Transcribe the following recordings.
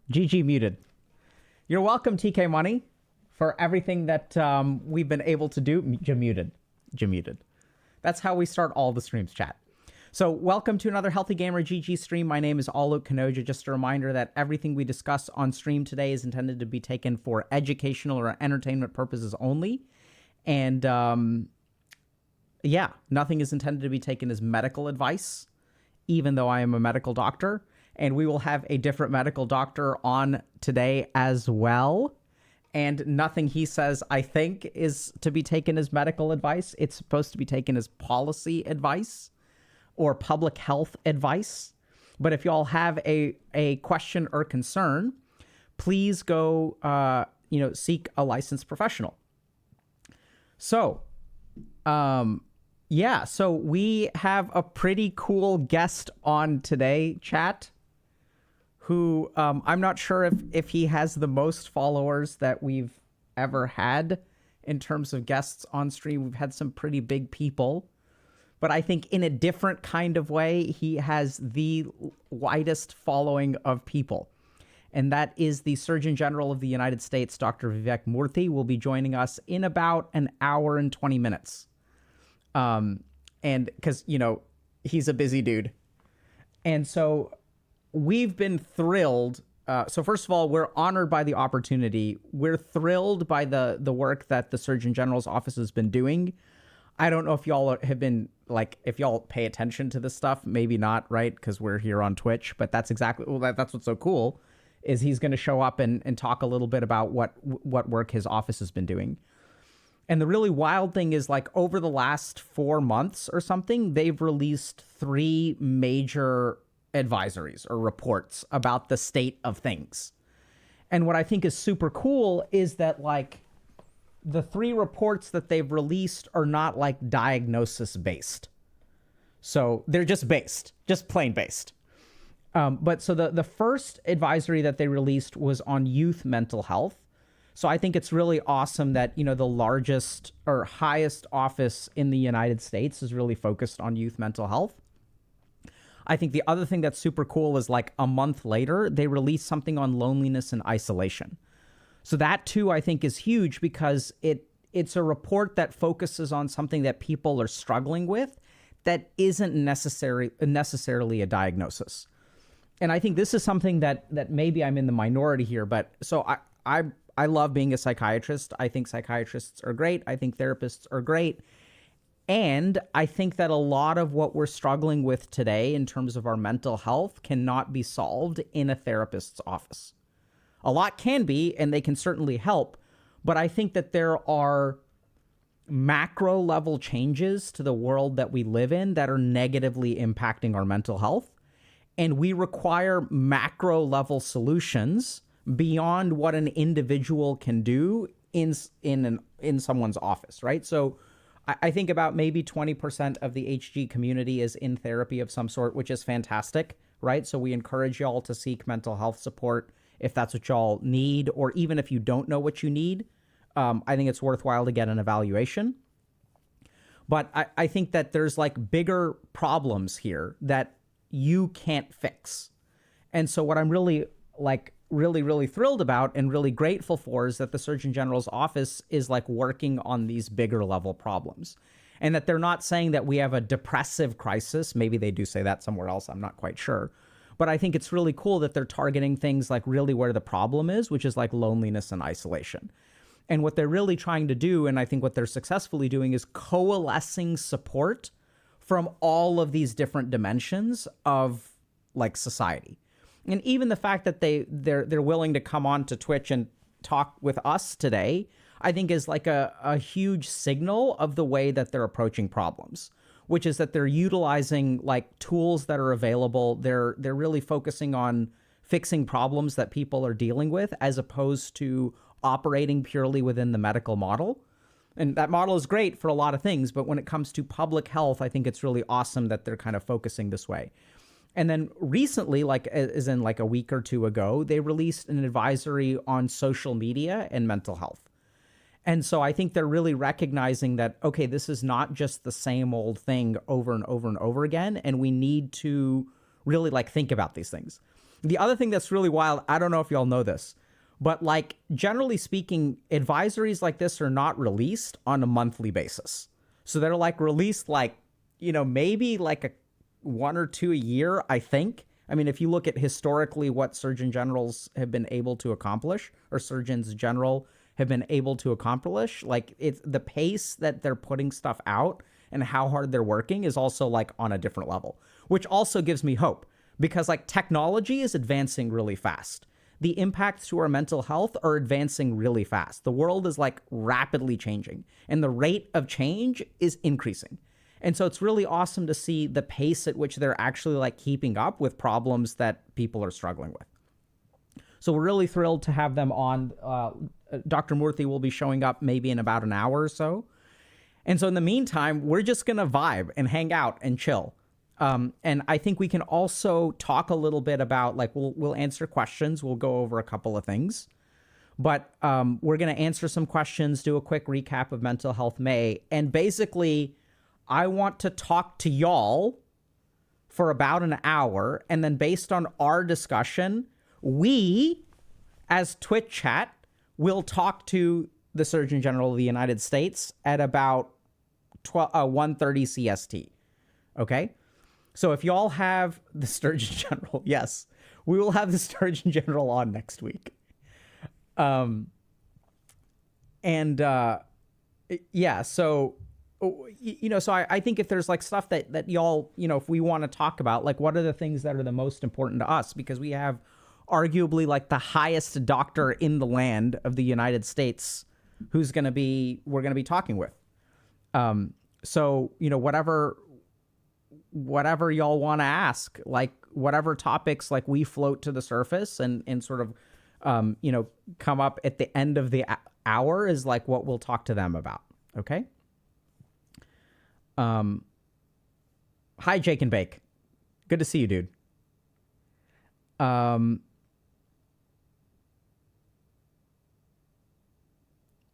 GG muted. You're welcome, TK Money, for everything that we've been able to do. Jamuted. That's how we start all the streams, chat. So welcome to another Healthy Gamer GG stream. My name is Alok Kanoja. Just a reminder that everything we discuss on stream today is intended to be taken for educational or entertainment purposes only. And yeah, nothing is intended to be taken as medical advice, even though I am a medical doctor. And we will have a different medical doctor on today as well. And nothing he says, I think, is to be taken as medical advice. It's supposed to be taken as policy advice or public health advice. But if y'all have a question or concern, please go, seek a licensed professional. So, yeah, so we have a pretty cool guest on today, chat, who I'm not sure if he has the most followers that we've ever had in terms of guests on stream. We've had some pretty big people, but I think in a different kind of way, he has the widest following of people. And that is the Surgeon General of the United States, Dr. Vivek Murthy, will be joining us in about an hour and 20 minutes. And because, he's a busy dude. And so we've been thrilled. So first of all, we're honored by the opportunity. We're thrilled by the work that the Surgeon General's office has been doing. I don't know if y'all have been, if y'all pay attention to this stuff, maybe not, right? Because we're here on Twitch, but that's that's what's so cool, is he's going to show up and talk a little bit about what work his office has been doing. And the really wild thing is, over the last 4 months or something, they've released 3 major advisories or reports about the state of things. And what I think is super cool is that, the 3 reports that they've released are not, diagnosis based. So they're just plain based. But so the first advisory that they released was on youth mental health. So I think it's really awesome that, the largest or highest office in the United States is really focused on youth mental health. I think the other thing that's super cool is a month later, they released something on loneliness and isolation. So that too, I think, is huge because it's a report that focuses on something that people are struggling with that isn't necessarily a diagnosis. And I think this is something that maybe I'm in the minority here, but so I love being a psychiatrist. I think psychiatrists are great. I think therapists are great. And I think that a lot of what we're struggling with today in terms of our mental health cannot be solved in a therapist's office. A lot can be, and they can certainly help. But I think that there are macro level changes to the world that we live in that are negatively impacting our mental health. And we require macro level solutions beyond what an individual can do in someone's office, right? So I think about maybe 20% of the HG community is in therapy of some sort, which is fantastic, right? So we encourage y'all to seek mental health support if that's what y'all need, or even if you don't know what you need. I think it's worthwhile to get an evaluation. But I think that there's bigger problems here that you can't fix. And so what I'm really thrilled about and really grateful for is that the Surgeon General's office is working on these bigger level problems, and that they're not saying that we have a depressive crisis. Maybe they do say that somewhere else. I'm not quite sure. But I think it's really cool that they're targeting things really where the problem is, which is loneliness and isolation. And what they're really trying to do, and I think what they're successfully doing, is coalescing support from all of these different dimensions of society. And even the fact that they're willing to come on to Twitch and talk with us today, I think is a huge signal of the way that they're approaching problems, which is that they're utilizing tools that are available. They're really focusing on fixing problems that people are dealing with, as opposed to operating purely within the medical model. And that model is great for a lot of things, but when it comes to public health, I think it's really awesome that they're kind of focusing this way. And then recently, as in a week or 2 ago, they released an advisory on social media and mental health. And so I think they're really recognizing that, okay, this is not just the same old thing over and over and over again, and we need to really think about these things. The other thing that's really wild, I don't know if y'all know this, but generally speaking, advisories like this are not released on a monthly basis. So they're released maybe one or two a year, I think. I mean, if you look at historically what surgeon generals have been able to accomplish, or surgeons general have been able to accomplish, like it's the pace that they're putting stuff out and how hard they're working is also like on a different level, which also gives me hope because like technology is advancing really fast. The impacts to our mental health are advancing really fast. The world is like rapidly changing and the rate of change is increasing. And so it's really awesome to see the pace at which they're actually like keeping up with problems that people are struggling with. So we're really thrilled to have them on. Dr. Murthy will be showing up maybe in about an hour or so. And so in the meantime, we're just going to vibe and hang out and chill. And I think we can also talk a little bit about like we'll answer questions. We'll go over a couple of things. But we're going to answer some questions, do a quick recap of Mental Health May. And basically, I want to talk to y'all for about an hour. And then based on our discussion, we, as Twitch chat, will talk to the Surgeon General of the United States at about 1:30 CST. Okay? So if y'all have the Surgeon General, yes, we will have the Surgeon General on next week. Yeah, so, you know, so I think if there's like stuff that y'all, you know, if we want to talk about, like what are the things that are the most important to us? Because we have arguably like the highest doctor in the land of the United States who's we're going to be talking with. So, you know, whatever y'all want to ask, like whatever topics like we float to the surface and sort of, you know, come up at the end of the hour is like what we'll talk to them about. Okay. Hi, Jake and Bake. Good to see you, dude.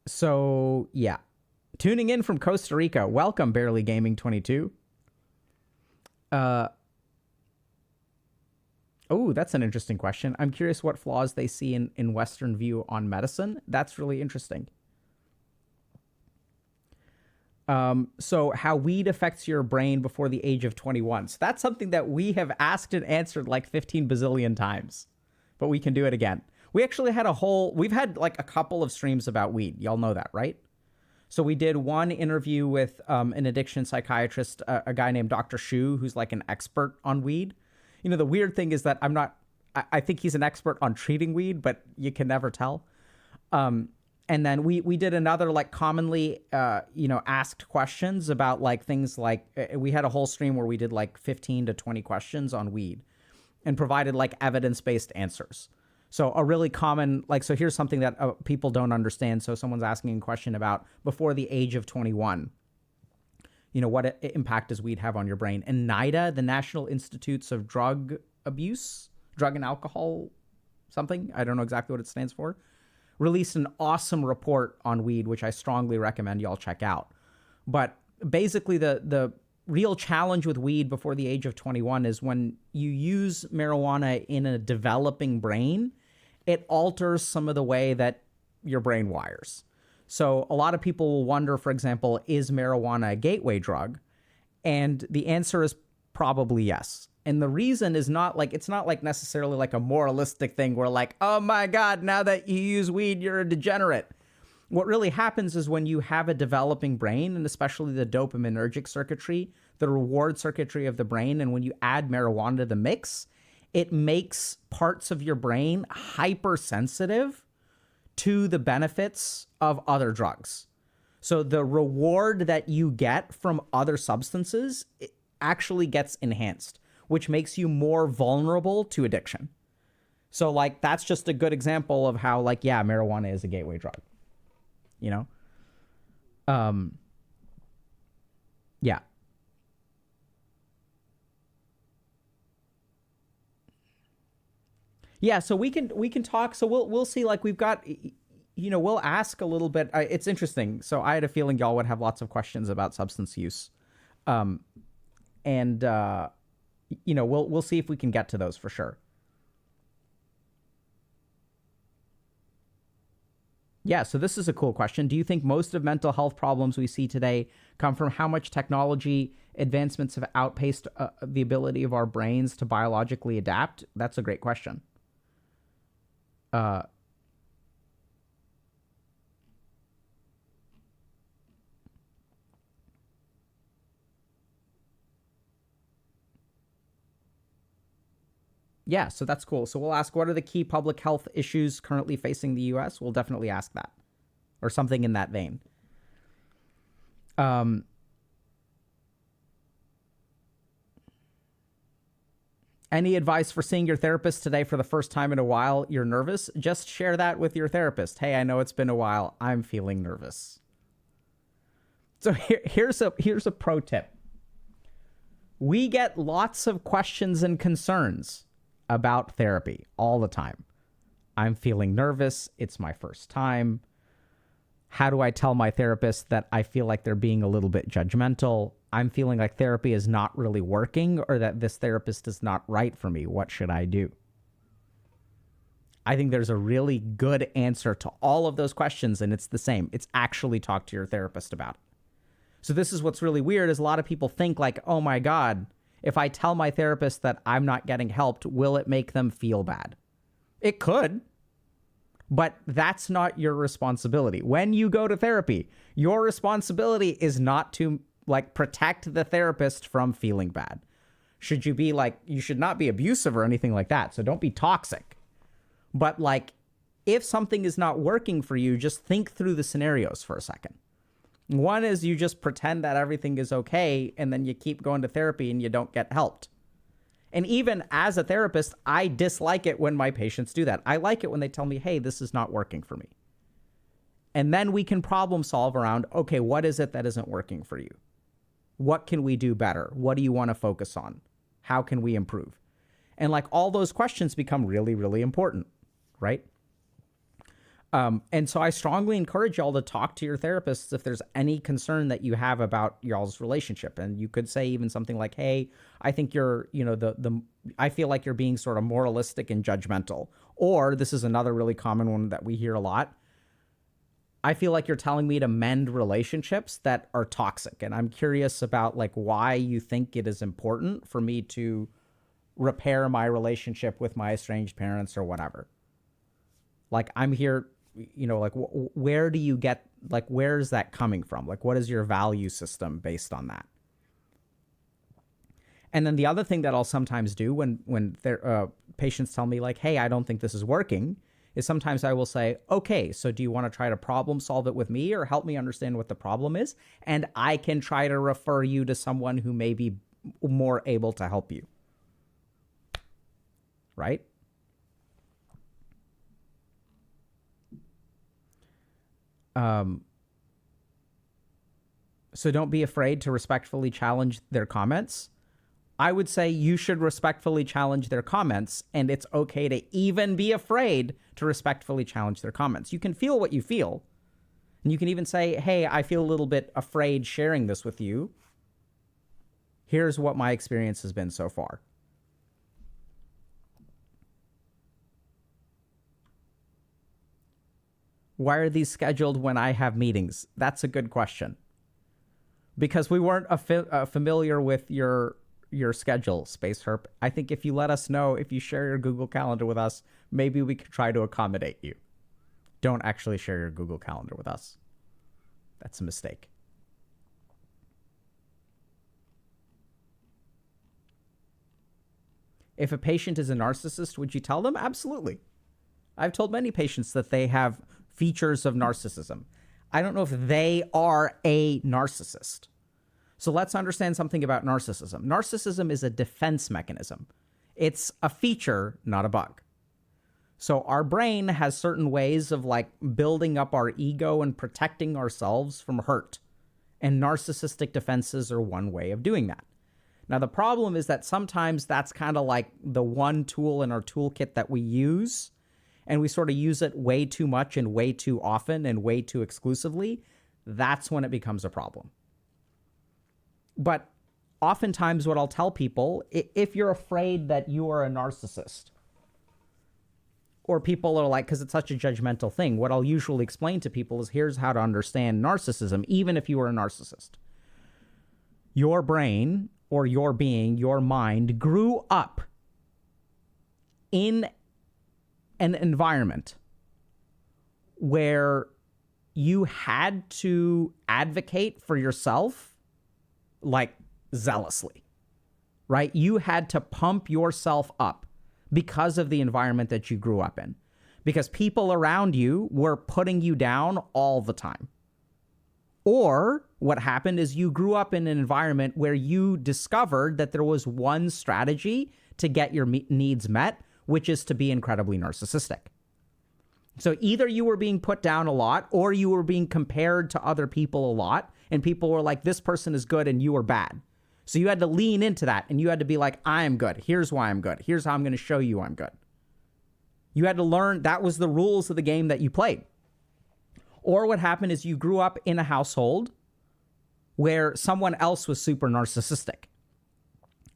So yeah, tuning in from Costa Rica. Welcome, Barely Gaming 22. Oh, that's an interesting question. I'm curious what flaws they see in Western view on medicine. That's really interesting. So how weed affects your brain before the age of 21. So that's something that we have asked and answered like 15 bazillion times, but we can do it again. We actually had we've had like a couple of streams about weed. Y'all know that, right? So we did one interview with an addiction psychiatrist, a guy named Dr. Shu, who's like an expert on weed. You know, the weird thing is that I think he's an expert on treating weed, but you can never tell. And then we did another like commonly, you know, asked questions about like things like we had a whole stream where we did like 15 to 20 questions on weed and provided like evidence-based answers. So a really common, like, so here's something that people don't understand. So someone's asking a question about before the age of 21, you know, what impact does weed have on your brain? And NIDA, the National Institutes of Drug Abuse, Drug and Alcohol, something, I don't know exactly what it stands for, released an awesome report on weed, which I strongly recommend y'all check out. But basically the real challenge with weed before the age of 21 is when you use marijuana in a developing brain, it alters some of the way that your brain wires. So a lot of people will wonder, for example, is marijuana a gateway drug? And the answer is probably yes. And the reason is not like, it's not like necessarily like a moralistic thing where like, oh my God, now that you use weed, you're a degenerate. What really happens is when you have a developing brain, and especially the dopaminergic circuitry, the reward circuitry of the brain, and when you add marijuana to the mix, it makes parts of your brain hypersensitive to the benefits of other drugs. So the reward that you get from other substances actually gets enhanced, which makes you more vulnerable to addiction. So like, that's just a good example of how like, yeah, marijuana is a gateway drug, you know? Yeah. Yeah, so we can talk. So we'll see. Like we've got, you know, we'll ask a little bit. It's interesting. So I had a feeling y'all would have lots of questions about substance use, and you know, we'll see if we can get to those for sure. Yeah, so this is a cool question. Do you think most of mental health problems we see today come from how much technology advancements have outpaced the ability of our brains to biologically adapt? That's a great question. Uh, yeah, so that's cool. So we'll ask, what are the key public health issues currently facing the US? We'll definitely ask that, or something in that vein. Um, Any advice for seeing your therapist today for the first time in a while? You're nervous? Just share that with your therapist. Hey, I know it's been a while. I'm feeling nervous. So here's a pro tip. We get lots of questions and concerns about therapy all the time. I'm feeling nervous. It's my first time. How do I tell my therapist that I feel like they're being a little bit judgmental? I'm feeling like therapy is not really working, or that this therapist is not right for me. What should I do? I think there's a really good answer to all of those questions, and it's the same. It's actually talk to your therapist about it. So this is what's really weird, is a lot of people think like, oh my God, if I tell my therapist that I'm not getting helped, will it make them feel bad? It could. But that's not your responsibility. When you go to therapy, your responsibility is not to like protect the therapist from feeling bad. Should you be like, you should not be abusive or anything like that. So don't be toxic. But like, if something is not working for you, just think through the scenarios for a second. One is you just pretend that everything is okay, and then you keep going to therapy and you don't get helped. And even as a therapist, I dislike it when my patients do that. I like it when they tell me, hey, this is not working for me. And then we can problem solve around, okay, what is it that isn't working for you? What can we do better? What do you want to focus on? How can we improve? And like all those questions become really, really important, right? And so I strongly encourage y'all to talk to your therapists if there's any concern that you have about y'all's relationship. And you could say even something like, hey, I think you're, I feel like you're being sort of moralistic and judgmental. Or this is another really common one that we hear a lot. I feel like you're telling me to mend relationships that are toxic. And I'm curious about like why you think it is important for me to repair my relationship with my estranged parents or whatever. Like I'm here, like where do you get, like, where is that coming from? Like, what is your value system based on that? And then the other thing that I'll sometimes do when patients tell me like, hey, I don't think this is working, is sometimes I will say, okay, so do you want to try to problem solve it with me or help me understand what the problem is? And I can try to refer you to someone who may be more able to help you. Right? So don't be afraid to respectfully challenge their comments. I would say you should respectfully challenge their comments, and it's okay to even be afraid to respectfully challenge their comments. You can feel what you feel, and you can even say, hey, I feel a little bit afraid sharing this with you. Here's what my experience has been so far. Why are these scheduled when I have meetings? That's a good question. Because we weren't familiar with your schedule, Space Herp. I think if you let us know, if you share your Google Calendar with us, maybe we could try to accommodate you. Don't actually share your Google Calendar with us. That's a mistake. If a patient is a narcissist, would you tell them? Absolutely. I've told many patients that they have features of narcissism. I don't know if they are a narcissist. So let's understand something about narcissism. Narcissism is a defense mechanism. It's a feature, not a bug. So our brain has certain ways of like building up our ego and protecting ourselves from hurt. And narcissistic defenses are one way of doing that. Now, the problem is that sometimes that's kind of like the one tool in our toolkit that we use, and we sort of use it way too much and way too often and way too exclusively. That's when it becomes a problem. But oftentimes what I'll tell people, if you're afraid that you are a narcissist, or people are like, because it's such a judgmental thing, what I'll usually explain to people is here's how to understand narcissism, even if you were a narcissist. Your brain or your being, your mind grew up in an environment where you had to advocate for yourself, like zealously, right? You had to pump yourself up because of the environment that you grew up in, because people around you were putting you down all the time. Or what happened is you grew up in an environment where you discovered that there was one strategy to get your needs met, which is to be incredibly narcissistic. So either you were being put down a lot or you were being compared to other people a lot, and people were like, this person is good and you are bad. So you had to lean into that and you had to be like, I am good. Here's why I'm good. Here's how I'm going to show you I'm good. You had to learn that was the rules of the game that you played. Or what happened is you grew up in a household where someone else was super narcissistic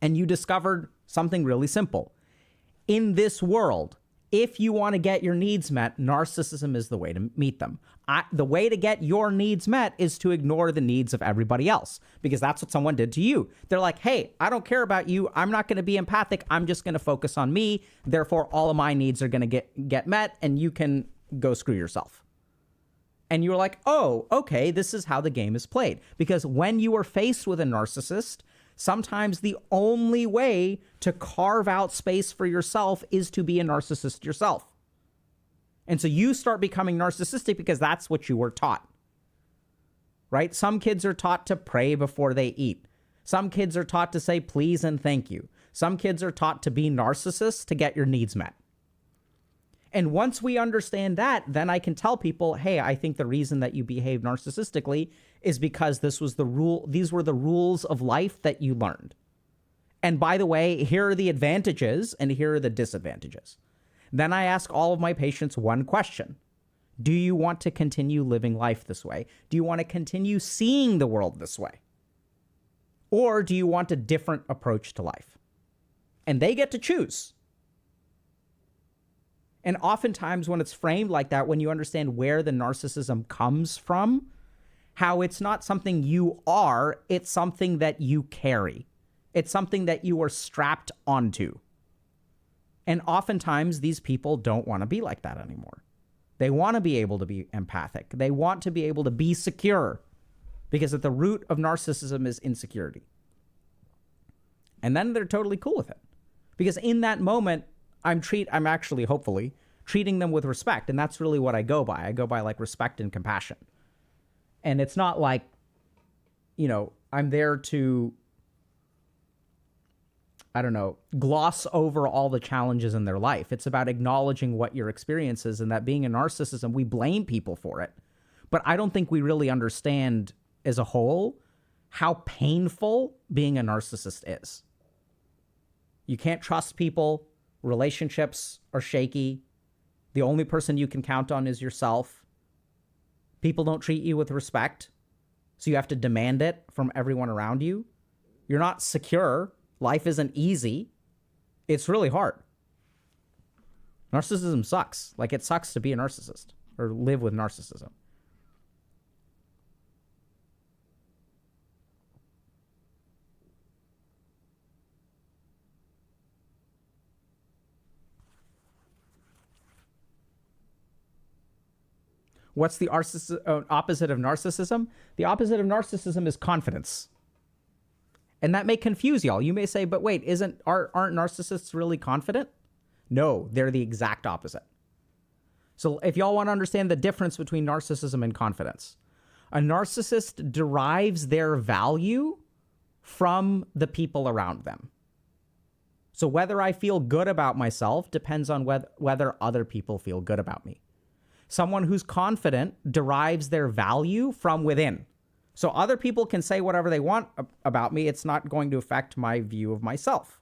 and you discovered something really simple. In this world, if you want to get your needs met, narcissism is the way to meet them. The way to get your needs met is to ignore the needs of everybody else, because that's what someone did to you. They're like, hey, I don't care about you. I'm not going to be empathic. I'm just going to focus on me. Therefore, all of my needs are going to get met, and you can go screw yourself. And you're like, oh, okay, this is how the game is played. Because when you are faced with a narcissist, sometimes the only way to carve out space for yourself is to be a narcissist yourself. And so you start becoming narcissistic because that's what you were taught, right? Some kids are taught to pray before they eat. Some kids are taught to say please and thank you. Some kids are taught to be narcissists to get your needs met. And once we understand that, then I can tell people, hey, I think the reason that you behave narcissistically is because this was the rule. These were the rules of life that you learned. And by the way, here are the advantages and here are the disadvantages. Then I ask all of my patients one question. Do you want to continue living life this way? Do you want to continue seeing the world this way? Or do you want a different approach to life? And they get to choose. And oftentimes when it's framed like that, when you understand where the narcissism comes from, how it's not something you are, it's something that you carry. It's something that you are strapped onto. And oftentimes these people don't want to be like that anymore. They want to be able to be empathic. They want to be able to be secure, because at the root of narcissism is insecurity. And then they're totally cool with it. Because in that moment, I'm actually, hopefully, treating them with respect. And that's really what I go by. I go by like respect and compassion. And it's not like, I'm there to, gloss over all the challenges in their life. It's about acknowledging what your experience is, and that being a narcissism, we blame people for it. But I don't think we really understand as a whole how painful being a narcissist is. You can't trust people. Relationships are shaky. The only person you can count on is yourself. People don't treat you with respect, so you have to demand it from everyone around you. You're not secure. Life isn't easy. It's really hard. Narcissism sucks. Like, it sucks to be a narcissist or live with narcissism. What's the opposite of narcissism? The opposite of narcissism is confidence. And that may confuse y'all. You may say, but wait, aren't narcissists really confident? No, they're the exact opposite. So if y'all want to understand the difference between narcissism and confidence, a narcissist derives their value from the people around them. So whether I feel good about myself depends on whether other people feel good about me. Someone who's confident derives their value from within. So other people can say whatever they want about me. It's not going to affect my view of myself.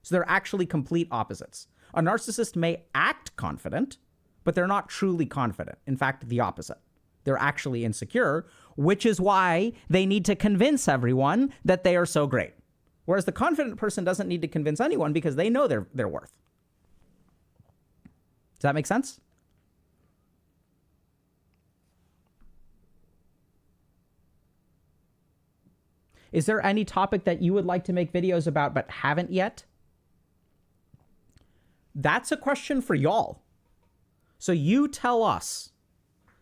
So they're actually complete opposites. A narcissist may act confident, but they're not truly confident. In fact, the opposite. They're actually insecure, which is why they need to convince everyone that they are so great. Whereas the confident person doesn't need to convince anyone because they know their worth. Does that make sense? Is there any topic that you would like to make videos about but haven't yet? That's a question for y'all. So you tell us.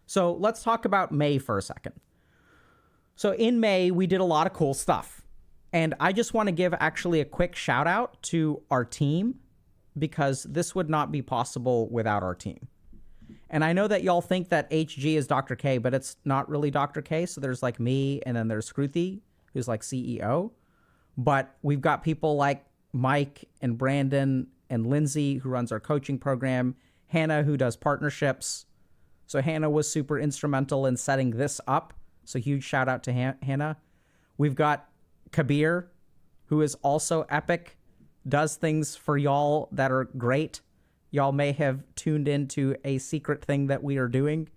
So let's talk about May for a second. So in May, we did a lot of cool stuff. And I just want to give actually a quick shout out to our team, because this would not be possible without our team. And I know that y'all think that HG is Dr. K, but it's not really Dr. K. So there's like me, and then there's Kruti, who's like CEO. But we've got people like Mike and Brandon and Lindsay, who runs our coaching program, Hannah, who does partnerships. So Hannah was super instrumental in setting this up. So huge shout out to Hannah. We've got Kabir, who is also epic, does things for y'all that are great. Y'all may have tuned into a secret thing that we are doing,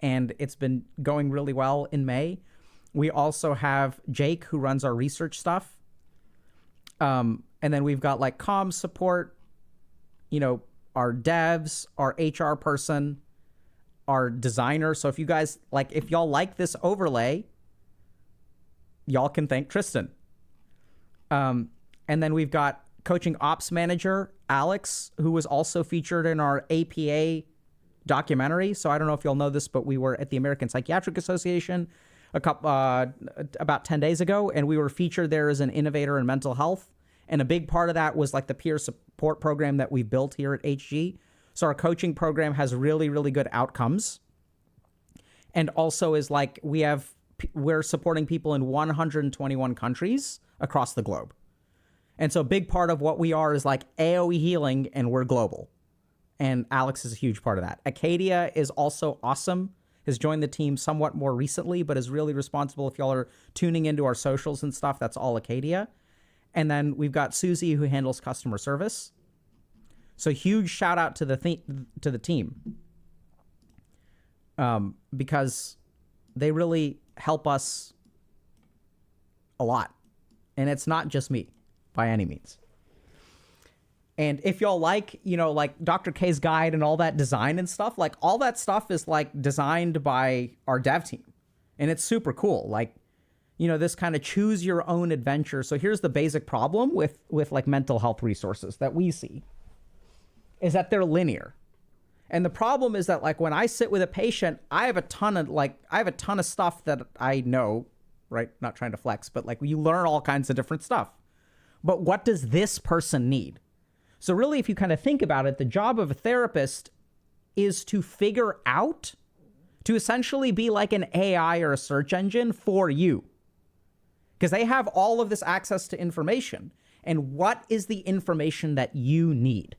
and it's been going really well in May. We also have Jake, who runs our research stuff. And then we've got like comms support, you know, our devs, our HR person, our designer. So if you guys like, if y'all like this overlay, y'all can thank Tristan. And then we've got coaching ops manager, Alex, who was also featured in our APA documentary. So I don't know if y'all know this, but we were at the American Psychiatric Association about 10 days ago, and we were featured there as an innovator in mental health. And a big part of that was like the peer support program that we built here at HG. So our coaching program has really, really good outcomes. And also is like, we're supporting people in 121 countries across the globe. And so a big part of what we are is like AOE healing, and we're global. And Alex is a huge part of that. Acadia is also awesome, has joined the team somewhat more recently, but is really responsible. If y'all are tuning into our socials and stuff, that's all Acadia. And then we've got Susie, who handles customer service. So huge shout out to the team, because they really help us a lot. And it's not just me by any means. And if y'all like, you know, like Dr. K's guide and all that design and stuff, like all that stuff is like designed by our dev team. And it's super cool. Like, you know, this kind of choose your own adventure. So here's the basic problem with like mental health resources that we see, is that they're linear. And the problem is that like when I sit with a patient, I have a ton of stuff that I know, right? Not trying to flex, but like you learn all kinds of different stuff. But what does this person need? So really, if you kind of think about it, the job of a therapist is to figure out, to essentially be like an AI or a search engine for you. Because they have all of this access to information. And what is the information that you need?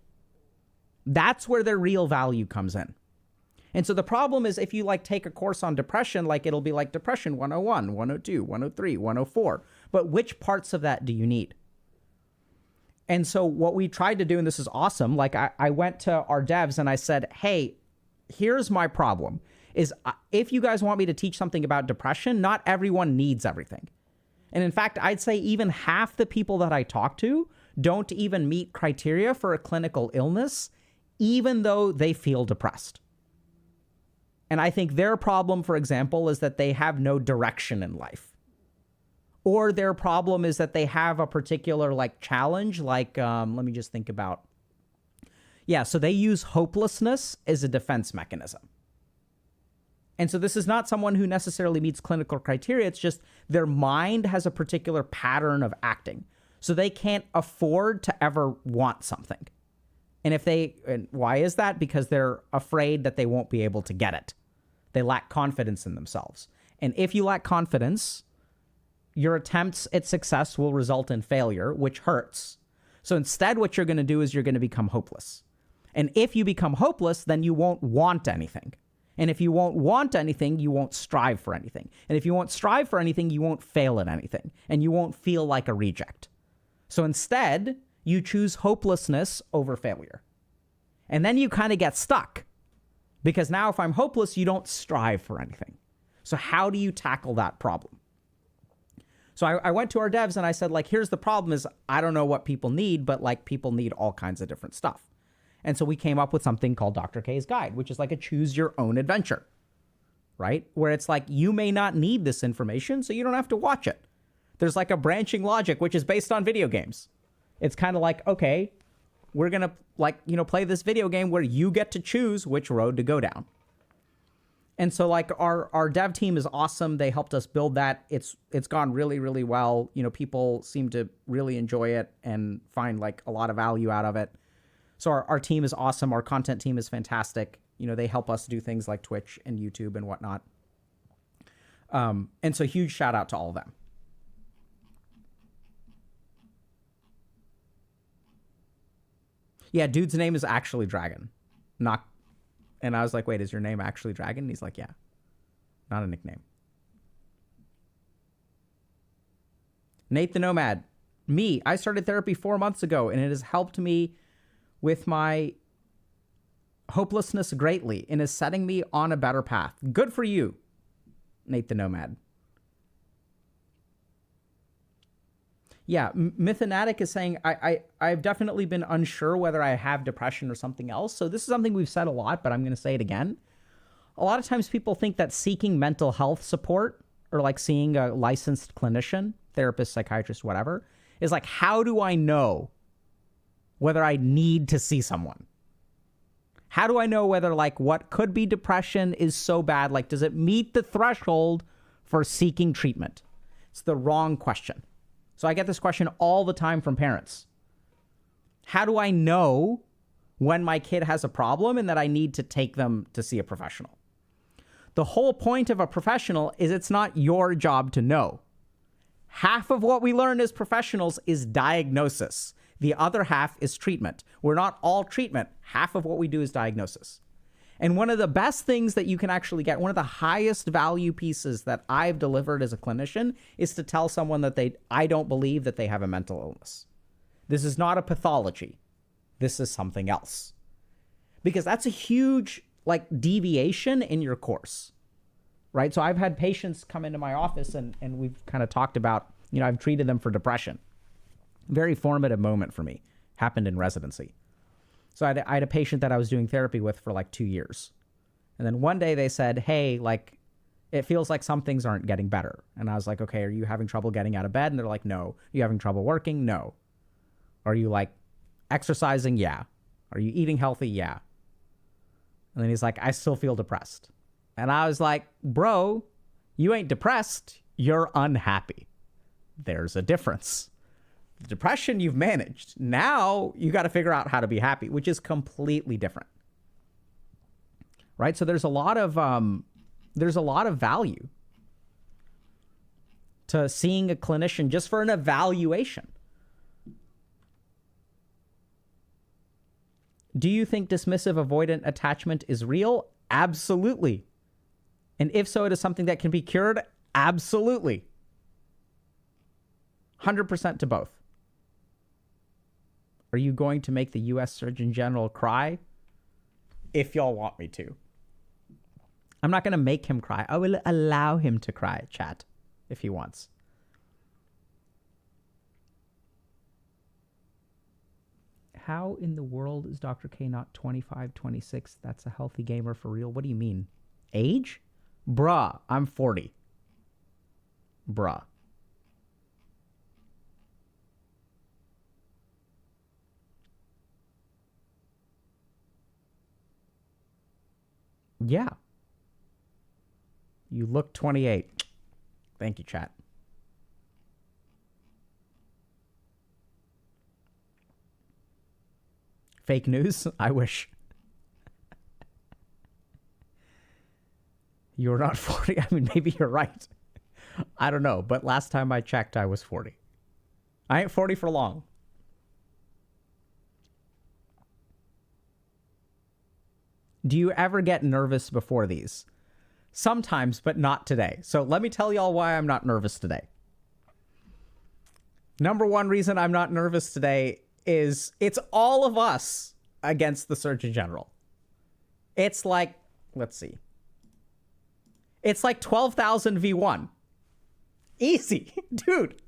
That's where their real value comes in. And so the problem is, if you like take a course on depression, like it'll be like depression 101, 102, 103, 104. But which parts of that do you need? And so what we tried to do, and this is awesome, like I went to our devs and I said, hey, here's my problem, is if you guys want me to teach something about depression, not everyone needs everything. And in fact, I'd say even half the people that I talk to don't even meet criteria for a clinical illness, even though they feel depressed. And I think their problem, for example, is that they have no direction in life. Or their problem is that they have a particular like challenge, like, let me just think about. Yeah, so they use hopelessness as a defense mechanism. And so this is not someone who necessarily meets clinical criteria. It's just their mind has a particular pattern of acting. So they can't afford to ever want something. And why is that? Because they're afraid that they won't be able to get it. They lack confidence in themselves. And if you lack confidence, your attempts at success will result in failure, which hurts. So instead, what you're going to do is you're going to become hopeless. And if you become hopeless, then you won't want anything. And if you won't want anything, you won't strive for anything. And if you won't strive for anything, you won't fail at anything. And you won't feel like a reject. So instead, you choose hopelessness over failure. And then you kind of get stuck. Because now if I'm hopeless, you don't strive for anything. So how do you tackle that problem? So I went to our devs and I said, like, here's the problem is I don't know what people need, but like people need all kinds of different stuff. And so we came up with something called Dr. K's Guide, which is like a choose your own adventure, right? Where it's like, you may not need this information, so you don't have to watch it. There's like a branching logic, which is based on video games. It's kind of like, okay, we're going to like, you know, play this video game where you get to choose which road to go down. And so like our dev team is awesome. They helped us build that. It's gone really, really well. You know, people seem to really enjoy it and find like a lot of value out of it. So our team is awesome. Our content team is fantastic. You know, they help us do things like Twitch and YouTube and whatnot. And so huge shout out to all of them. Yeah, dude's name is actually Dragon. Not, and I was like, wait, is your name actually Dragon? And he's like, yeah, not a nickname. Nate the Nomad. Me, I started therapy 4 months ago, and it has helped me with my hopelessness greatly and is setting me on a better path. Good for you, Nate the Nomad. Yeah, Mythanatic is saying, I've definitely been unsure whether I have depression or something else. So this is something we've said a lot, but I'm going to say it again. A lot of times people think that seeking mental health support or like seeing a licensed clinician, therapist, psychiatrist, whatever, is like, how do I know whether I need to see someone? How do I know whether like what could be depression is so bad? Like, does it meet the threshold for seeking treatment? It's the wrong question. So I get this question all the time from parents. How do I know when my kid has a problem and that I need to take them to see a professional? The whole point of a professional is it's not your job to know. Half of what we learn as professionals is diagnosis. The other half is treatment. We're not all treatment. Half of what we do is diagnosis. And one of the best things that you can actually get, one of the highest value pieces that I've delivered as a clinician is to tell someone that I don't believe that they have a mental illness. This is not a pathology. This is something else. Because that's a huge like deviation in your course, right? So I've had patients come into my office and we've kind of talked about, you know, I've treated them for depression. Very formative moment for me. Happened in residency. So I had a patient that I was doing therapy with for like 2 years. And then one day they said, hey, like, it feels like some things aren't getting better. And I was like, okay, are you having trouble getting out of bed? And they're like, no. Are you having trouble working? No. Are you like exercising? Yeah. Are you eating healthy? Yeah. And then he's like, I still feel depressed. And I was like, bro, you ain't depressed. You're unhappy. There's a difference. Depression you've managed. Now you got to figure out how to be happy, which is completely different. Right? So there's a lot of value to seeing a clinician just for an evaluation. Do you think dismissive avoidant attachment is real? Absolutely. And if so, it is something that can be cured? Absolutely. 100% to both. Are you going to make the U.S. Surgeon General cry? If y'all want me to. I'm not going to make him cry. I will allow him to cry, chat, if he wants. How in the world is Dr. K not 25, 26? That's a healthy gamer for real. What do you mean? Age? Bruh, I'm 40. Bruh. Yeah. You look 28. Thank you, chat. Fake news? I wish. You're not 40. I mean, maybe you're right. I don't know. But last time I checked, I was 40. I ain't 40 for long. Do you ever get nervous before these? Sometimes, but not today. So let me tell y'all why I'm not nervous today. Number one reason I'm not nervous today is it's all of us against the Surgeon General. It's like, let's see. It's like 12,000 v1. Easy. Dude,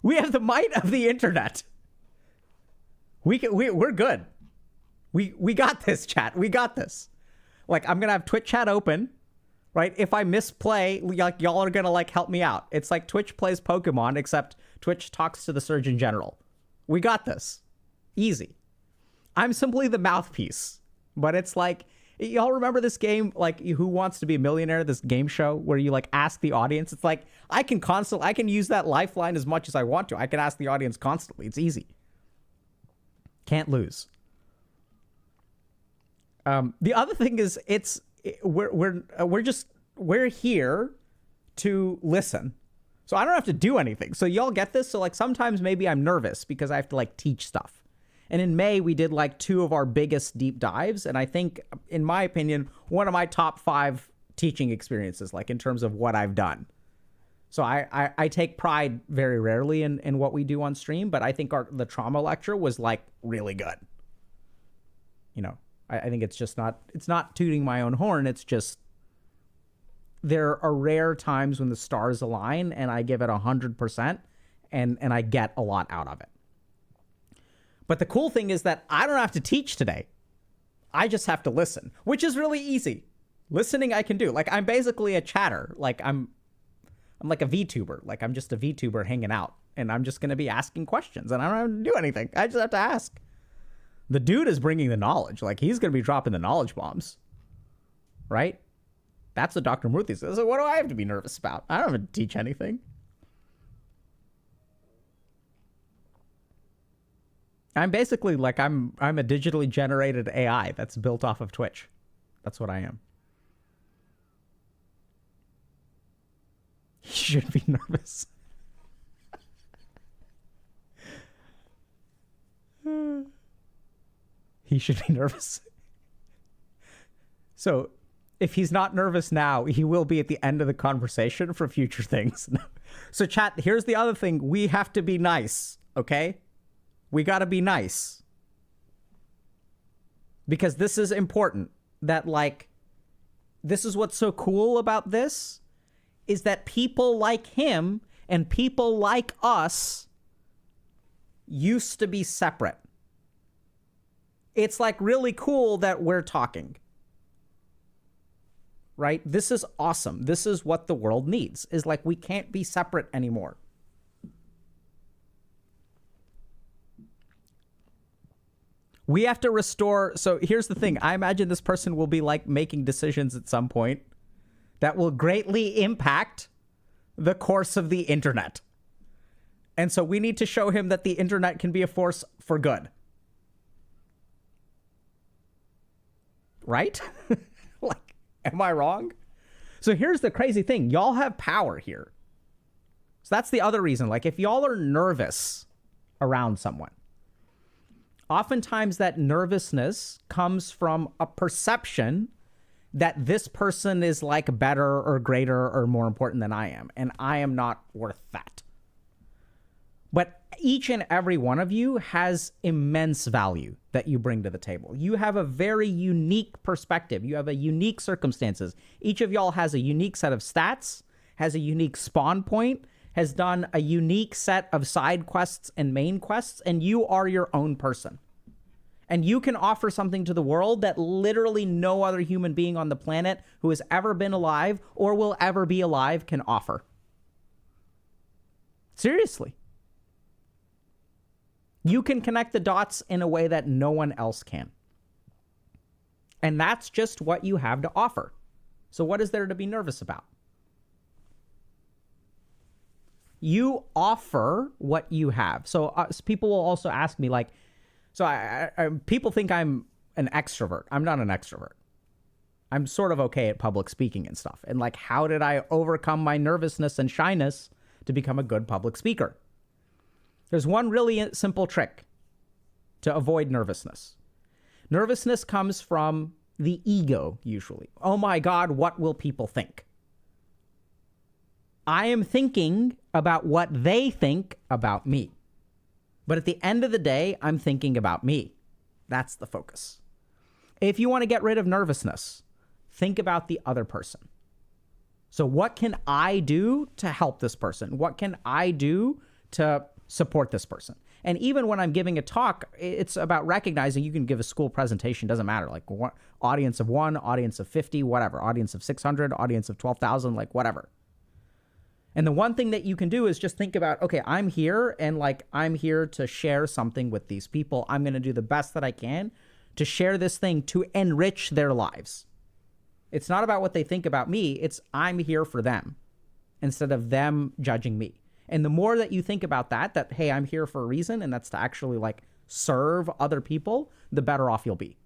we have the might of the internet. We're good. We got this, chat. We got this. Like, I'm going to have Twitch chat open, right? If I misplay, like, y'all are going to, like, help me out. It's like Twitch plays Pokemon, except Twitch talks to the Surgeon General. We got this. Easy. I'm simply the mouthpiece. But it's like, y'all remember this game, like, Who Wants to Be a Millionaire, this game show where you, like, ask the audience? It's like, I can use that lifeline as much as I want to. I can ask the audience constantly. It's easy. Can't lose. The other thing is, we're here to listen. So I don't have to do anything. So y'all get this? So, like, sometimes maybe I'm nervous because I have to, like, teach stuff. And in May, we did, like, 2 of our biggest deep dives. And I think, in my opinion, one of my top 5 teaching experiences, like, in terms of what I've done. So I take pride very rarely in what we do on stream. But I think the trauma lecture was, like, really good. You know, I think it's not tooting my own horn. It's just, there are rare times when the stars align and I give it 100% and I get a lot out of it. But the cool thing is that I don't have to teach today. I just have to listen, which is really easy. Listening I can do. Like, I'm basically a chatter. Like, I'm like a VTuber. Like, I'm just a VTuber hanging out and I'm just going to be asking questions and I don't have to do anything. I just have to ask. The dude is bringing the knowledge. Like, he's going to be dropping the knowledge bombs. Right? That's what Dr. Murthy says. So what do I have to be nervous about? I don't have to teach anything. I'm basically like, I'm a digitally generated AI that's built off of Twitch. That's what I am. You should be nervous. He should be nervous. So, if he's not nervous now, he will be at the end of the conversation for future things. So, chat, here's the other thing. We have to be nice, okay? We got to be nice. Because this is important. That, like, this is what's so cool about this, is that people like him and people like us used to be separate. It's, like, really cool that we're talking. Right? This is awesome. This is what the world needs, is, like, we can't be separate anymore. We have to restore. So here's the thing. I imagine this person will be, like, making decisions at some point that will greatly impact the course of the internet. And so we need to show him that the internet can be a force for good. Right? Like, am I wrong? So here's the crazy thing. Y'all have power here. So that's the other reason. Like, if y'all are nervous around someone, oftentimes that nervousness comes from a perception that this person is, like, better or greater or more important than I am. And I am not worth that. But each and every one of you has immense value that you bring to the table. You have a very unique perspective. You have a unique circumstances. Each of y'all has a unique set of stats, has a unique spawn point, has done a unique set of side quests and main quests, and you are your own person. And you can offer something to the world that literally no other human being on the planet who has ever been alive or will ever be alive can offer. Seriously. You can connect the dots in a way that no one else can. And that's just what you have to offer. So what is there to be nervous about? You offer what you have. So people will also ask me, like, so people think I'm an extrovert. I'm not an extrovert. I'm sort of okay at public speaking and stuff. And, like, how did I overcome my nervousness and shyness to become a good public speaker? There's one really simple trick to avoid nervousness. Nervousness comes from the ego, usually. Oh my God, what will people think? I am thinking about what they think about me. But at the end of the day, I'm thinking about me. That's the focus. If you want to get rid of nervousness, think about the other person. So what can I do to help this person? What can I do to support this person? And even when I'm giving a talk, it's about recognizing you can give a school presentation, doesn't matter. Like audience of 1, audience of 50, whatever, audience of 600, audience of 12,000, like whatever. And the one thing that you can do is just think about, okay, I'm here and like I'm here to share something with these people. I'm going to do the best that I can to share this thing to enrich their lives. It's not about what they think about me. It's I'm here for them instead of them judging me. And the more that you think about that, hey, I'm here for a reason, and that's to actually like serve other people, the better off you'll be.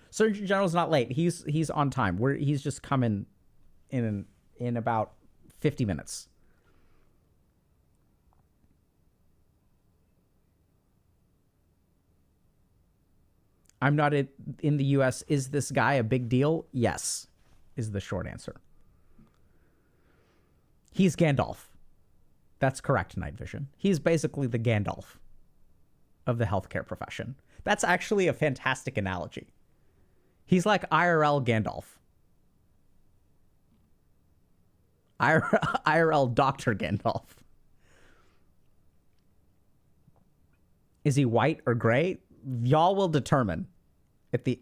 Surgeon General's not late. He's on time. He's just coming in about 50 minutes. I'm not in the US. Is this guy a big deal? Yes, is the short answer. He's Gandalf. That's correct, Night Vision. He's basically the Gandalf of the healthcare profession. That's actually a fantastic analogy. He's like IRL Gandalf. IRL Dr. Gandalf. Is he white or gray? Y'all will determine at the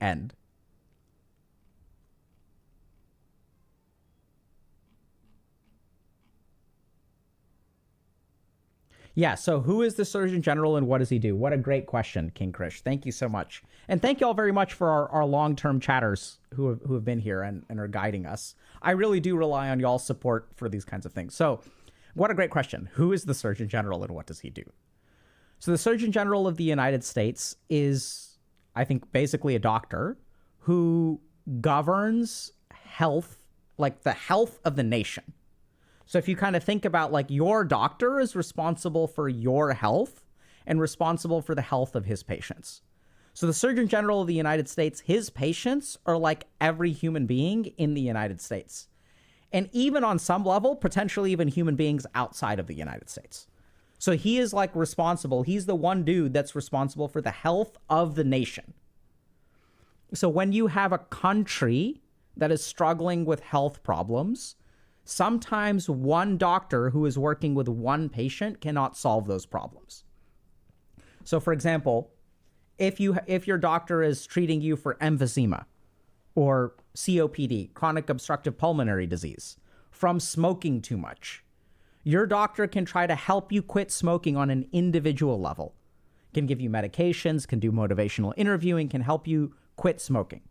end. Yeah, so who is the Surgeon General and what does he do? What a great question, King Krish. Thank you so much. And thank you all very much for our long-term chatters who have been here and are guiding us. I really do rely on y'all's support for these kinds of things. So what a great question. Who is the Surgeon General and what does he do? So the Surgeon General of the United States is, I think, basically a doctor who governs health, like the health of the nation. So if you kind of think about like your doctor is responsible for your health and responsible for the health of his patients. So the Surgeon General of the United States, his patients are like every human being in the United States. And even on some level, potentially even human beings outside of the United States. So he is like responsible. He's the one dude that's responsible for the health of the nation. So when you have a country that is struggling with health problems, sometimes one doctor who is working with one patient cannot solve those problems. So for example, if your doctor is treating you for emphysema or COPD, chronic obstructive pulmonary disease, from smoking too much, your doctor can try to help you quit smoking on an individual level, can give you medications, can do motivational interviewing, can help you quit smoking.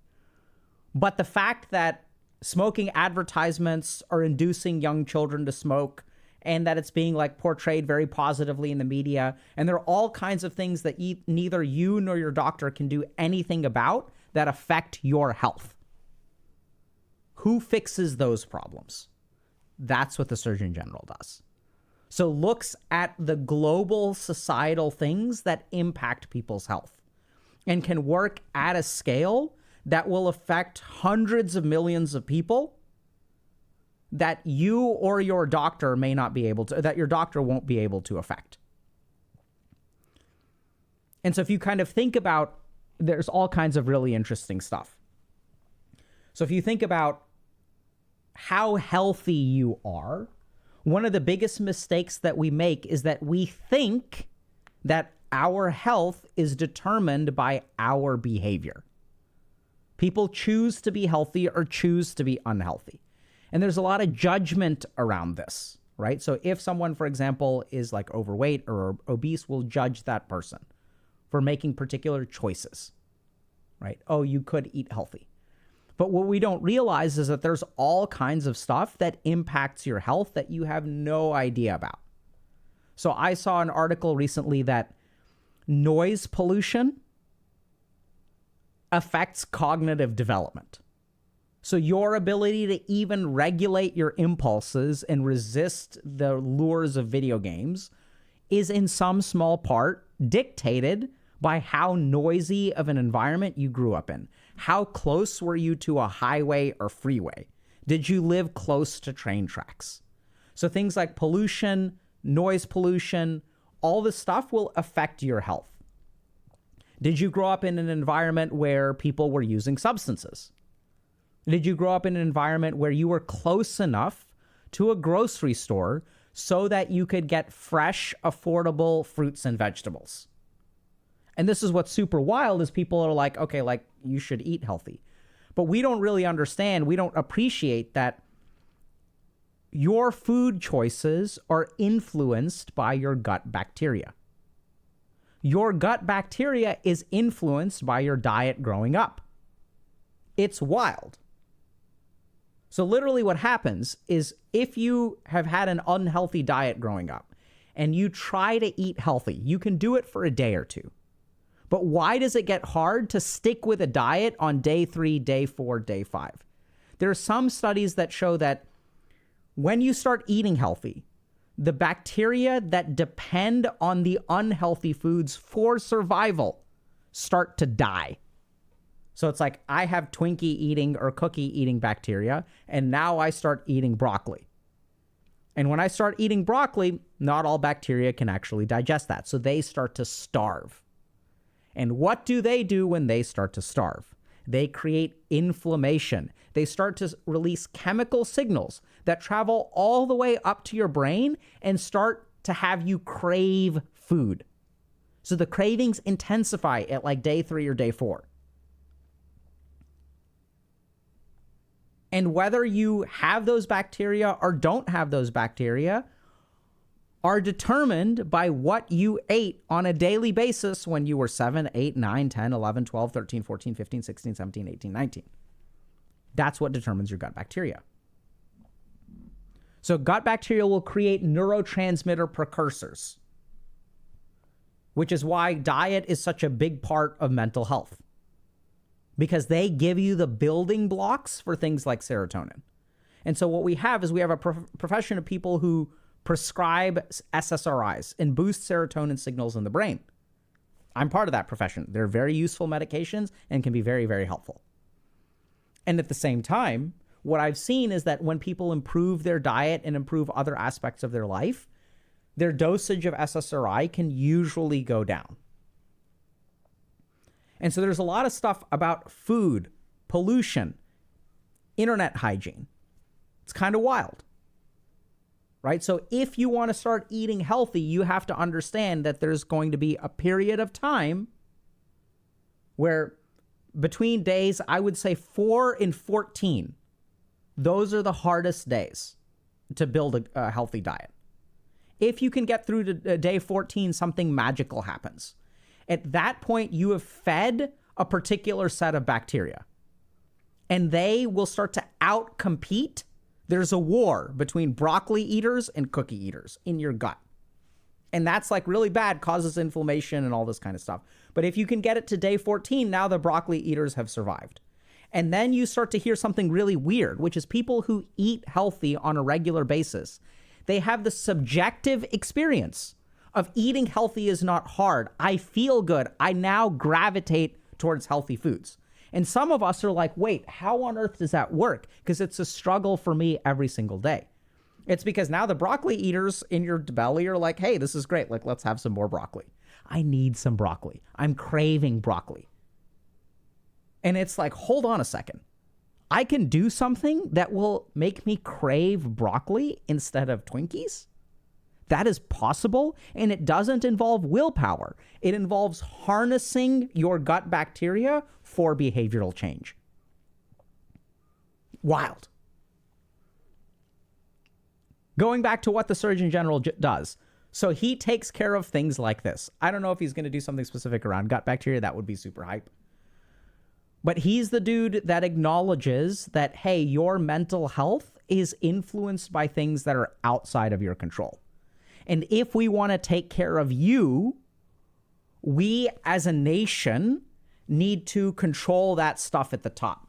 But the fact that smoking advertisements are inducing young children to smoke and that it's being like portrayed very positively in the media, and there are all kinds of things that neither you nor your doctor can do anything about that affect your health. Who fixes those problems? That's what the Surgeon General does. So looks at the global societal things that impact people's health and can work at a scale that will affect hundreds of millions of people that you or your doctor may not be able to, that your doctor won't be able to affect. And so if you kind of think about, there's all kinds of really interesting stuff. So if you think about how healthy you are, one of the biggest mistakes that we make is that we think that our health is determined by our behavior. People choose to be healthy or choose to be unhealthy. And there's a lot of judgment around this, right? So if someone, for example, is like overweight or obese, we'll judge that person for making particular choices, right? Oh, you could eat healthy. But what we don't realize is that there's all kinds of stuff that impacts your health that you have no idea about. So I saw an article recently that noise pollution affects cognitive development. So your ability to even regulate your impulses and resist the lures of video games is in some small part dictated by how noisy of an environment you grew up in. How close were you to a highway or freeway? Did you live close to train tracks? So things like pollution, noise pollution, all this stuff will affect your health. Did you grow up in an environment where people were using substances? Did you grow up in an environment where you were close enough to a grocery store so that you could get fresh, affordable fruits and vegetables? And this is what's super wild is people are like, okay, like you should eat healthy. But we don't really understand, we don't appreciate that your food choices are influenced by your gut bacteria. Your gut bacteria is influenced by your diet growing up. It's wild. So literally what happens is if you have had an unhealthy diet growing up and you try to eat healthy, you can do it for a day or two. But why does it get hard to stick with a diet on day 3, day 4, day 5? There are some studies that show that when you start eating healthy, the bacteria that depend on the unhealthy foods for survival start to die. So it's like I have Twinkie eating or cookie eating bacteria, and now I start eating broccoli. And when I start eating broccoli, not all bacteria can actually digest that. So they start to starve. And what do they do when they start to starve? They create inflammation. They start to release chemical signals that travel all the way up to your brain and start to have you crave food. So the cravings intensify at like day 3 or day 4. And whether you have those bacteria or don't have those bacteria are determined by what you ate on a daily basis when you were 7, 8, 9, 10, 11, 12, 13, 14, 15, 16, 17, 18, 19. That's what determines your gut bacteria. So gut bacteria will create neurotransmitter precursors, which is why diet is such a big part of mental health, because they give you the building blocks for things like serotonin. And so what we have is we have a profession of people who prescribe SSRIs and boost serotonin signals in the brain. I'm part of that profession. They're very useful medications and can be very, very helpful. And at the same time, what I've seen is that when people improve their diet and improve other aspects of their life, their dosage of SSRI can usually go down. And so there's a lot of stuff about food, pollution, internet hygiene. It's kind of wild, right? So if you want to start eating healthy, you have to understand that there's going to be a period of time where between days, I would say 4 and 14, those are the hardest days to build a healthy diet. If you can get through to day 14, something magical happens. At that point, you have fed a particular set of bacteria, and they will start to outcompete. There's a war between broccoli eaters and cookie eaters in your gut. And that's like really bad, causes inflammation and all this kind of stuff. But if you can get it to day 14, now the broccoli eaters have survived. And then you start to hear something really weird, which is people who eat healthy on a regular basis, they have the subjective experience of eating healthy is not hard. I feel good. I now gravitate towards healthy foods. And some of us are like, wait, how on earth does that work? Because it's a struggle for me every single day. It's because now the broccoli eaters in your belly are like, hey, this is great. Like, let's have some more broccoli. I need some broccoli. I'm craving broccoli. And it's like, hold on a second. I can do something that will make me crave broccoli instead of Twinkies? That is possible, and it doesn't involve willpower. It involves harnessing your gut bacteria for behavioral change. Wild. Going back to what the Surgeon General does. So he takes care of things like this. I don't know if he's going to do something specific around gut bacteria. That would be super hype. But he's the dude that acknowledges that, hey, your mental health is influenced by things that are outside of your control. And if we want to take care of you, we as a nation need to control that stuff at the top.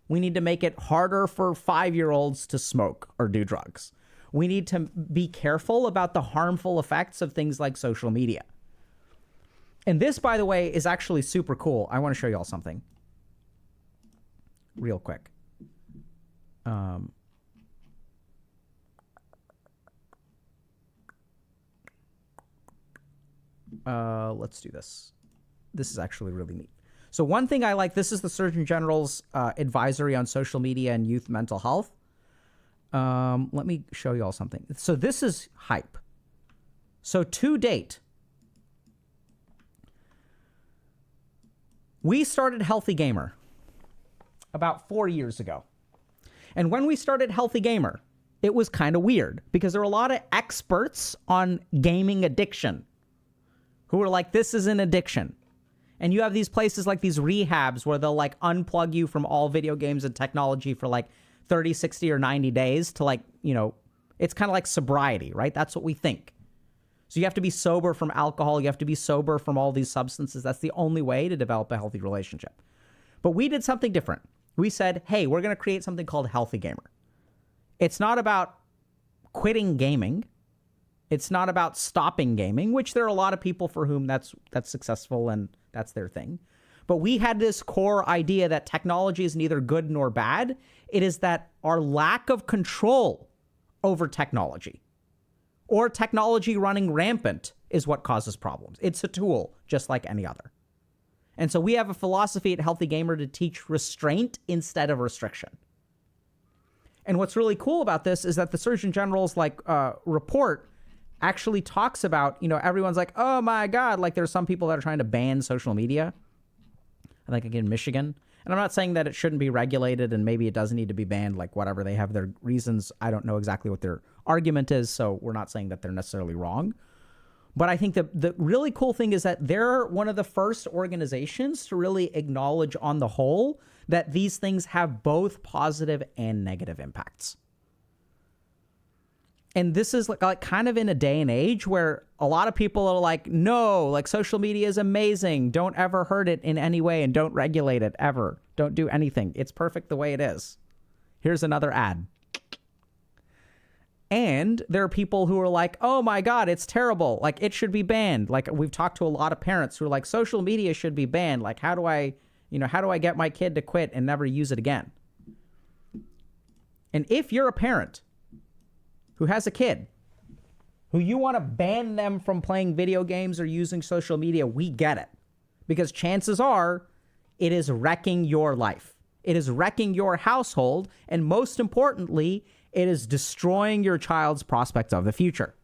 We need to make it harder for 5-year-olds to smoke or do drugs. We need to be careful about the harmful effects of things like social media. And this, by the way, is actually super cool. I want to show you all something real quick. Let's do this. This is actually really neat. So one thing I like, this is the Surgeon General's advisory on social media and youth mental health. Let me show you all something. So this is hype. So to date, we started Healthy Gamer about 4 years ago. And when we started Healthy Gamer, it was kind of weird because there were a lot of experts on gaming addiction who were like, this is an addiction. And you have these places like these rehabs where they'll like unplug you from all video games and technology for like 30, 60, or 90 days to like, you know, it's kind of like sobriety, right? That's what we think. So you have to be sober from alcohol. You have to be sober from all these substances. That's the only way to develop a healthy relationship. But we did something different. We said, hey, we're going to create something called Healthy Gamer. It's not about quitting gaming. It's not about stopping gaming, which there are a lot of people for whom that's successful and that's their thing. But we had this core idea that technology is neither good nor bad. It is that our lack of control over technology or technology running rampant is what causes problems. It's a tool just like any other. And so we have a philosophy at Healthy Gamer to teach restraint instead of restriction. And what's really cool about this is that the Surgeon General's report actually talks about, you know, everyone's like, oh my God, like there's some people that are trying to ban social media. I think again, Michigan. And I'm not saying that it shouldn't be regulated and maybe it doesn't need to be banned, like whatever. They have their reasons. I don't know exactly what their argument is, so we're not saying that they're necessarily wrong. But I think the really cool thing is that they're one of the first organizations to really acknowledge on the whole that these things have both positive and negative impacts. And this is like kind of in a day and age where a lot of people are like, no, like social media is amazing. Don't ever hurt it in any way and don't regulate it ever. Don't do anything. It's perfect the way it is. Here's another ad. And there are people who are like, oh my God, it's terrible. Like it should be banned. Like we've talked to a lot of parents who are like, social media should be banned. Like how do I get my kid to quit and never use it again? And if you're a parent who has a kid who you want to ban them from playing video games or using social media, we get it. Because chances are it is wrecking your life. It is wrecking your household. And most importantly, it is destroying your child's prospects of the future.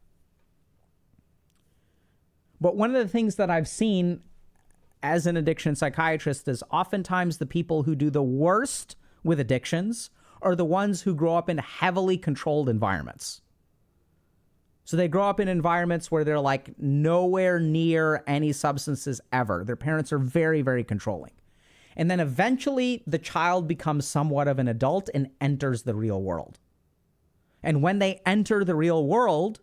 But one of the things that I've seen as an addiction psychiatrist is oftentimes the people who do the worst with addictions are the ones who grow up in heavily controlled environments. So they grow up in environments where they're like nowhere near any substances ever. Their parents are very, very controlling. And then eventually the child becomes somewhat of an adult and enters the real world. And when they enter the real world,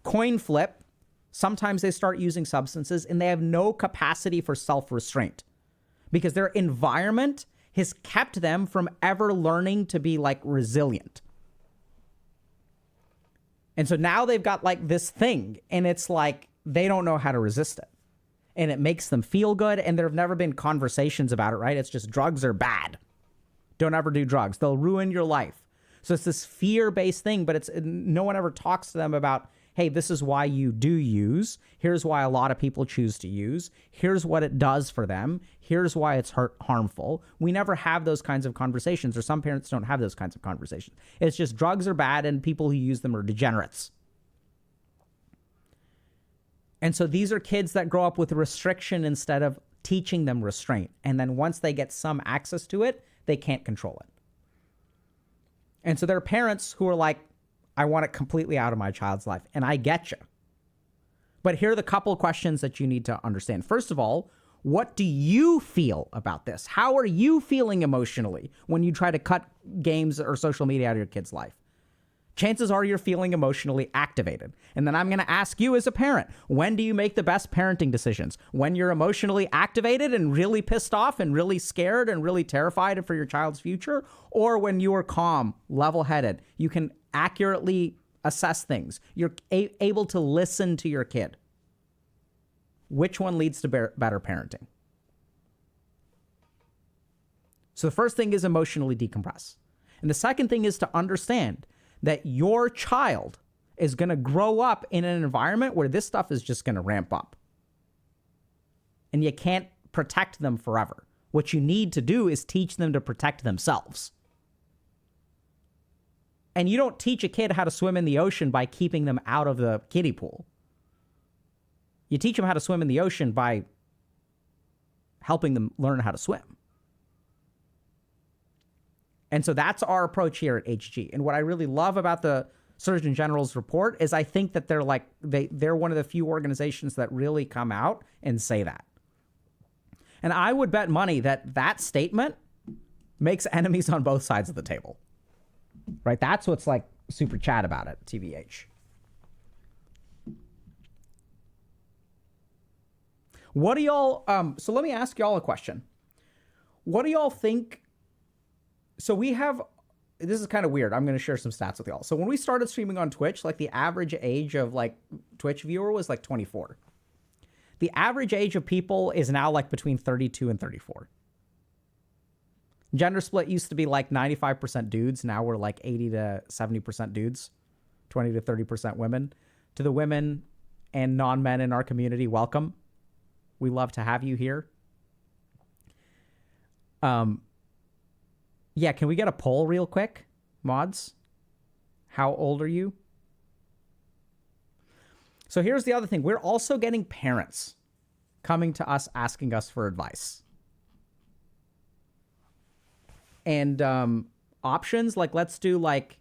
coin flip, sometimes they start using substances and they have no capacity for self-restraint because their environment has kept them from ever learning to be like resilient. And so now they've got like this thing and it's like they don't know how to resist it. And it makes them feel good. And there have never been conversations about it, right? It's just drugs are bad. Don't ever do drugs. They'll ruin your life. So it's this fear-based thing, but no one ever talks to them about, hey, this is why you do use. Here's why a lot of people choose to use. Here's what it does for them. Here's why it's harmful. We never have those kinds of conversations, or some parents don't have those kinds of conversations. It's just drugs are bad and people who use them are degenerates. And so these are kids that grow up with restriction instead of teaching them restraint. And then once they get some access to it, they can't control it. And so there are parents who are like, I want it completely out of my child's life. And I get you. But here are the couple of questions that you need to understand. First of all, what do you feel about this? How are you feeling emotionally when you try to cut games or social media out of your kid's life? Chances are you're feeling emotionally activated. And then I'm going to ask you as a parent, when do you make the best parenting decisions? When you're emotionally activated and really pissed off and really scared and really terrified for your child's future? Or when you are calm, level-headed, you can accurately assess things. You're able to listen to your kid. Which one leads to better parenting? So the first thing is emotionally decompress. And the second thing is to understand that your child is going to grow up in an environment where this stuff is just going to ramp up. And you can't protect them forever. What you need to do is teach them to protect themselves. And you don't teach a kid how to swim in the ocean by keeping them out of the kiddie pool. You teach them how to swim in the ocean by helping them learn how to swim. And so that's our approach here at HG. And what I really love about the Surgeon General's report is I think that they're one of the few organizations that really come out and say that. And I would bet money that that statement makes enemies on both sides of the table. Right? That's what's like super chat about it, TBH. What do y'all, so let me ask y'all a question. What do y'all think? So we have, this is kind of weird. I'm going to share some stats with y'all. So when we started streaming on Twitch, like the average age of like Twitch viewer was like 24. The average age of people is now like between 32 and 34. Gender split used to be like 95% dudes. Now we're like 80 to 70% dudes, 20 to 30% women. To the women and non-men in our community, welcome. We love to have you here. Yeah, can we get a poll real quick, mods? How old are you? So here's the other thing. We're also getting parents coming to us asking us for advice. And options, like let's do like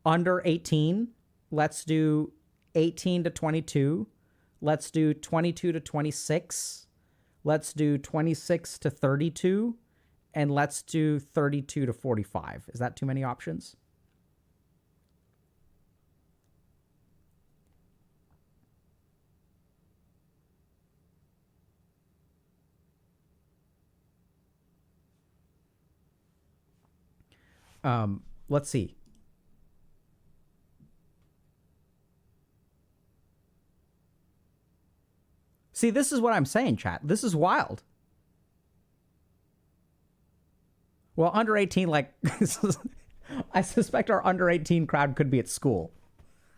under 18. Let's do 18 to 22. Let's do 22 to 26. Let's do 26 to 32. And let's do 32 to 45. Is that too many options? Let's see. See, this is what I'm saying, chat. This is wild. Well, under 18, like, I suspect our under 18 crowd could be at school.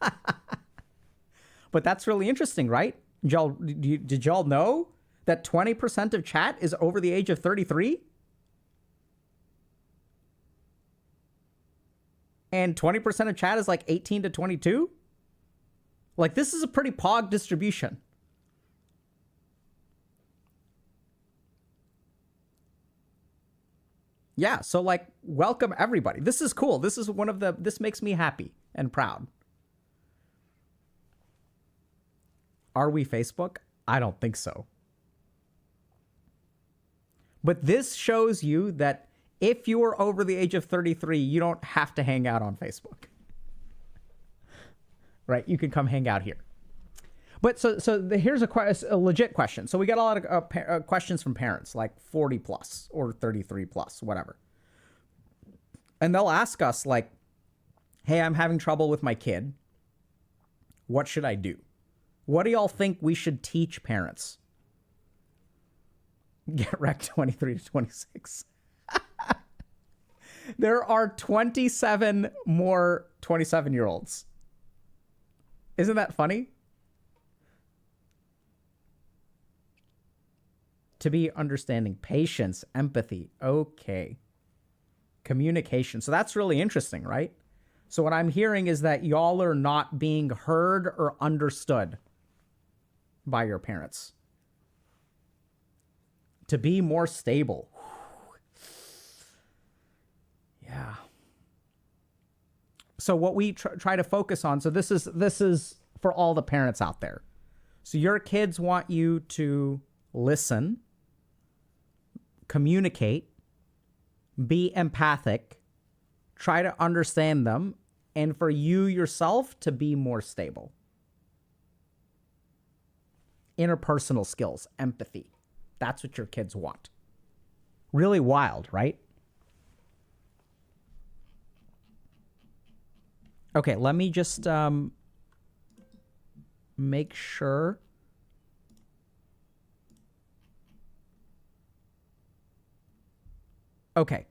But that's really interesting, right? Did y'all know that 20% of chat is over the age of 33? And 20% of chat is like 18 to 22? Like, this is a pretty pog distribution. Yeah, so like, welcome everybody. This is cool. This is this makes me happy and proud. Are we Facebook? I don't think so. But this shows you that if you are over the age of 33, you don't have to hang out on Facebook. Right? You can come hang out here. But here's a legit question. So we get a lot of questions from parents, like 40 plus or 33 plus, whatever. And they'll ask us like, hey, I'm having trouble with my kid. What should I do? What do y'all think we should teach parents? Get wrecked 23 to 26. There are 27 more 27-year-olds. Isn't that funny? To be understanding, patience, empathy. Okay. Communication. So that's really interesting, right? So what I'm hearing is that y'all are not being heard or understood by your parents. To be more stable. Yeah. So what we try to focus on, so this is for all the parents out there. So your kids want you to listen, communicate, be empathic, try to understand them, and for you yourself to be more stable. Interpersonal skills, empathy. That's what your kids want. Really wild, right? Okay, let me just make sure. Okay,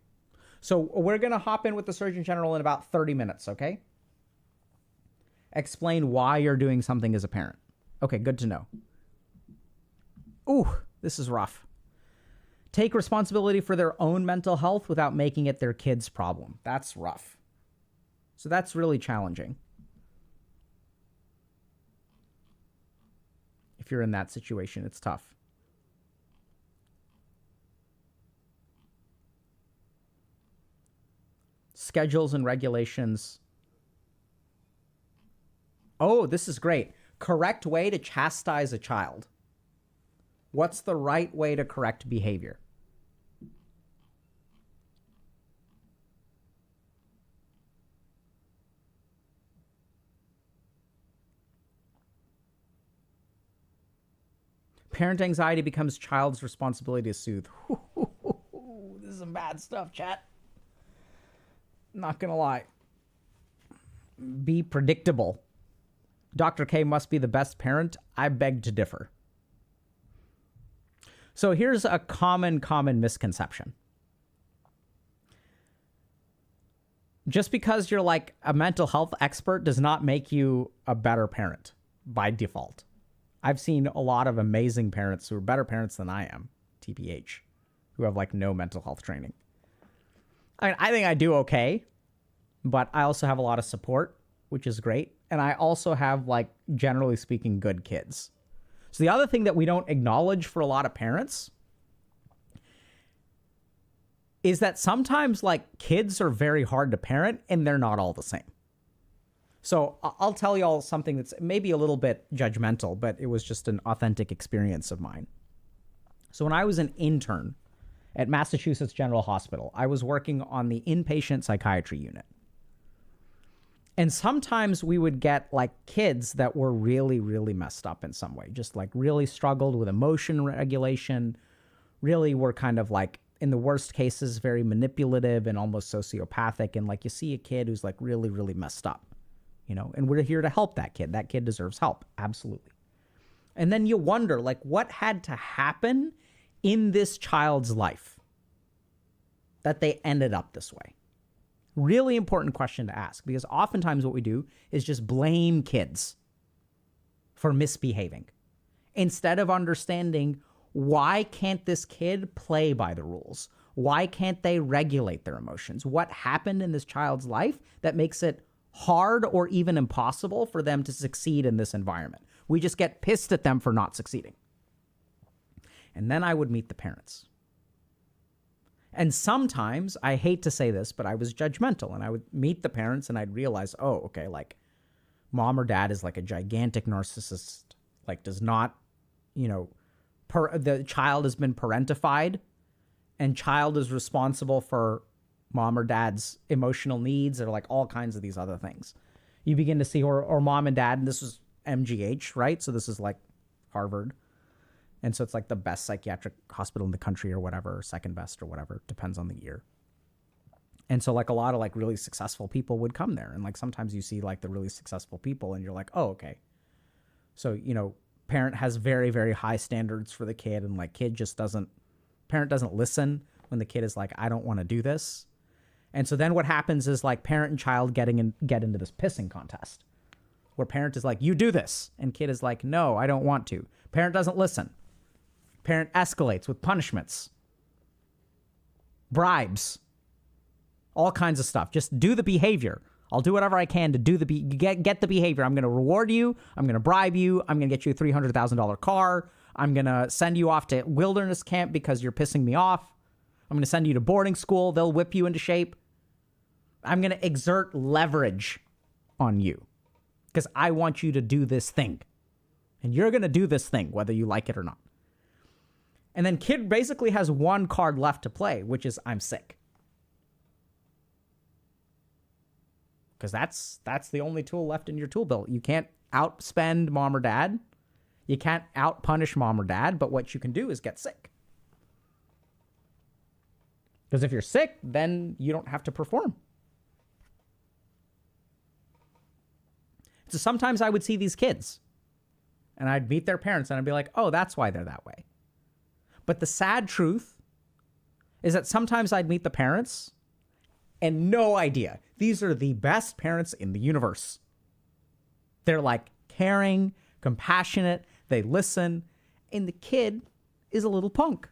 so we're going to hop in with the Surgeon General in about 30 minutes, okay? Explain why you're doing something as a parent. Okay, good to know. Ooh, This is rough. Take responsibility for their own mental health without making it their kid's problem. That's rough. So that's really challenging. If you're in that situation, it's tough. Schedules and regulations. Oh, this is great. Correct way to chastise a child. What's the right way to correct behavior? Parent anxiety becomes child's responsibility to soothe. This is some bad stuff, chat. Not gonna lie. Be predictable. Dr. K must be the best parent. I beg to differ. So here's a common misconception. Just because you're like a mental health expert does not make you a better parent by default. I've seen a lot of amazing parents who are better parents than I am, TPH, who have like no mental health training. I mean, I think I do okay, but I also have a lot of support, which is great. And I also have, like, generally speaking, good kids. So the other thing that we don't acknowledge for a lot of parents is that sometimes, like, kids are very hard to parent and they're not all the same. So I'll tell y'all something that's maybe a little bit judgmental, but it was just an authentic experience of mine. So when I was an intern at Massachusetts General Hospital, I was working on the inpatient psychiatry unit. And sometimes we would get like kids that were really, really messed up in some way, just like really struggled with emotion regulation, really were kind of like, in the worst cases, very manipulative and almost sociopathic. And like you see a kid who's like really, really messed up, you know, and we're here to help that kid. That kid deserves help. Absolutely. And then you wonder, like, what had to happen in this child's life that they ended up this way? Really important question to ask, because oftentimes what we do is just blame kids for misbehaving instead of understanding, why can't this kid play by the rules? Why can't they regulate their emotions? What happened in this child's life that makes it hard or even impossible for them to succeed in this environment? We just get pissed at them for not succeeding. And then I would meet the parents. And sometimes, I hate to say this, but I was judgmental, and I would meet the parents and I'd realize, oh, okay, like mom or dad is like a gigantic narcissist, like does not, you know, the child has been parentified and child is responsible for mom or dad's emotional needs or like all kinds of these other things. You begin to see, or mom and dad, and this was MGH, right? So this is like Harvard. And so it's like the best psychiatric hospital in the country or whatever, or second best or whatever, depends on the year. And so like a lot of like really successful people would come there. And like sometimes you see like the really successful people and you're like, oh, okay. So, you know, parent has very, very high standards for the kid, and like parent doesn't listen when the kid is like, I don't want to do this. And so then what happens is like parent and child get into this pissing contest where parent is like, you do this. And kid is like, no, I don't want to. Parent doesn't listen. Parent escalates with punishments, bribes, all kinds of stuff. Just do the behavior. I'll do whatever I can to do get the behavior. I'm going to reward you. I'm going to bribe you. I'm going to get you a $300,000 car. I'm going to send you off to wilderness camp because you're pissing me off. I'm going to send you to boarding school. They'll whip you into shape. I'm going to exert leverage on you because I want you to do this thing. And you're going to do this thing, whether you like it or not. And then kid basically has one card left to play, which is I'm sick. Because that's the only tool left in your tool belt. You can't outspend mom or dad. You can't outpunish mom or dad, but what you can do is get sick. Because if you're sick, then you don't have to perform. So sometimes I would see these kids and I'd meet their parents and I'd be like, oh, that's why they're that way. But the sad truth is that sometimes I'd meet the parents and no idea. These are the best parents in the universe. They're like caring, compassionate, they listen. And the kid is a little punk.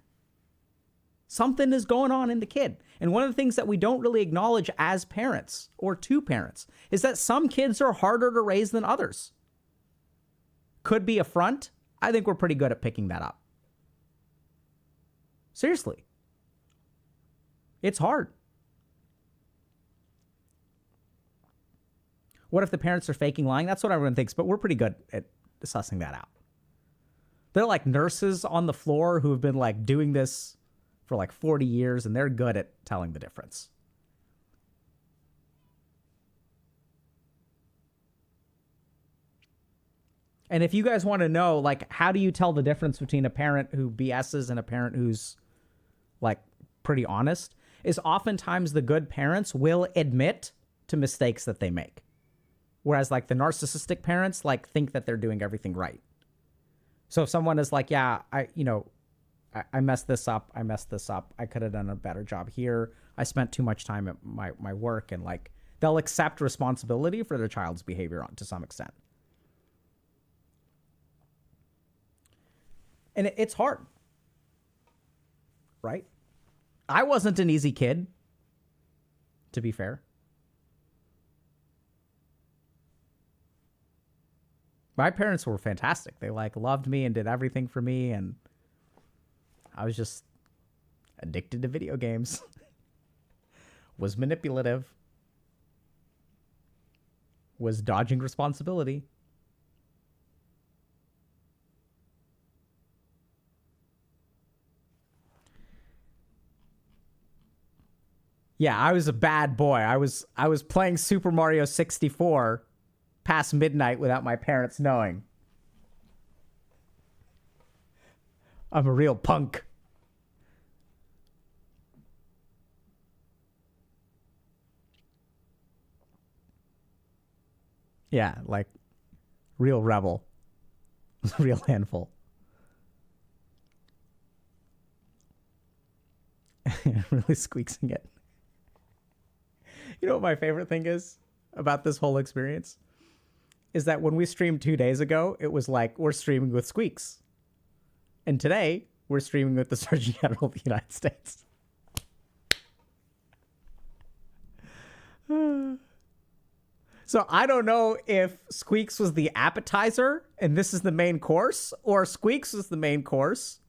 Something is going on in the kid. And one of the things that we don't really acknowledge as parents or to parents is that some kids are harder to raise than others. Could be a front. I think we're pretty good at picking that up. Seriously. It's hard. What if the parents are faking lying? That's what everyone thinks, but we're pretty good at sussing that out. They're like nurses on the floor who have been like doing this for like 40 years, and they're good at telling the difference. And if you guys want to know, like, how do you tell the difference between a parent who BS's and a parent who's like pretty honest, is oftentimes the good parents will admit to mistakes that they make. Whereas like the narcissistic parents like think that they're doing everything right. So if someone is like, yeah, I messed this up. I could have done a better job here. I spent too much time at my work, and like they'll accept responsibility for their child's behavior to some extent. And it's hard, right? I wasn't an easy kid, to be fair. My parents were fantastic. They like loved me and did everything for me, and I was just addicted to video games. Was manipulative. Was dodging responsibility. Yeah, I was a bad boy. I was playing Super Mario 64 past midnight without my parents knowing. I'm a real punk. Yeah, like real rebel. Real handful. Really squeaksing it. You know what my favorite thing is about this whole experience? Is that when we streamed 2 days ago, it was like we're streaming with Squeaks. And today, we're streaming with the Surgeon General of the United States. So I don't know if Squeaks was the appetizer and this is the main course, or Squeaks was the main course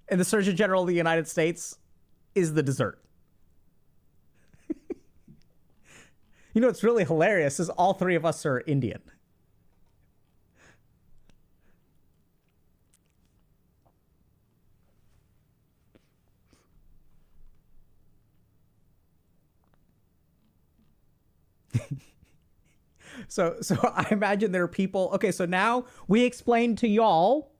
and the Surgeon General of the United States is the dessert. You know what's really hilarious is all three of us are Indian. So I imagine there are people. Okay, so now we explained to y'all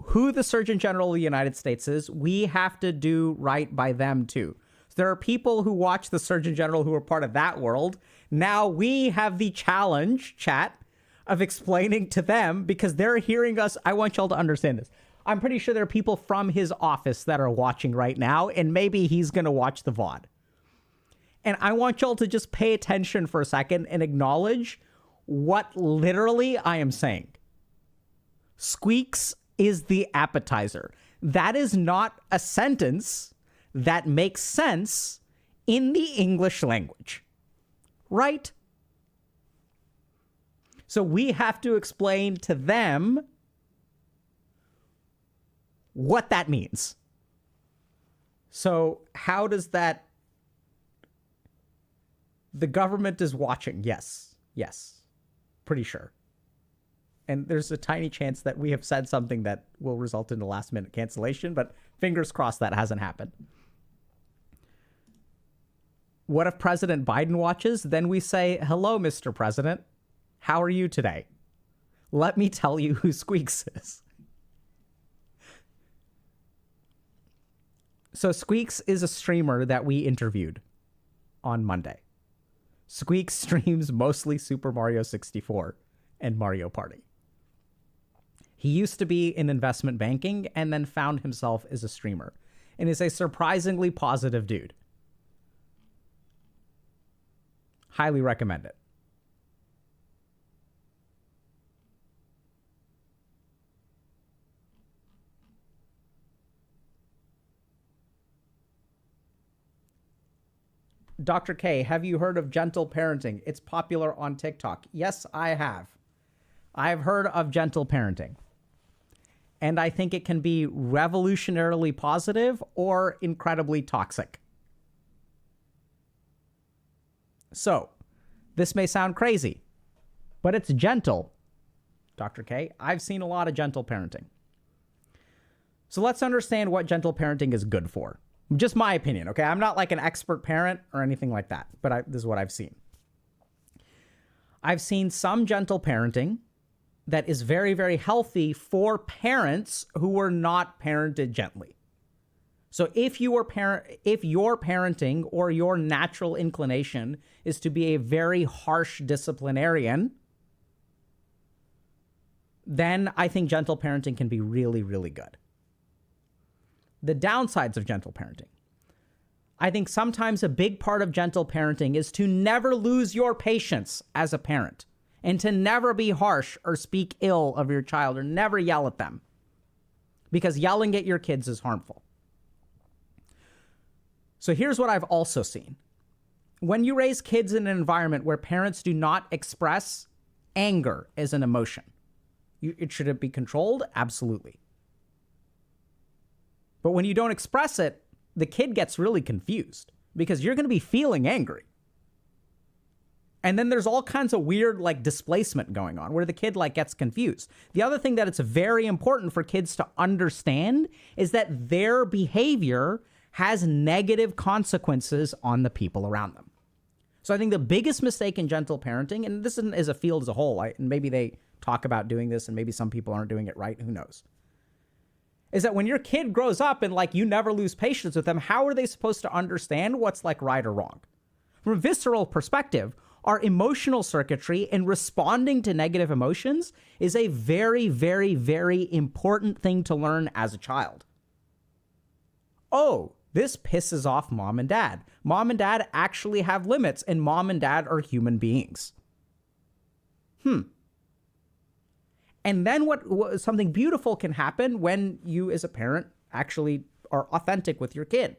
who the Surgeon General of the United States is. We have to do right by them too. So there are people who watch the Surgeon General who are part of that world. Now we have the challenge, chat, of explaining to them, because they're hearing us. I want y'all to understand this. I'm pretty sure there are people from his office that are watching right now, and maybe he's going to watch the VOD. And I want y'all to just pay attention for a second and acknowledge what literally I am saying. Squeaks is the appetizer. That is not a sentence that makes sense in the English language. Right? So we have to explain to them what that means. So how does that... The government is watching. Yes. Pretty sure. And there's a tiny chance that we have said something that will result in a last minute cancellation, but fingers crossed that hasn't happened. What if President Biden watches? Then we say, hello, Mr. President. How are you today? Let me tell you who Squeaks is. So Squeaks is a streamer that we interviewed on Monday. Squeaks streams mostly Super Mario 64 and Mario Party. He used to be in investment banking and then found himself as a streamer, and is a surprisingly positive dude. Highly recommend it. Dr. K, have you heard of gentle parenting? It's popular on TikTok. Yes, I have. I've heard of gentle parenting. And I think it can be revolutionarily positive or incredibly toxic. So, this may sound crazy, but it's gentle. Dr. K, I've seen a lot of gentle parenting. So let's understand what gentle parenting is good for. Just my opinion, okay? I'm not like an expert parent or anything like that, but this is what I've seen. I've seen some gentle parenting that is very, very healthy for parents who were not parented gently. So if your parenting or your natural inclination is to be a very harsh disciplinarian, then I think gentle parenting can be really, really good. The downsides of gentle parenting. I think sometimes a big part of gentle parenting is to never lose your patience as a parent and to never be harsh or speak ill of your child or never yell at them, because yelling at your kids is harmful. So here's what I've also seen. When you raise kids in an environment where parents do not express anger as an emotion, should it be controlled? Absolutely. But when you don't express it, the kid gets really confused because you're going to be feeling angry. And then there's all kinds of weird like displacement going on where the kid like gets confused. The other thing that it's very important for kids to understand is that their behavior has negative consequences on the people around them. So I think the biggest mistake in gentle parenting, and this is a field as a whole, and maybe they talk about doing this and maybe some people aren't doing it right, who knows, is that when your kid grows up and like you never lose patience with them, how are they supposed to understand what's like right or wrong? From a visceral perspective, our emotional circuitry in responding to negative emotions is a very, very, very important thing to learn as a child. Oh, this pisses off mom and dad. Mom and dad actually have limits, and mom and dad are human beings. And then what something beautiful can happen when you as a parent actually are authentic with your kid.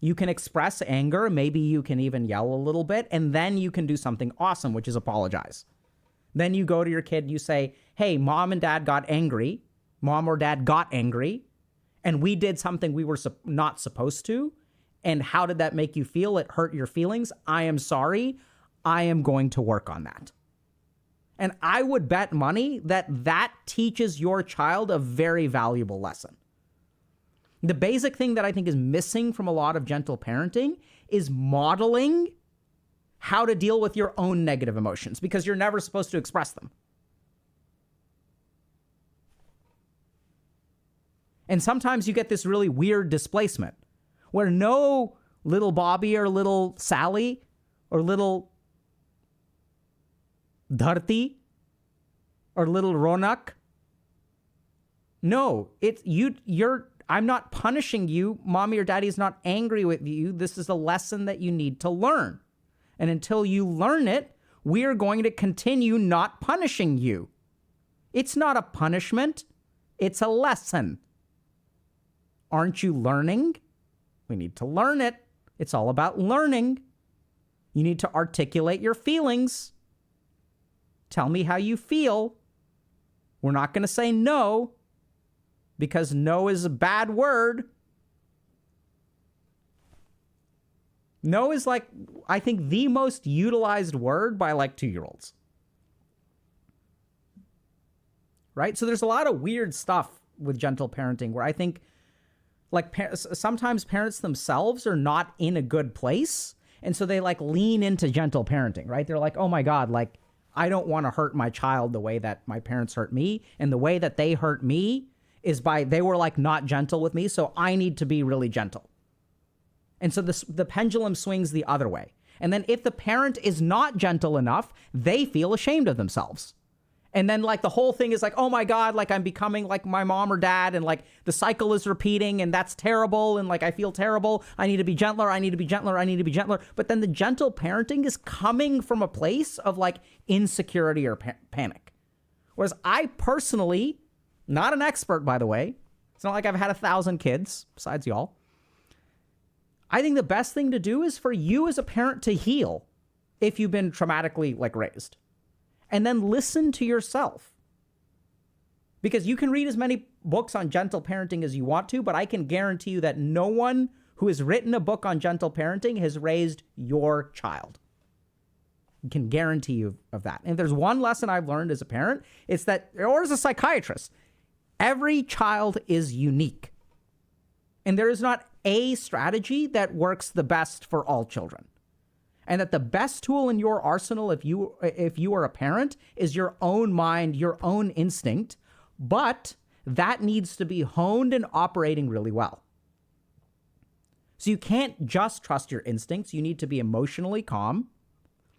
You can express anger, maybe you can even yell a little bit, and then you can do something awesome, which is apologize. Then you go to your kid and you say, hey, mom and dad got angry, mom or dad got angry, and we did something we were not supposed to, and how did that make you feel? It hurt your feelings. I am sorry. I am going to work on that. And I would bet money that that teaches your child a very valuable lesson. The basic thing that I think is missing from a lot of gentle parenting is modeling how to deal with your own negative emotions, because you're never supposed to express them. And sometimes you get this really weird displacement where no little Bobby or little Sally or little Dharti or little Ronak. No, I'm not punishing you. Mommy or daddy is not angry with you. This is a lesson that you need to learn. And until you learn it, we are going to continue not punishing you. It's not a punishment. It's a lesson. Aren't you learning? We need to learn it. It's all about learning. You need to articulate your feelings. Tell me how you feel. We're not going to say no, because no is a bad word. No is like, I think, the most utilized word by like 2-year-olds. Right? So there's a lot of weird stuff with gentle parenting where I think like sometimes parents themselves are not in a good place. And so they like lean into gentle parenting, right? They're like, oh my God, like I don't want to hurt my child the way that my parents hurt me. And the way that they hurt me is they were like not gentle with me. So I need to be really gentle. And so the pendulum swings the other way. And then if the parent is not gentle enough, they feel ashamed of themselves. And then like the whole thing is like, oh my God, like I'm becoming like my mom or dad. And like the cycle is repeating and that's terrible. And like, I feel terrible. I need to be gentler. I need to be gentler. I need to be gentler. But then the gentle parenting is coming from a place of like insecurity or panic. Whereas I personally, not an expert, by the way. It's not like I've had 1,000 kids besides y'all. I think the best thing to do is for you as a parent to heal if you've been traumatically like raised, and then listen to yourself. Because you can read as many books on gentle parenting as you want to, but I can guarantee you that no one who has written a book on gentle parenting has raised your child. I can guarantee you of that. And if there's one lesson I've learned as a parent, it's that, or as a psychiatrist, every child is unique. And there is not a strategy that works the best for all children. And that the best tool in your arsenal, if you are a parent, is your own mind, your own instinct. But that needs to be honed and operating really well. So you can't just trust your instincts. You need to be emotionally calm.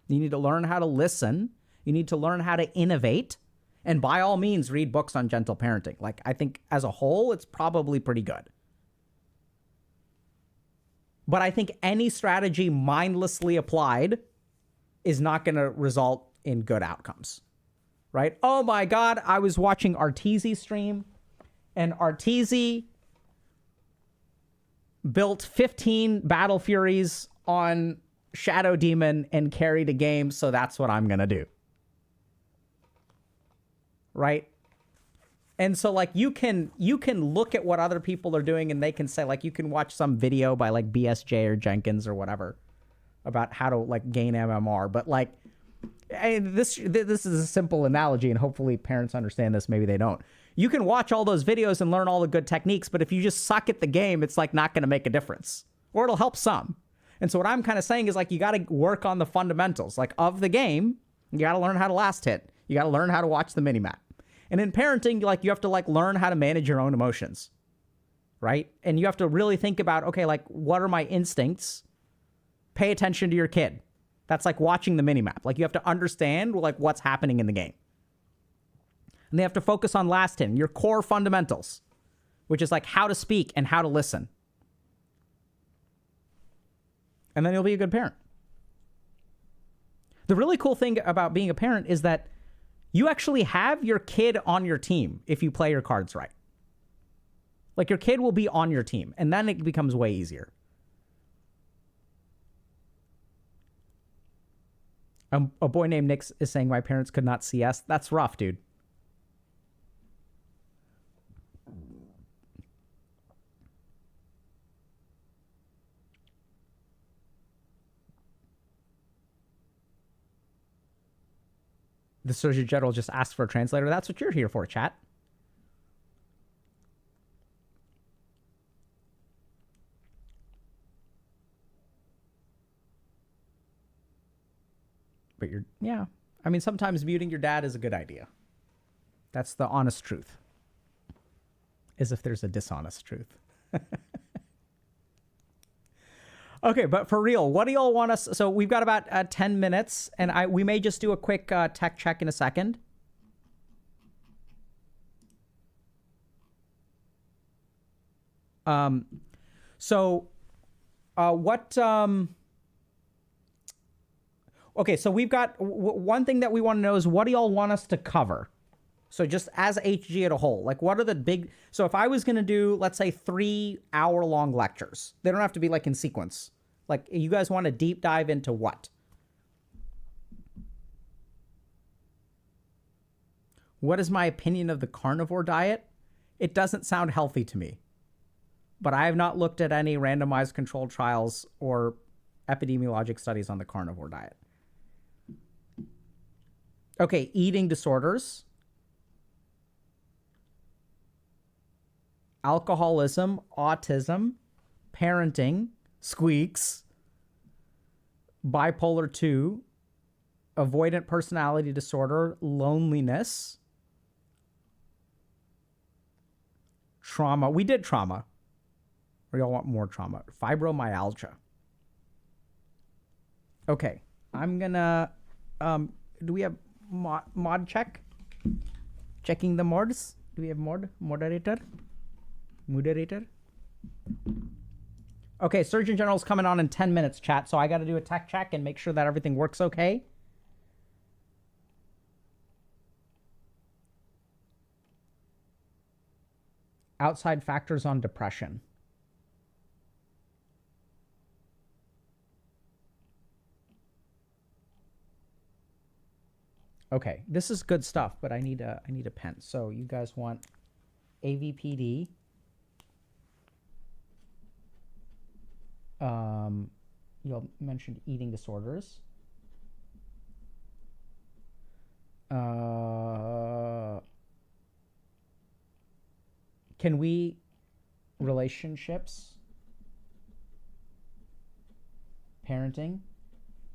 You need to learn how to listen. You need to learn how to innovate. And by all means, read books on gentle parenting. Like, I think as a whole, it's probably pretty good. But I think any strategy mindlessly applied is not going to result in good outcomes, right? Oh my God, I was watching Arteezy stream, and Arteezy built 15 Battle Furies on Shadow Demon and carried a game, so that's what I'm going to do. Right? And so like you can look at what other people are doing, and they can say, like, you can watch some video by like BSJ or Jenkins or whatever about how to like gain MMR, but like this is a simple analogy, and hopefully parents understand this, maybe they don't. You can watch all those videos and learn all the good techniques, but if you just suck at the game, it's like not going to make a difference, or it'll help some. And so what I'm kind of saying is, like, you got to work on the fundamentals, like, of the game. You got to learn how to last hit. You got to learn how to watch the minimap. And in parenting, like, you have to like learn how to manage your own emotions, right? And you have to really think about, okay, like, what are my instincts? Pay attention to your kid. That's like watching the minimap. Like, you have to understand like what's happening in the game. And they have to focus on last hit, your core fundamentals, which is like how to speak and how to listen. And then you'll be a good parent. The really cool thing about being a parent is that you actually have your kid on your team if you play your cards right. Like, your kid will be on your team, and then it becomes way easier. A boy named Nick is saying my parents could not see us. That's rough, dude. The Surgeon General just asked for a translator. That's what you're here for, chat. But yeah. I mean, sometimes muting your dad is a good idea. That's the honest truth. As if there's a dishonest truth. Okay, but for real, what do y'all want us? So we've got about 10 minutes, and we may just do a quick tech check in a second. Okay, so we've got one thing that we want to know is, what do y'all want us to cover? So just as HG at a whole, like, what are the big, so if I was going to do, let's say 3-hour-long lectures, they don't have to be like in sequence. Like, you guys want to deep dive into what? What is my opinion of the carnivore diet? It doesn't sound healthy to me, but I have not looked at any randomized controlled trials or epidemiologic studies on the carnivore diet. Okay, eating disorders, alcoholism, autism, parenting, squeaks, bipolar 2, avoidant personality disorder, loneliness, trauma. We did trauma. Or y'all want more trauma? Fibromyalgia. Okay, I'm gonna, do we have mod check? Checking the mods? Do we have moderator? Okay, Surgeon General's coming on in 10 minutes, chat, so I got to do a tech check and make sure that everything works okay. Outside factors on depression. Okay, this is good stuff, but I need a pen. So you guys want AVPD. You mentioned eating disorders. Can we relationships, parenting?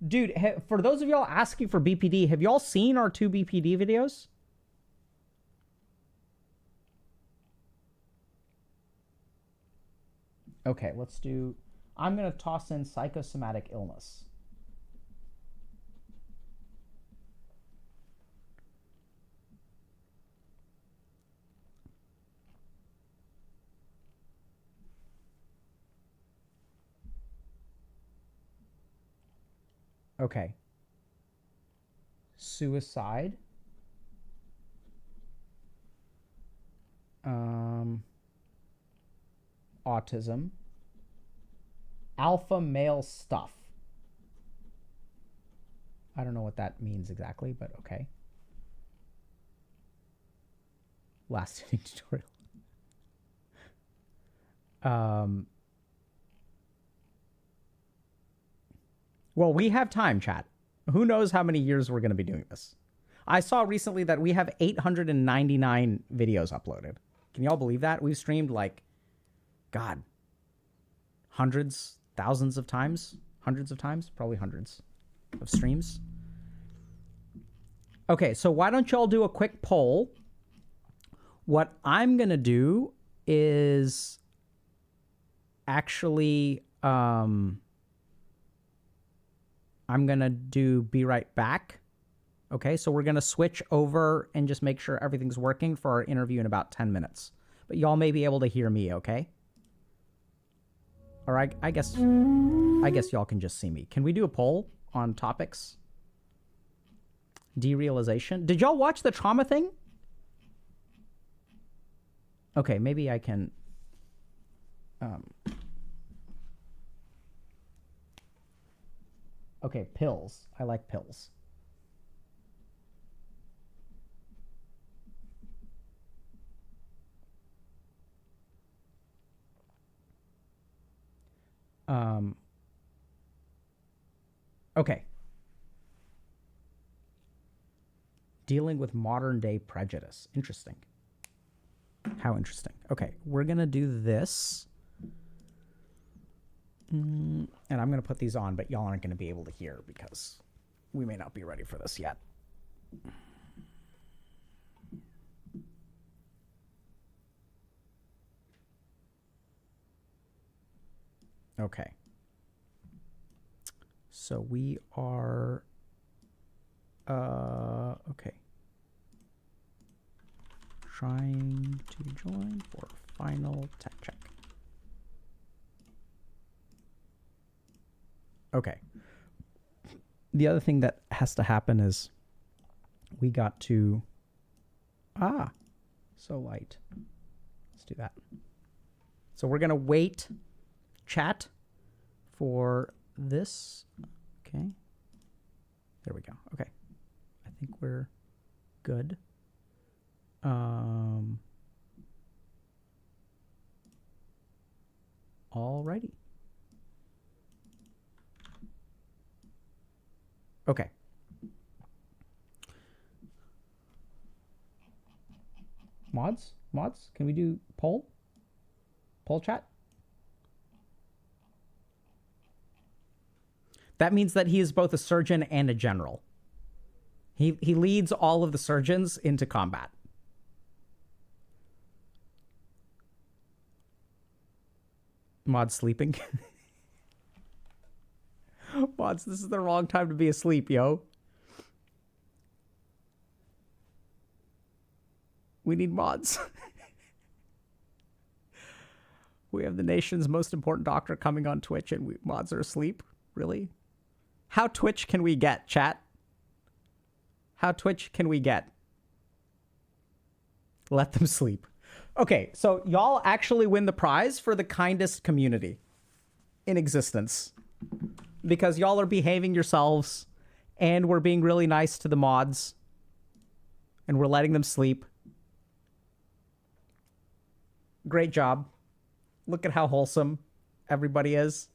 Dude, for those of y'all asking for BPD, have y'all seen our 2 BPD videos? Okay, let's do... I'm going to toss in psychosomatic illness. Okay. Suicide. Autism. Alpha male stuff. I don't know what that means exactly, but okay. Last hitting tutorial. Well, we have time, chat. Who knows how many years we're going to be doing this? I saw recently that we have 899 videos uploaded. Can y'all believe that? We've streamed like, God, hundreds, thousands of times, probably hundreds of streams. Okay, so why don't y'all do a quick poll? What I'm going to do is actually... I'm going to do be right back. Okay, so we're going to switch over and just make sure everything's working for our interview in about 10 minutes. But y'all may be able to hear me, okay? Or I guess y'all can just see me. Can we do a poll on topics? Derealization. Did y'all watch the trauma thing? Okay, maybe I can... Okay, pills. I like pills. Okay. Dealing with modern day prejudice. Interesting. How interesting. Okay, we're going to do this. And I'm going to put these on, but y'all aren't going to be able to hear because we may not be ready for this yet. Okay. So we are... okay. Trying to join for final tech check. Okay. The other thing that has to happen is we got to... so light. Let's do that. So we're going to wait, chat, for this. Okay. There we go. Okay. I think we're good. Alrighty. Okay. Mods? Can we do poll? Poll chat? That means that he is both a surgeon and a general. He leads all of the surgeons into combat. Mod sleeping. Mods, this is the wrong time to be asleep, yo. We need mods. We have the nation's most important doctor coming on Twitch and mods are asleep? Really? How Twitch can we get, chat? How Twitch can we get? Let them sleep. Okay, so y'all actually win the prize for the kindest community in existence. Because y'all are behaving yourselves and we're being really nice to the mods. and we're letting them sleep. Great job. Look at how wholesome everybody is.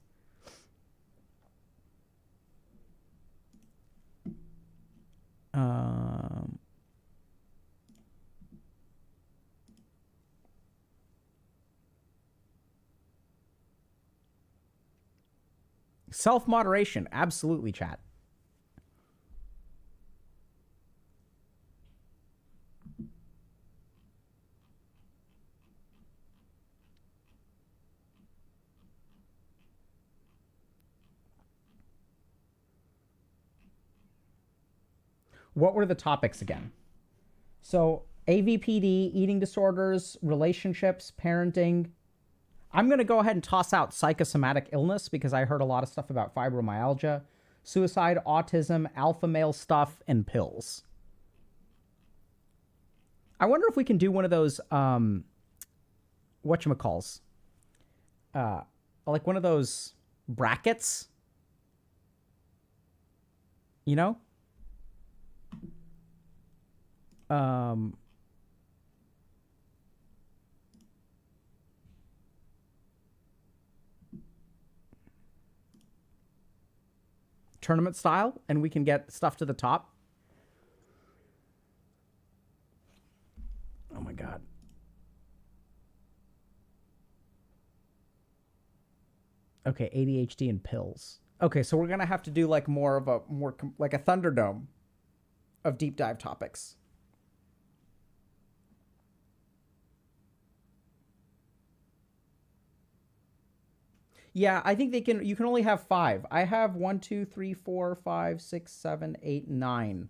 Self-moderation, absolutely, chat. What were the topics again? So AVPD, eating disorders, relationships, parenting. I'm going to go ahead and toss out psychosomatic illness because I heard a lot of stuff about fibromyalgia, suicide, autism, alpha male stuff, and pills. I wonder if we can do one of those, whatchamacalls, like one of those brackets, you know? Tournament style, and we can get stuff to the top. Oh my God. Okay, ADHD and pills. Okay, so we're gonna have to do like more of a like a Thunderdome of deep dive topics. Yeah, I think you can only have 5. I have 1, 2, 3, 4, 5, 6, 7, 8, 9.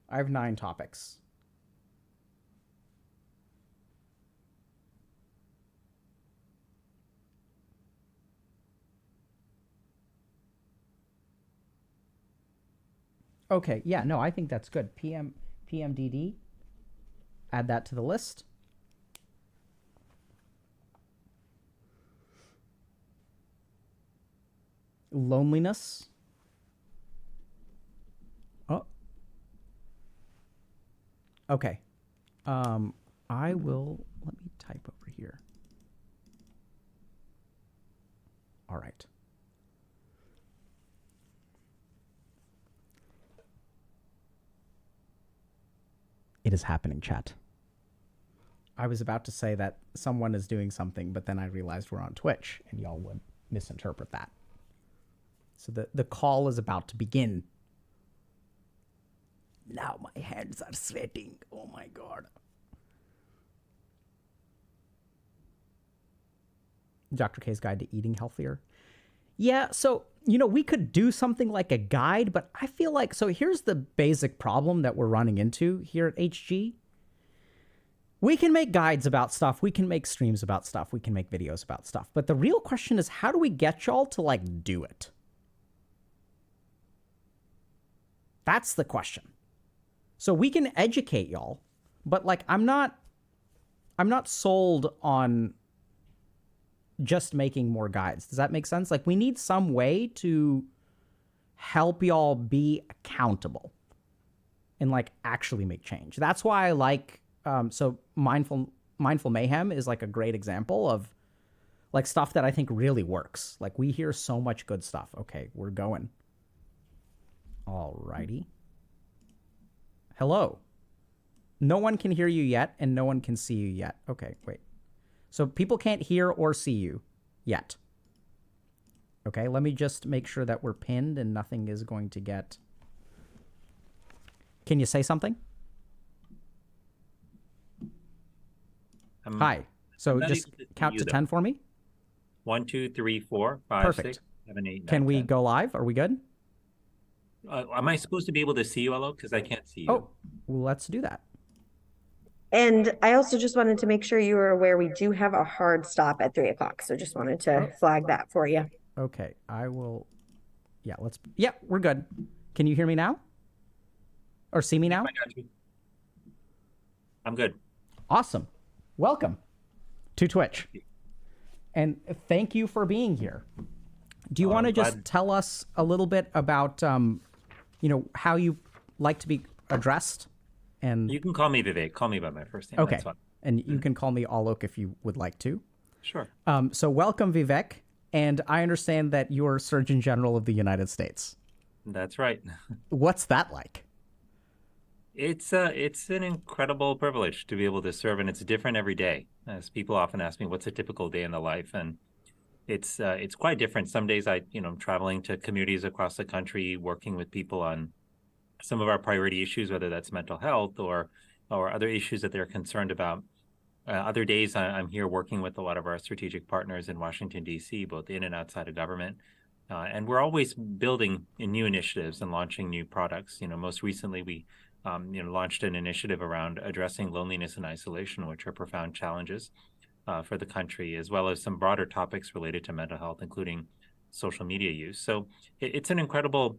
I have 9 topics. Okay, yeah, no, I think that's good. PMDD. Add that to the list. Loneliness. Oh. Okay. I will, let me type over here. All right. It is happening, chat. I was about to say that someone is doing something, but then I realized we're on Twitch and y'all would misinterpret that. So the call is about to begin. Now my hands are sweating. Oh my God. Dr. K's Guide to Eating Healthier. Yeah, so, we could do something like a guide, but I feel like, so here's the basic problem that we're running into here at HG. We can make guides about stuff. We can make streams about stuff. We can make videos about stuff. But the real question is, how do we get y'all to, do it? That's the question. So we can educate y'all, but I'm not sold on just making more guides. Does that make sense? We need some way to help y'all be accountable and actually make change. That's why I like so mindful mayhem is a great example of stuff that I think really works. We hear so much good stuff. Okay, we're going. Alrighty. Hello. No one can hear you yet, and no one can see you yet. Okay, wait. So people can't hear or see you yet. Okay, let me just make sure that we're pinned and nothing is going to get... Can you say something? Hi. So just count to 10 for me. 1, 2, 3, 4, 5, Perfect. 6, 7, 8, 9, Can we 10. go live? Are we good? Am I supposed to be able to see you, Elo? Because I can't see you. Oh, well, let's do that. And I also just wanted to make sure you were aware we do have a hard stop at 3 o'clock. So just wanted to flag that for you. Okay, I will... Yeah, we're good. Can you hear me now? Or see me now? I got you. I'm good. Awesome. Welcome to Twitch. And thank you for being here. Do you want to just tell us a little bit about, how you like to be addressed And You can call me Vivek. Call me by my first name. That's okay, fine. and you can call me Alok if you would like to. Sure. So welcome, Vivek. And I understand that you're Surgeon General of the United States. That's right. What's that like? It's an incredible privilege to be able to serve, and it's different every day. As people often ask me, what's a typical day in the life? And it's quite different. Some days I'm traveling to communities across the country, working with people on some of our priority issues, whether that's mental health or other issues that they're concerned about. Other days, I'm here working with a lot of our strategic partners in Washington, D.C., both in and outside of government. And we're always building in new initiatives and launching new products. Most recently, we launched an initiative around addressing loneliness and isolation, which are profound challenges for the country, as well as some broader topics related to mental health, including social media use. So it's an incredible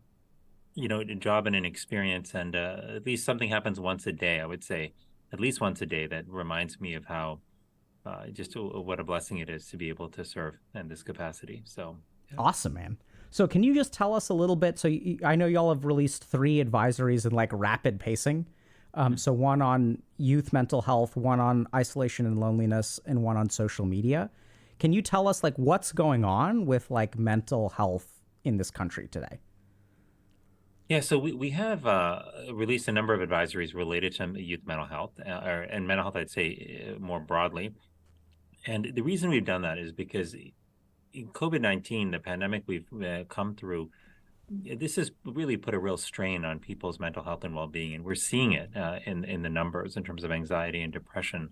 job and an experience, and at least something happens once a day, I would say, at least once a day, that reminds me of how just what a blessing it is to be able to serve in this capacity. So Awesome, man. So can you just tell us a little bit? So I know y'all have released 3 advisories in like rapid pacing. So one on youth mental health, one on isolation and loneliness, and one on social media. Can you tell us like what's going on with like mental health in this country today? yeah, so we have released a number of advisories related to youth mental health and mental health, I'd say more broadly. And the reason we've done that is because in COVID-19, the pandemic we've come through, this has really put a real strain on people's mental health and well-being, and we're seeing it in the numbers in terms of anxiety and depression.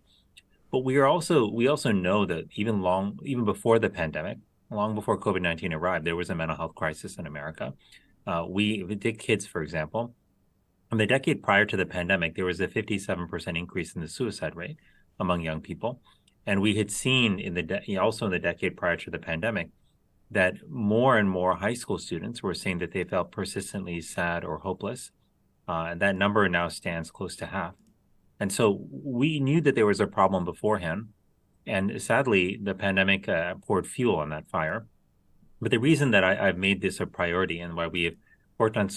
But we also know that even before the pandemic, long before COVID-19 arrived, there was a mental health crisis in America. We take kids, for example. In the decade prior to the pandemic, there was a 57% increase in the suicide rate among young people. And we had seen also in the decade prior to the pandemic that more and more high school students were saying that they felt persistently sad or hopeless. And that number now stands close to half. And so we knew that there was a problem beforehand. And sadly, the pandemic poured fuel on that fire. But the reason that I've made this a priority and why we have worked on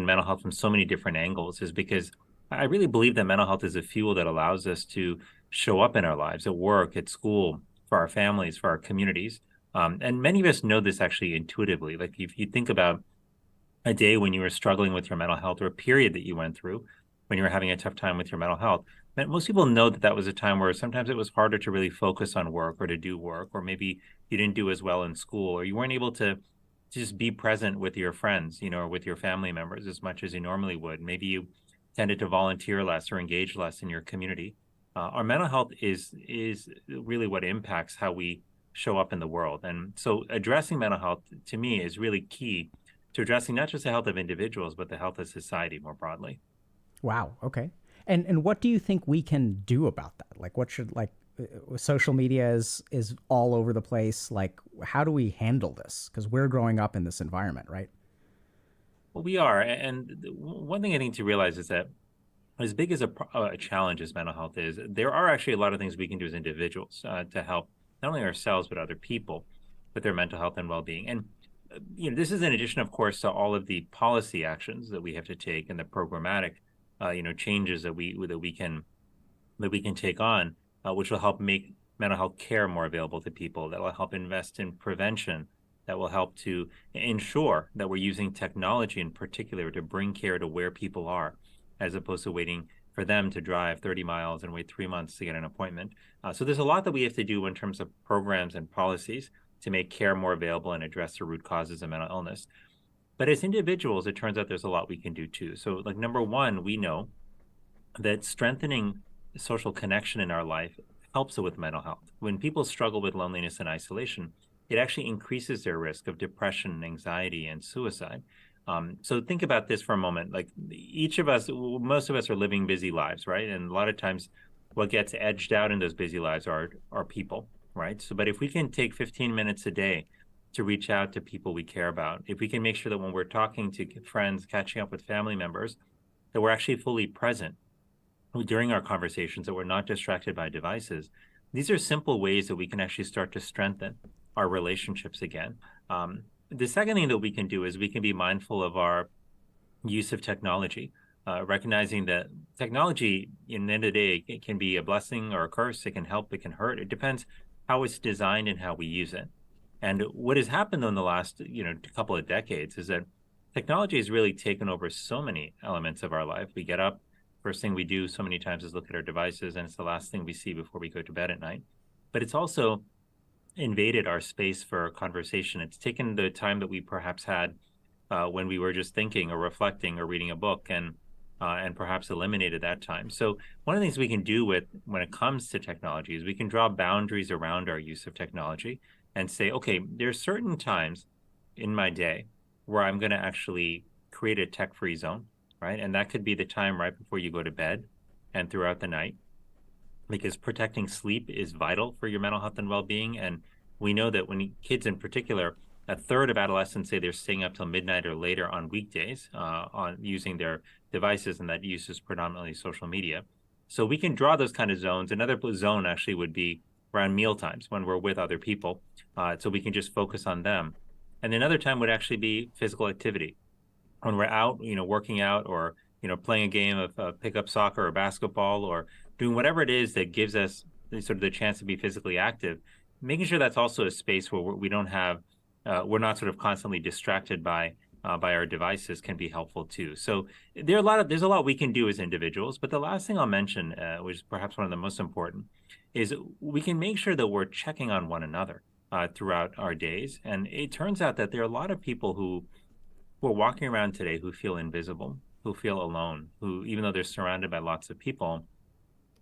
mental health from so many different angles is because I really believe that mental health is a fuel that allows us to show up in our lives, at work, at school, for our families, for our communities. And many of us know this actually intuitively. Like if you think about a day when you were struggling with your mental health, or a period that you went through when you were having a tough time with your mental health, most people know that that was a time where sometimes it was harder to really focus on work or to do work, or maybe you didn't do as well in school, or you weren't able to just be present with your friends, or with your family members as much as you normally would. Maybe you tended to volunteer less or engage less in your community. Our mental health is really what impacts how we show up in the world. And so addressing mental health to me is really key to addressing not just the health of individuals, but the health of society more broadly. Wow. Okay. And what do you think we can do about that? Like, what should social media is all over the place. Like, how do we handle this? Because we're growing up in this environment, right? Well, we are. And one thing I think to realize is that as big as a challenge as mental health is, there are actually a lot of things we can do as individuals to help not only ourselves, but other people with their mental health and well-being. And this is in addition, of course, to all of the policy actions that we have to take and the programmatic, changes that we can take on, which will help make mental health care more available to people. That will help invest in prevention. That will help to ensure that we're using technology in particular to bring care to where people are, as opposed to waiting for them to drive 30 miles and wait 3 months to get an appointment. So there's a lot that we have to do in terms of programs and policies to make care more available and address the root causes of mental illness. But as individuals, it turns out there's a lot we can do too. So like number one, we know that strengthening social connection in our life helps with mental health. When people struggle with loneliness and isolation, it actually increases their risk of depression, anxiety, and suicide. So think about this for a moment. Like most of us are living busy lives, right? And a lot of times what gets edged out in those busy lives are people, right? So, but if we can take 15 minutes a day to reach out to people we care about, if we can make sure that when we're talking to friends, catching up with family members, that we're actually fully present during our conversations, that we're not distracted by devices, these are simple ways that we can actually start to strengthen our relationships again. The second thing that we can do is we can be mindful of our use of technology. recognizing that technology, in the end of the day, it can be a blessing or a curse. It can help, it can hurt. It depends how it's designed and how we use it. And what has happened in the last, couple of decades is that technology has really taken over so many elements of our life. We get up, first thing we do so many times is look at our devices, and it's the last thing we see before we go to bed at night. But it's also invaded our space for conversation. It's taken the time that we perhaps had when we were just thinking or reflecting or reading a book, and perhaps eliminated that time. So one of the things we can do when it comes to technology is we can draw boundaries around our use of technology and say, okay, there's certain times in my day where I'm going to actually create a tech-free zone, right? And that could be the time right before you go to bed and throughout the night, because protecting sleep is vital for your mental health and well-being. And we know that when kids in particular, a third of adolescents say they're staying up till midnight or later on weekdays on using their devices, and that use is predominantly social media. So we can draw those kind of zones. Another zone actually would be around meal times when we're with other people, so we can just focus on them. And another time would actually be physical activity. When we're out, working out, or, playing a game of pickup soccer or basketball, or doing whatever it is that gives us sort of the chance to be physically active, making sure that's also a space where we don't have, we're not sort of constantly distracted by our devices, can be helpful too. So there's a lot we can do as individuals. But the last thing I'll mention, which is perhaps one of the most important, is we can make sure that we're checking on one another throughout our days. And it turns out that there are a lot of people who are walking around today who feel invisible, who feel alone, who, even though they're surrounded by lots of people,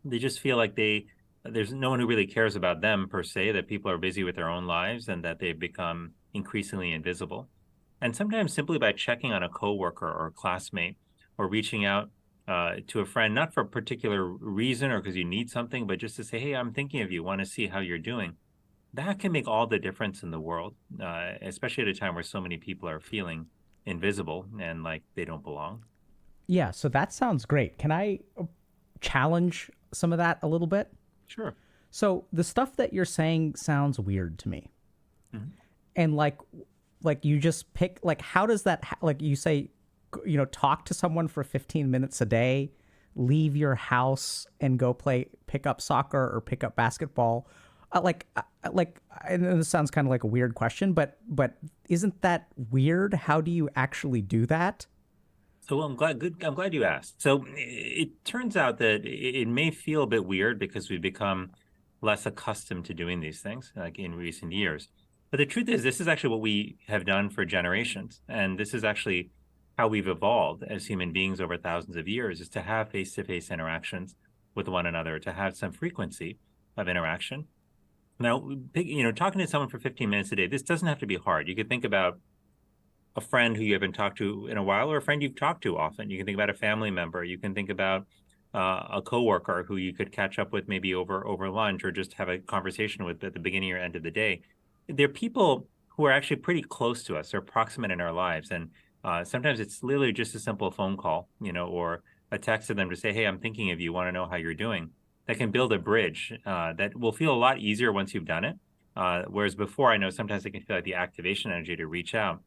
they just feel like there's no one who really cares about them per se, that people are busy with their own lives and that they've become increasingly invisible. And sometimes simply by checking on a coworker or a classmate, or reaching out to a friend, not for a particular reason or because you need something, but just to say, hey, I'm thinking of you, want to see how you're doing. That can make all the difference in the world, especially at a time where so many people are feeling invisible and like they don't belong. Yeah, so that sounds great. Can I challenge some of that a little bit? Sure. So the stuff that you're saying sounds weird to me. Mm-hmm. And like you just pick, like, how does that, like you say, talk to someone for 15 minutes a day, leave your house and go pick up soccer or pick up basketball. And this sounds kind of like a weird question, but isn't that weird? How do you actually do that? So I'm glad you asked. So it turns out that it may feel a bit weird because we've become less accustomed to doing these things, like in recent years. But the truth is, this is actually what we have done for generations. And this is actually how we've evolved as human beings over thousands of years, is to have face-to-face interactions with one another, to have some frequency of interaction. Now, talking to someone for 15 minutes a day, this doesn't have to be hard. You could think about a friend who you haven't talked to in a while, or a friend you've talked to often. You can think about a family member. You can think about a coworker who you could catch up with maybe over lunch, or just have a conversation with at the beginning or end of the day. They're people who are actually pretty close to us. They're proximate in our lives. And sometimes it's literally just a simple phone call, or a text to them to say, hey, I'm thinking of you, want to know how you're doing. That can build a bridge that will feel a lot easier once you've done it. Whereas before, I know sometimes it can feel like the activation energy to reach out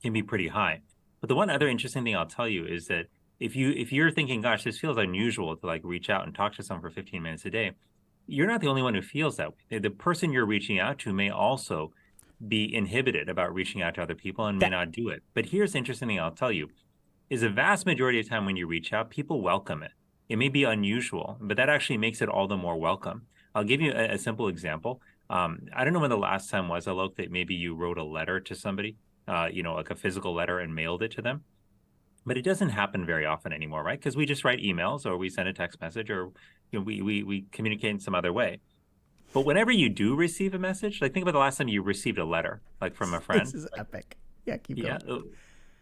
can be pretty high. But the one other interesting thing I'll tell you is that if you're thinking, gosh, this feels unusual to like reach out and talk to someone for 15 minutes a day, you're not the only one who feels that way. The person you're reaching out to may also be inhibited about reaching out to other people and may not do it. But here's the interesting thing I'll tell you is the vast majority of the time when you reach out, people welcome it. It may be unusual, but that actually makes it all the more welcome. I'll give you a simple example. I don't know when the last time was, Alok, that maybe you wrote a letter to somebody, like a physical letter, and mailed it to them. But it doesn't happen very often anymore, right? Because we just write emails, or we send a text message, or we communicate in some other way. But whenever you do receive a message, like think about the last time you received a letter, like from a friend. This is epic. Yeah, keep going.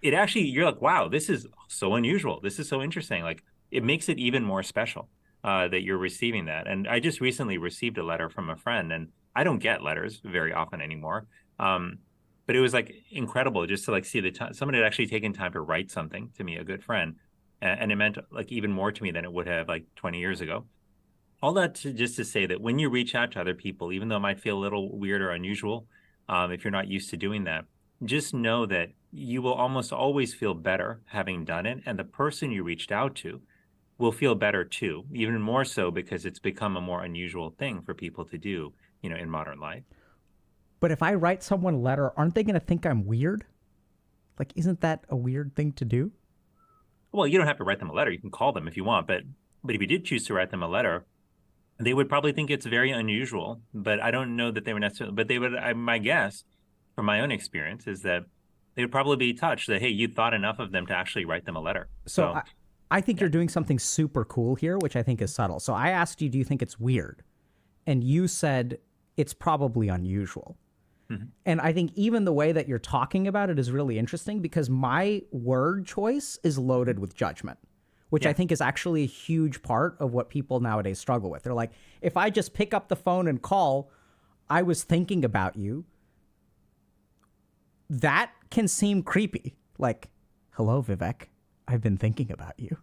It actually, you're like, wow, this is so unusual. This is so interesting. Like, it makes it even more special that you're receiving that. And I just recently received a letter from a friend, and I don't get letters very often anymore. But it was like incredible just to like see the time someone had actually taken time to write something to me, a good friend, and it meant like even more to me than it would have like 20 years ago. All that just to say that when you reach out to other people, even though it might feel a little weird or unusual, if you're not used to doing that, just know that you will almost always feel better having done it. And the person you reached out to will feel better too, even more so because it's become a more unusual thing for people to do, in modern life. But if I write someone a letter, aren't they going to think I'm weird? Like, isn't that a weird thing to do? Well, you don't have to write them a letter. You can call them if you want, but if you did choose to write them a letter, they would probably think it's very unusual. But I don't know that they would necessarily. But they would. My guess, from my own experience, is that they would probably be touched that, hey, you thought enough of them to actually write them a letter. So I think you're doing something super cool here, which I think is subtle. So I asked you, do you think it's weird? And you said it's probably unusual. And I think even the way that you're talking about it is really interesting because my word choice is loaded with judgment, which I think is actually a huge part of what people nowadays struggle with. They're like, if I just pick up the phone and call, I was thinking about you. That can seem creepy. Like, hello, Vivek. I've been thinking about you,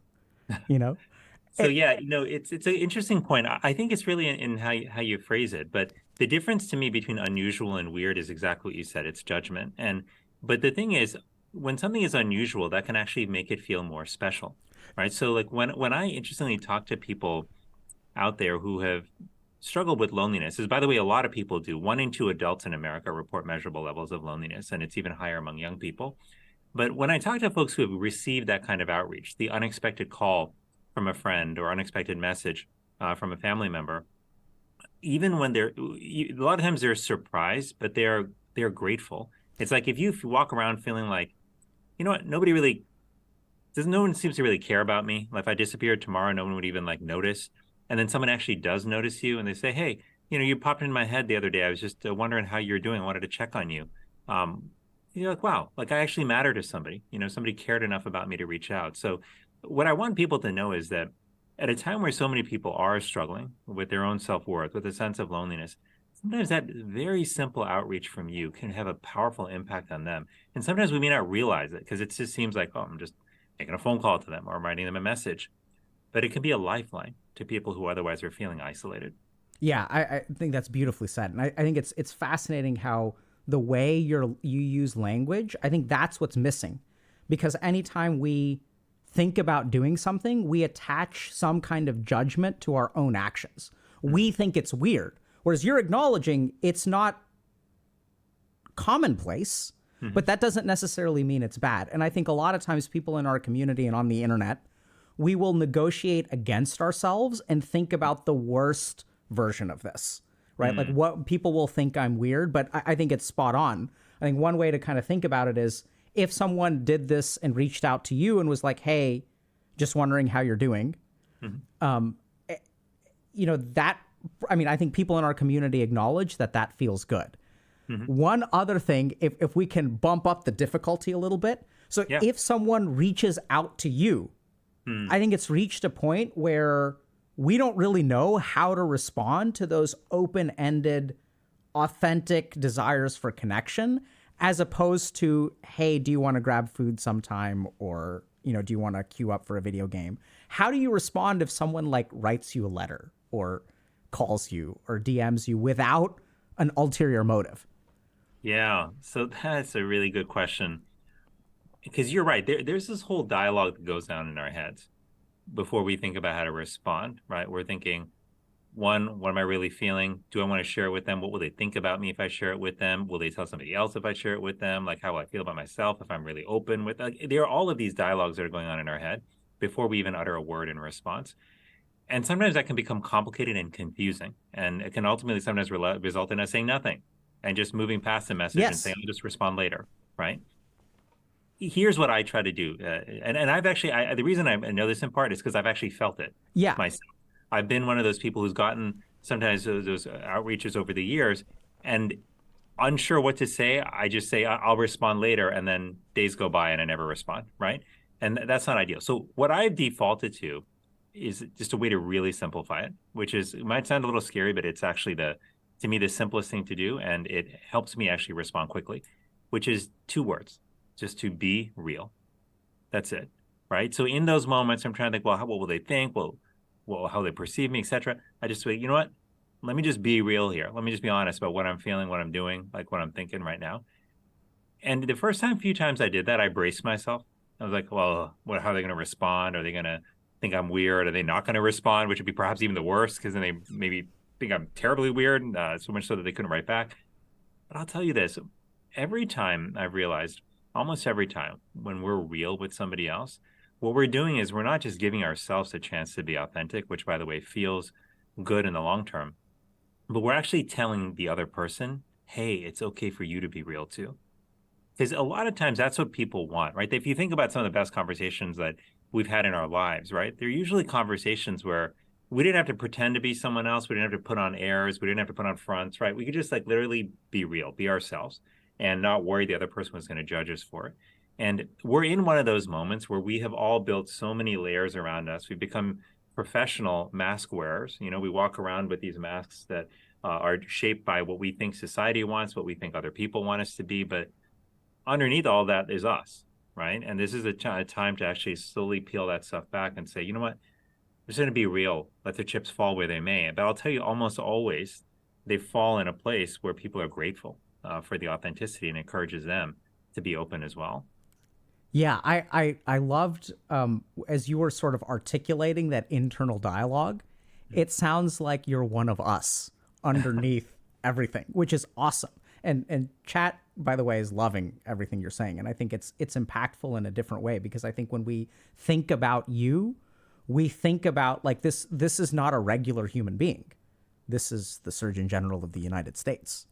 So yeah, it's an interesting point. I think it's really in how you phrase it. But the difference to me between unusual and weird is exactly what you said. It's judgment. But the thing is, when something is unusual, that can actually make it feel more special, right? So like when I interestingly talk to people out there who have struggled with loneliness, as by the way, a lot of people do. 1 in 2 adults in America report measurable levels of loneliness, and it's even higher among young people. But when I talk to folks who have received that kind of outreach, the unexpected call from a friend or unexpected message from a family member, even when a lot of times they're surprised, but they're grateful. It's like if you walk around feeling like, you know what, no one seems to really care about me. Like if I disappeared tomorrow, no one would even like notice. And then someone actually does notice you and they say, hey, you popped in my head the other day. I was just wondering how you're doing. I wanted to check on you. You're like, wow, like I actually matter to somebody. Somebody cared enough about me to reach out. So what I want people to know is that at a time where so many people are struggling with their own self-worth, with a sense of loneliness, sometimes that very simple outreach from you can have a powerful impact on them. And sometimes we may not realize it because it just seems like, oh, I'm just making a phone call to them or I'm writing them a message. But it can be a lifeline to people who otherwise are feeling isolated. Yeah, I think that's beautifully said. And I think it's fascinating how the way you use language, I think that's what's missing. Because anytime we think about doing something, we attach some kind of judgment to our own actions. We think it's weird. Whereas you're acknowledging it's not commonplace, but that doesn't necessarily mean it's bad. And I think a lot of times people in our community and on the internet, we will negotiate against ourselves and think about the worst version of this, right? Like what people will think I'm weird, but I think it's spot on. I think one way to kind of think about it is if someone did this and reached out to you and was like, hey, just wondering how you're doing, I think people in our community acknowledge that feels good. One other thing, if we can bump up the difficulty a little bit. So if someone reaches out to you, I think it's reached a point where we don't really know how to respond to those open-ended, authentic desires for connection, as opposed to, hey, do you want to grab food sometime? Or, do you want to queue up for a video game? How do you respond if someone like writes you a letter or calls you or DMs you without an ulterior motive? Yeah, so that's a really good question. Because you're right, there's this whole dialogue that goes on in our heads before we think about how to respond, right? We're thinking, one, what am I really feeling? Do I want to share it with them? What will they think about me if I share it with them? Will they tell somebody else if I share it with them? Like how will I feel about myself if I'm really open with there are all of these dialogues that are going on in our head before we even utter a word in response. And sometimes that can become complicated and confusing. And it can ultimately sometimes result in us saying nothing and just moving past the message and saying, I'll just respond later, right? Here's what I try to do. And I've actually, the reason I know this in part is because I've actually felt it myself. I've been one of those people who's gotten sometimes those outreaches over the years and unsure what to say. I just say, I'll respond later. And then days go by and I never respond, right? And that's not ideal. So what I've defaulted to is just a way to really simplify it, which is, it might sound a little scary, but it's actually to me, the simplest thing to do. And it helps me actually respond quickly, which is 2 words. Just to be real. That's it, right? So in those moments, I'm trying to think, well, what will they think? Well, how they perceive me, etc. I just say, you know what? Let me just be real here. Let me just be honest about what I'm feeling, what I'm doing, like what I'm thinking right now. And the first few times I did that, I braced myself. I was like, well, how are they going to respond? Are they going to think I'm weird? Are they not going to respond? Which would be perhaps even the worst, because then they maybe think I'm terribly weird, so much so that they couldn't write back. But I'll tell you this, every time I've realized, almost every time when we're real with somebody else, what we're doing is we're not just giving ourselves a chance to be authentic, which, by the way, feels good in the long term, but we're actually telling the other person, hey, it's okay for you to be real too. Because a lot of times that's what people want, right? If you think about some of the best conversations that we've had in our lives, right? They're usually conversations where we didn't have to pretend to be someone else. We didn't have to put on airs. We didn't have to put on fronts, right? We could just like literally be real, be ourselves, and not worry the other person was going to judge us for it. And we're in one of those moments where we have all built so many layers around us. We've become professional mask wearers. You know, we walk around with these masks that are shaped by what we think society wants, what we think other people want us to be. But underneath all that is us, right? And this is a time to actually slowly peel that stuff back and say, you know what? I'm just going to be real. Let the chips fall where they may. But I'll tell you, almost always they fall in a place where people are grateful for the authenticity and encourages them to be open as well. Yeah, I loved as you were sort of articulating that internal dialogue. It sounds like you're one of us underneath everything, which is awesome. And chat, by the way, is loving everything you're saying, and I think it's impactful in a different way, because I think when we think about you, we think about like this. This is not a regular human being. This is the Surgeon General of the United States,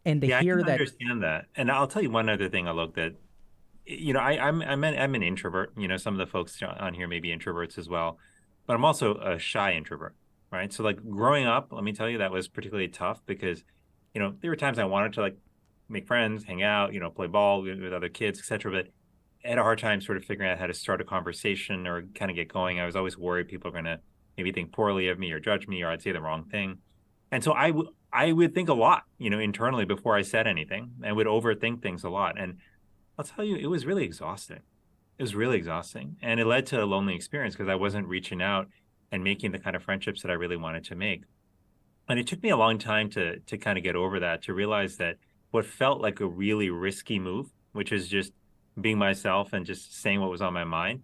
and to Yeah, I hear can that. understand that. And I'll tell you one other thing, Alok, that you know, I'm an introvert. You know, some of the folks on here may be introverts as well, but I'm also a shy introvert, right? So like growing up, let me tell you, that was particularly tough because, you know, there were times I wanted to like make friends, hang out, you know, play ball with other kids, etc. But I had a hard time sort of figuring out how to start a conversation or kind of get going. I was always worried people are going to maybe think poorly of me or judge me, or I'd say the wrong thing. And so I would think a lot, you know, internally before I said anything, and would overthink things a lot. And I'll tell you, it was really exhausting. It was really exhausting. And it led to a lonely experience because I wasn't reaching out and making the kind of friendships that I really wanted to make. And it took me a long time to kind of get over that, to realize that what felt like a really risky move, which is just being myself and just saying what was on my mind,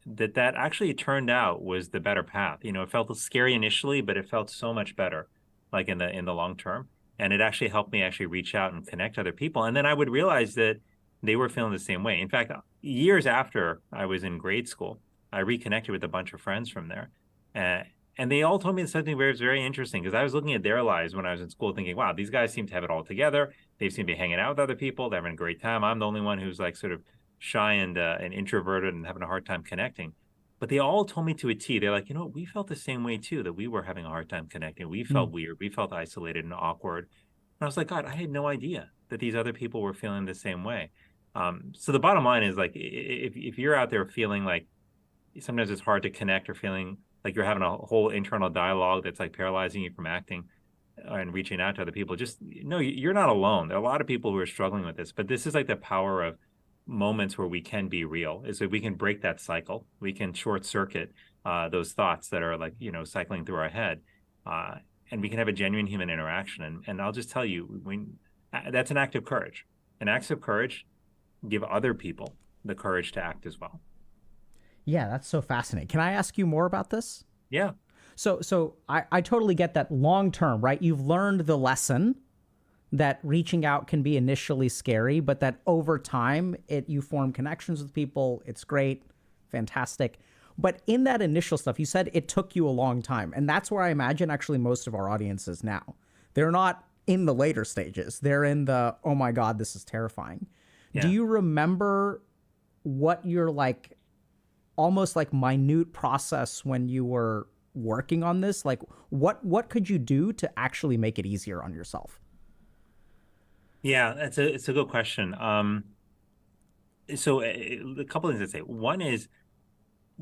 that actually turned out was the better path. You know, it felt scary initially, but it felt so much better, like in the long term. And it actually helped me actually reach out and connect to other people. And then I would realize that they were feeling the same way. In fact, years after I was in grade school, I reconnected with a bunch of friends from there. And they all told me something very interesting, because I was looking at their lives when I was in school thinking, wow, these guys seem to have it all together. They seem to be hanging out with other people. They're having a great time. I'm the only one who's like sort of shy and introverted and having a hard time connecting. But they all told me to a T. They're like, you know, we felt the same way too, that we were having a hard time connecting. We felt weird. We felt isolated and awkward. And I was like, God, I had no idea that these other people were feeling the same way. So the bottom line is, like, if you're out there feeling like sometimes it's hard to connect, or feeling like you're having a whole internal dialogue that's like paralyzing you from acting and reaching out to other people, just no, you're not alone. There are a lot of people who are struggling with this, but this is like the power of moments where we can be real, is that we can break that cycle. We can short circuit those thoughts that are like, you know, cycling through our head. And we can have a genuine human interaction. And I'll just tell you, that's an act of courage. And acts of courage give other people the courage to act as well. Yeah, that's so fascinating. Can I ask you more about this? Yeah. So I totally get that long term, right? You've learned the lesson that reaching out can be initially scary, but that over time you form connections with people. It's great, fantastic. But in that initial stuff, you said it took you a long time. And that's where I imagine actually most of our audience is now. They're not in the later stages. They're in the, oh my God, this is terrifying. Yeah. Do you remember what your like almost like minute process when you were working on this? Like what could you do to actually make it easier on yourself? Yeah, it's a good question. So a couple of things I'd say. One is,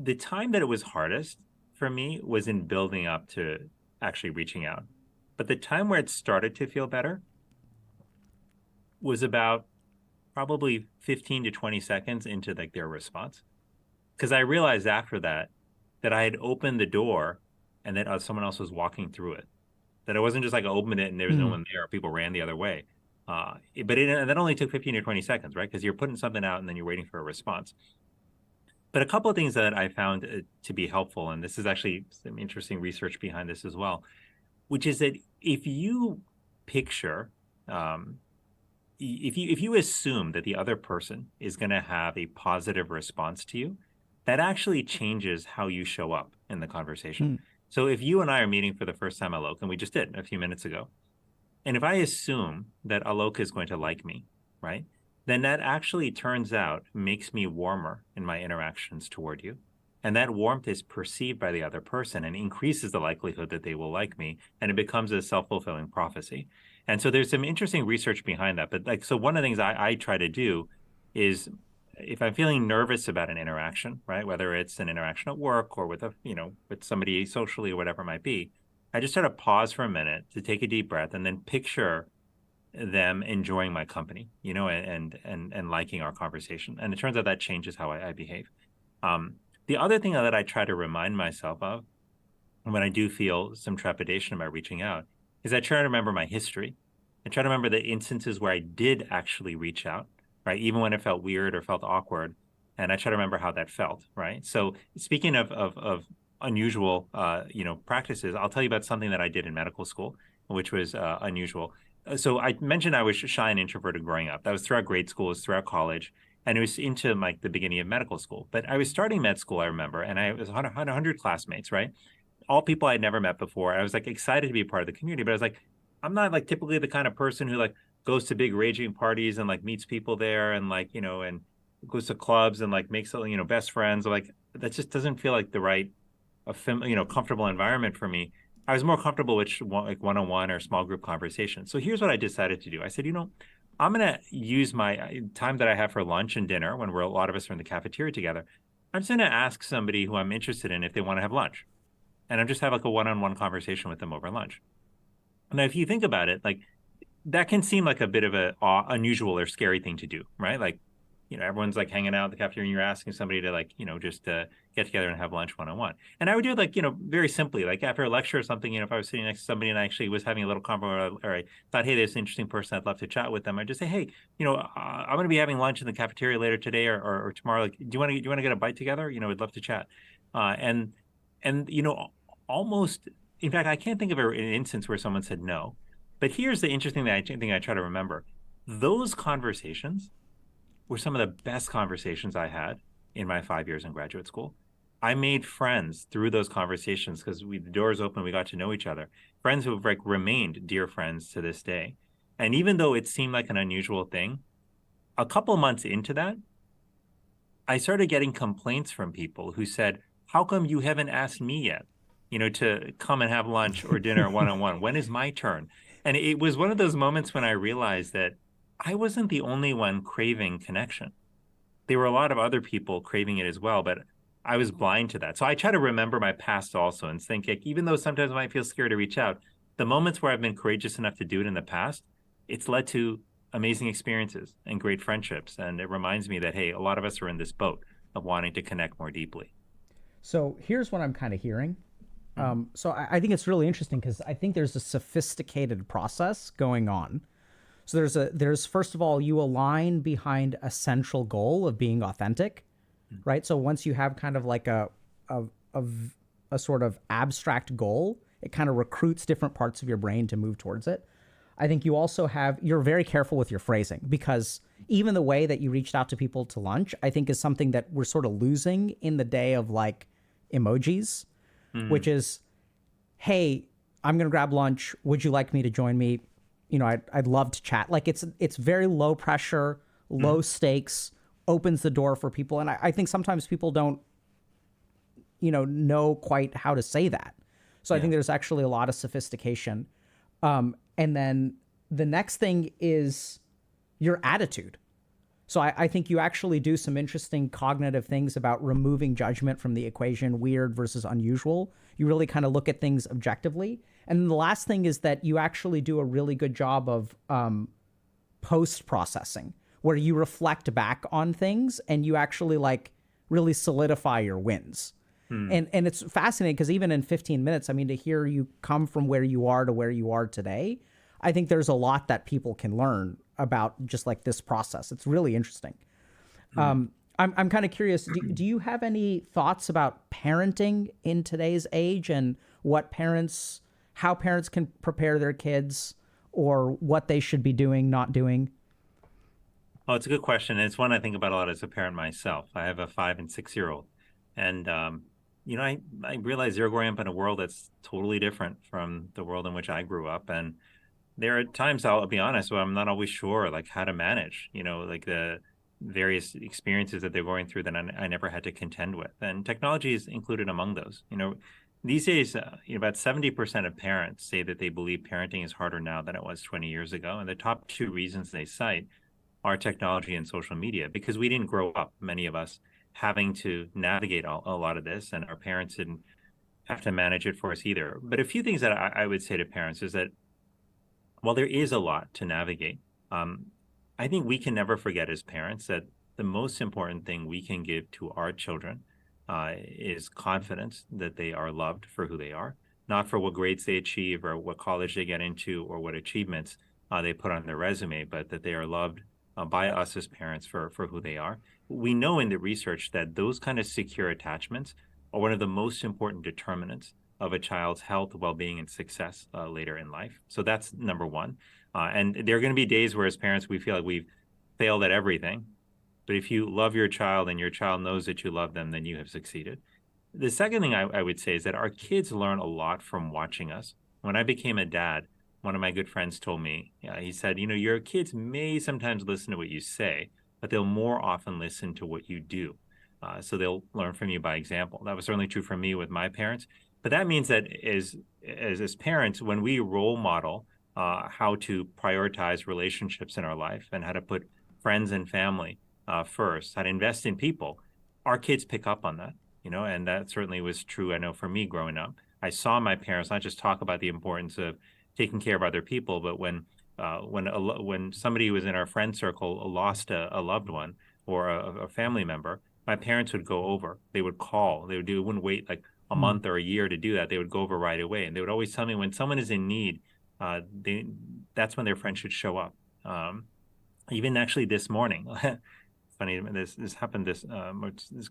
the time that it was hardest for me was in building up to actually reaching out. But the time where it started to feel better was about probably 15 to 20 seconds into like their response. Because I realized after that I had opened the door and that someone else was walking through it. That it wasn't just like I opened it and there was no one there, or people ran the other way. That only took 15 or 20 seconds, right? Because you're putting something out and then you're waiting for a response. But a couple of things that I found to be helpful, and this is actually some interesting research behind this as well, which is that if you picture, if you assume that the other person is going to have a positive response to you, that actually changes how you show up in the conversation. So if you and I are meeting for the first time, Alok, and we just did a few minutes ago, and if I assume that Alok is going to like me, right, then that actually turns out makes me warmer in my interactions toward you. And that warmth is perceived by the other person and increases the likelihood that they will like me. And it becomes a self-fulfilling prophecy. And so there's some interesting research behind that. But so one of the things I try to do is, if I'm feeling nervous about an interaction, right, whether it's an interaction at work or with with somebody socially or whatever it might be, I just sort of pause for a minute to take a deep breath and then picture them enjoying my company, and liking our conversation. And it turns out that changes how I behave. The other thing that I try to remind myself of when I do feel some trepidation about reaching out is I try to remember my history. I try to remember the instances where I did actually reach out, right? Even when it felt weird or felt awkward. And I try to remember how that felt, right? So speaking of unusual, practices, I'll tell you about something that I did in medical school, which was unusual. So I mentioned I was shy and introverted growing up. That was throughout grade school, it was throughout college, and it was into like the beginning of medical school. But I was starting med school, I remember, and I was 100 classmates, right? All people I'd never met before. I was like excited to be a part of the community, but I was like, I'm not like typically the kind of person who like goes to big raging parties and like meets people there and like, and goes to clubs and like makes, best friends. Like that just doesn't feel like the right, comfortable environment for me. I was more comfortable with like one-on-one or small group conversations. So here's what I decided to do. I said, I'm going to use my time that I have for lunch and dinner when a lot of us are in the cafeteria together. I'm just going to ask somebody who I'm interested in if they want to have lunch. And I'm just have like a one-on-one conversation with them over lunch. Now, if you think about it, like that can seem like a bit of a unusual or scary thing to do, right? Like, everyone's like hanging out in the cafeteria and you're asking somebody to like, just get together and have lunch one-on-one. And I would do it like, very simply, like after a lecture or something, if I was sitting next to somebody and I actually was having a little convo or I thought, hey, there's an interesting person, I'd love to chat with them. I'd just say, hey, I'm going to be having lunch in the cafeteria later today or tomorrow. Like, do you want to get a bite together? I'd love to chat. And almost, in fact, I can't think of an instance where someone said no. But here's the interesting thing I try to remember. Those conversations were some of the best conversations I had in my 5 years in graduate school. I made friends through those conversations because the doors open, we got to know each other. Friends who have like remained dear friends to this day. And even though it seemed like an unusual thing, a couple months into that, I started getting complaints from people who said, how come you haven't asked me yet, to come and have lunch or dinner one-on-one? When is my turn? And it was one of those moments when I realized that I wasn't the only one craving connection. There were a lot of other people craving it as well, but I was blind to that. So I try to remember my past also and think, like, even though sometimes I might feel scared to reach out, the moments where I've been courageous enough to do it in the past, it's led to amazing experiences and great friendships. And it reminds me that, hey, a lot of us are in this boat of wanting to connect more deeply. So here's what I'm kind of hearing. So I think it's really interesting because I think there's a sophisticated process going on. So there's first of all, you align behind a central goal of being authentic, right? So once you have kind of like a sort of abstract goal, it kind of recruits different parts of your brain to move towards it. I think you also you're very careful with your phrasing because even the way that you reached out to people to lunch, I think is something that we're sort of losing in the day of like emojis, which is, hey, I'm going to grab lunch. Would you like me to join me? I'd love to chat. Like it's very low pressure, low stakes, opens the door for people. And I think sometimes people don't, know quite how to say that. So I think there's actually a lot of sophistication. And then the next thing is your attitude. So I think you actually do some interesting cognitive things about removing judgment from the equation, weird versus unusual. You really kind of look at things objectively. And then the last thing is that you actually do a really good job of post-processing, where you reflect back on things and you actually like really solidify your wins. And it's fascinating because even in 15 minutes, I mean, to hear you come from where you are to where you are today, I think there's a lot that people can learn about just like this process. It's really interesting. I'm kind of curious. Do you have any thoughts about parenting in today's age and how parents can prepare their kids or what they should be doing, not doing? Oh, it's a good question. And it's one I think about a lot as a parent myself. I have a 5 and 6 year old. And, I realize they're growing up in a world that's totally different from the world in which I grew up. And there are times, I'll be honest, where I'm not always sure like how to manage, like the various experiences that they're going through that I never had to contend with. And technology is included among those. These days, about 70% of parents say that they believe parenting is harder now than it was 20 years ago. And the top two reasons they cite are technology and social media, because we didn't grow up, many of us, having to navigate a lot of this, and our parents didn't have to manage it for us either. But a few things that I would say to parents is that while there is a lot to navigate, I think we can never forget as parents that the most important thing we can give to our children is confidence that they are loved for who they are, not for what grades they achieve or what college they get into or what achievements they put on their resume, but that they are loved by us as parents for who they are. We know in the research that those kind of secure attachments are one of the most important determinants of a child's health, well-being, and success later in life. So that's number one. And there are going to be days where as parents, we feel like we've failed at everything. But if you love your child and your child knows that you love them, then you have succeeded. The second thing I would say is that our kids learn a lot from watching us. When I became a dad, one of my good friends told me, he said, your kids may sometimes listen to what you say, but they'll more often listen to what you do. So they'll learn from you by example. That was certainly true for me with my parents. But that means that as parents, when we role model how to prioritize relationships in our life and how to put friends and family first, how to invest in people, our kids pick up on that, and that certainly was true, I know, for me growing up. I saw my parents not just talk about the importance of taking care of other people, but when somebody who was in our friend circle lost a loved one or a family member, my parents would go over. They would call. They wouldn't wait like a month or a year to do that. They would go over right away, and they would always tell me when someone is in need, that's when their friend should show up. Even actually this morning, funny, this happened. This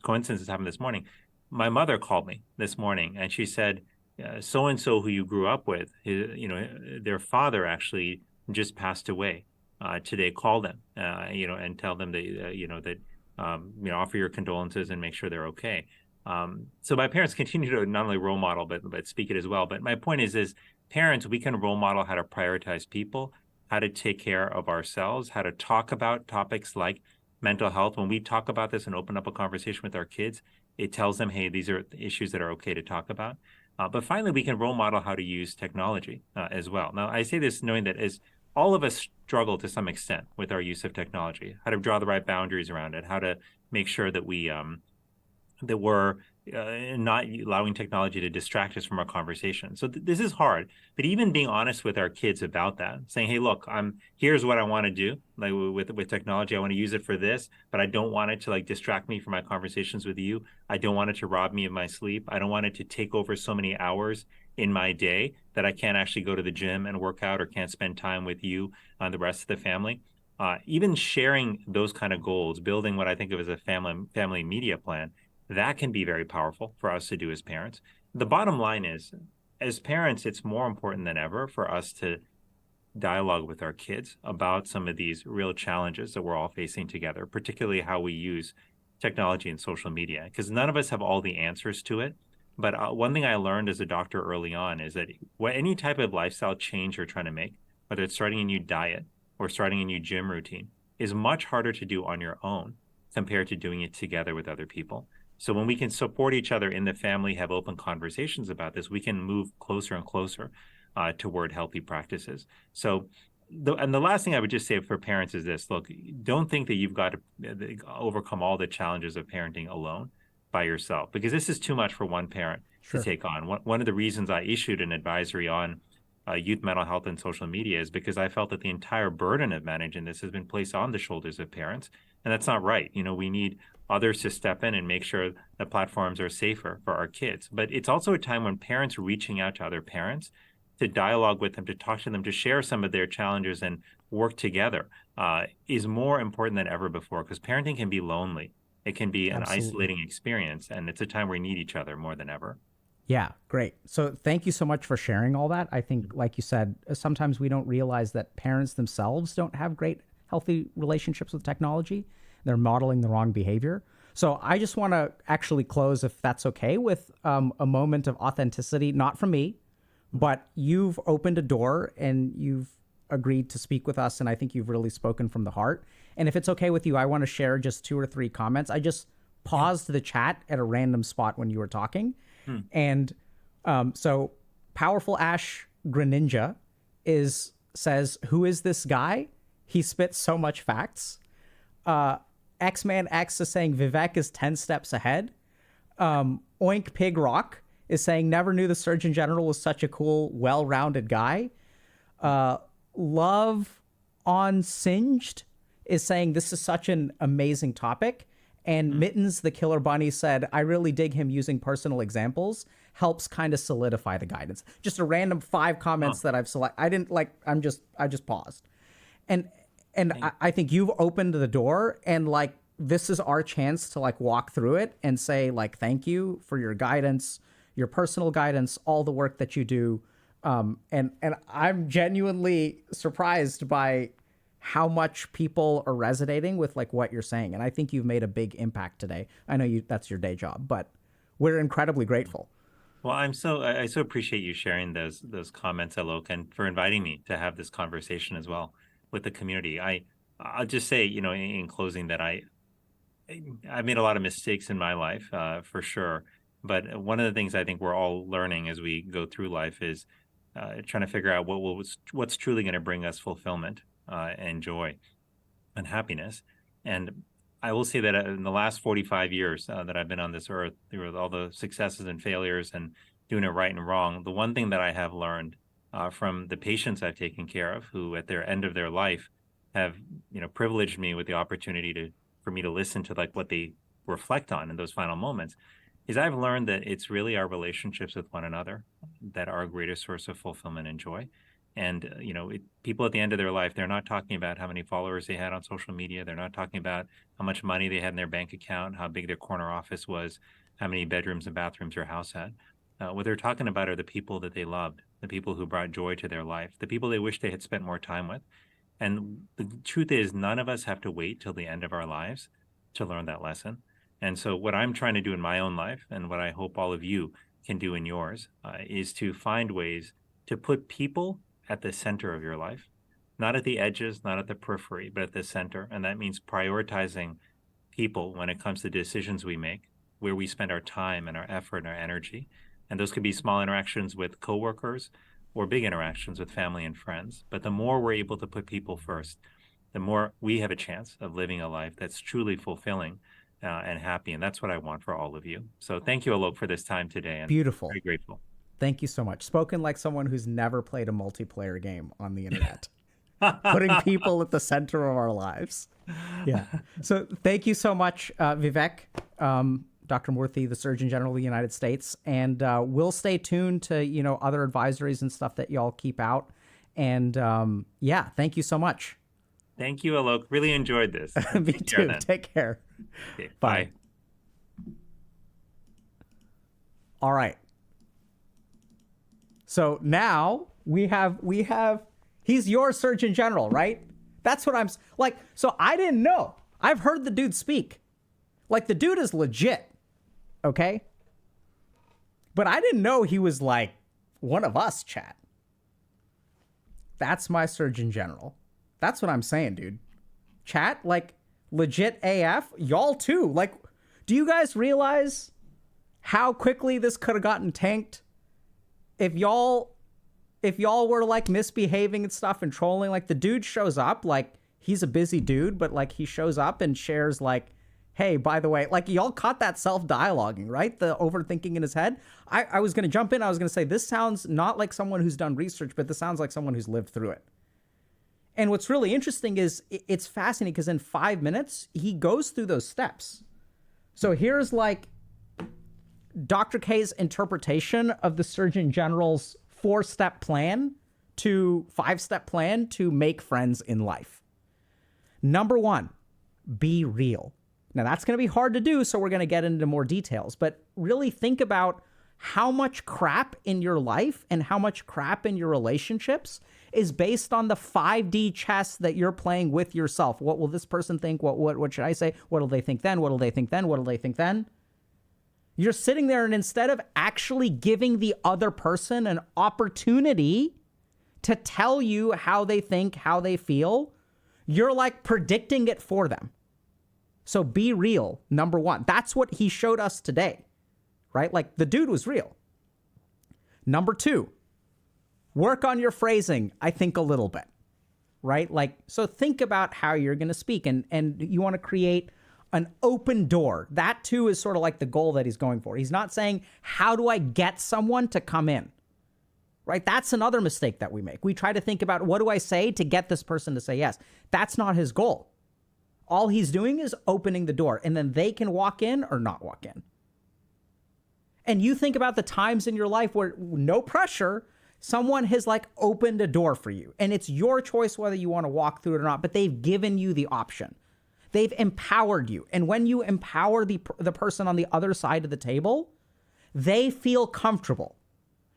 coincidence has happened this morning. My mother called me this morning, and she said, so and so who you grew up with, their father actually just passed away today. Call them, and tell them that offer your condolences and make sure they're okay. So my parents continue to not only role model but speak it as well. But my point is parents, we can role model how to prioritize people, how to take care of ourselves, how to talk about topics like mental health. When we talk about this and open up a conversation with our kids, it tells them, hey, these are issues that are okay to talk about. But finally, we can role model how to use technology as well. Now, I say this knowing that as all of us struggle to some extent with our use of technology, how to draw the right boundaries around it, how to make sure that we're not allowing technology to distract us from our conversation. So this is hard, but even being honest with our kids about that, saying, hey, look, here's what I want to do. Like with technology, I want to use it for this, but I don't want it to like distract me from my conversations with you. I don't want it to rob me of my sleep. I don't want it to take over so many hours in my day that I can't actually go to the gym and work out or can't spend time with you and the rest of the family. Even sharing those kind of goals, building what I think of as a family media plan, that can be very powerful for us to do as parents. The bottom line is, as parents, it's more important than ever for us to dialogue with our kids about some of these real challenges that we're all facing together, particularly how we use technology and social media, because none of us have all the answers to it. But one thing I learned as a doctor early on is that any type of lifestyle change you're trying to make, whether it's starting a new diet or starting a new gym routine, is much harder to do on your own compared to doing it together with other people. So when we can support each other in the family, have open conversations about this, we can move closer and closer toward healthy practices. So, the last thing I would just say for parents is this: look, don't think that you've got to overcome all the challenges of parenting alone by yourself, because this is too much for one parent to take on. One of the reasons I issued an advisory on youth mental health and social media is because I felt that the entire burden of managing this has been placed on the shoulders of parents, and that's not right. We need others to step in and make sure that platforms are safer for our kids. But it's also a time when parents reaching out to other parents to dialogue with them, to talk to them, to share some of their challenges and work together is more important than ever before, because parenting can be lonely. It can be an Absolutely. isolating experience, and it's a time where we need each other more than ever. Yeah, great. So thank you so much for sharing all that. I think, like you said, sometimes we don't realize that parents themselves don't have great, healthy relationships with technology. They're modeling the wrong behavior. So I just want to actually close, if that's okay, with a moment of authenticity, not from me, but you've opened a door and you've agreed to speak with us. And I think you've really spoken from the heart. And if it's okay with you, I want to share just 2 or 3 comments. I just paused the chat at a random spot when you were talking. And so Powerful Ash Greninja says, who is this guy? He spits so much facts. X-Man X is saying Vivek is 10 steps ahead. Oink Pig Rock is saying, never knew the Surgeon General was such a cool, well-rounded guy. Love on Singed is saying, this is such an amazing topic. And Mittens, the Killer Bunny, said, I really dig him using personal examples. Helps kind of solidify the guidance. Just a random 5 comments that I've selected. I didn't like, I just paused. And I think you've opened the door, and like, this is our chance to like walk through it and say like, thank you for your guidance, your personal guidance, all the work that you do. And I'm genuinely surprised by how much people are resonating with like what you're saying. And I think you've made a big impact today. I know that's your day job, but we're incredibly grateful. Well, I so appreciate you sharing those comments, Alok, and for inviting me to have this conversation as well with the community. I'll just say, in closing, that I've made a lot of mistakes in my life, for sure. But one of the things I think we're all learning as we go through life is trying to figure out what's truly going to bring us fulfillment and joy and happiness. And I will say that in the last 45 years that I've been on this earth, through all the successes and failures and doing it right and wrong, the one thing that I have learned from the patients I've taken care of, who at their end of their life have, privileged me with the opportunity for me to listen to like what they reflect on in those final moments, is I've learned that it's really our relationships with one another that are our greatest source of fulfillment and joy. And, people at the end of their life, they're not talking about how many followers they had on social media. They're not talking about how much money they had in their bank account, how big their corner office was, how many bedrooms and bathrooms their house had. What they're talking about are the people that they loved, the people who brought joy to their life, the people they wish they had spent more time with. And the truth is, none of us have to wait till the end of our lives to learn that lesson. And so what I'm trying to do in my own life, and what I hope all of you can do in yours, is to find ways to put people at the center of your life, not at the edges, not at the periphery, but at the center. And that means prioritizing people when it comes to decisions we make, where we spend our time and our effort and our energy. And those could be small interactions with coworkers or big interactions with family and friends. But the more we're able to put people first, the more we have a chance of living a life that's truly fulfilling and happy. And that's what I want for all of you. So thank you, Alok, for this time today. And Beautiful. Very grateful. Thank you so much. Spoken like someone who's never played a multiplayer game on the internet. Putting people at the center of our lives. Yeah. So thank you so much, Vivek, Dr. Murthy, the Surgeon General of the United States. And we'll stay tuned to, other advisories and stuff that y'all keep out. And thank you so much. Thank you, Alok. Really enjoyed this. Me too. Take care. Okay, Bye. All right. So now we have, he's your Surgeon General, right? That's what I'm like. So I didn't know. I've heard the dude speak. Like, the dude is legit. Okay. But I didn't know he was like one of us, chat. That's my Surgeon General. That's what I'm saying, dude. Chat, like, legit AF. Y'all too. Like, do you guys realize how quickly this could have gotten tanked? If y'all were like misbehaving and stuff and trolling, like, the dude shows up, like, he's a busy dude, but like, he shows up and shares like, hey, by the way, like, y'all caught that self-dialoguing, right? The overthinking in his head. I was going to jump in. I was going to say, this sounds not like someone who's done research, but this sounds like someone who's lived through it. And what's really interesting is it's fascinating because in 5 minutes, he goes through those steps. So here's like Dr. K's interpretation of the Surgeon General's 4-step plan to 5-step plan to make friends in life. Number 1, be real. Now that's going to be hard to do, so we're going to get into more details, but really think about how much crap in your life and how much crap in your relationships is based on the 5D chess that you're playing with yourself. What will this person think? What should I say? What'll they think then? What'll they think then? What'll they think then? You're sitting there, and instead of actually giving the other person an opportunity to tell you how they think, how they feel, you're like predicting it for them. So be real, number 1. That's what he showed us today, right? Like the dude was real. Number 2, work on your phrasing, I think a little bit, right? Like, so think about how you're going to speak, and you want to create an open door. That too is sort of like the goal that he's going for. He's not saying, how do I get someone to come in? Right? That's another mistake that we make. We try to think about, what do I say to get this person to say yes? That's not his goal. All he's doing is opening the door, and then they can walk in or not walk in. And you think about the times in your life where, no pressure, someone has like opened a door for you, and it's your choice whether you want to walk through it or not, but they've given you the option. They've empowered you. And when you empower the person on the other side of the table, they feel comfortable.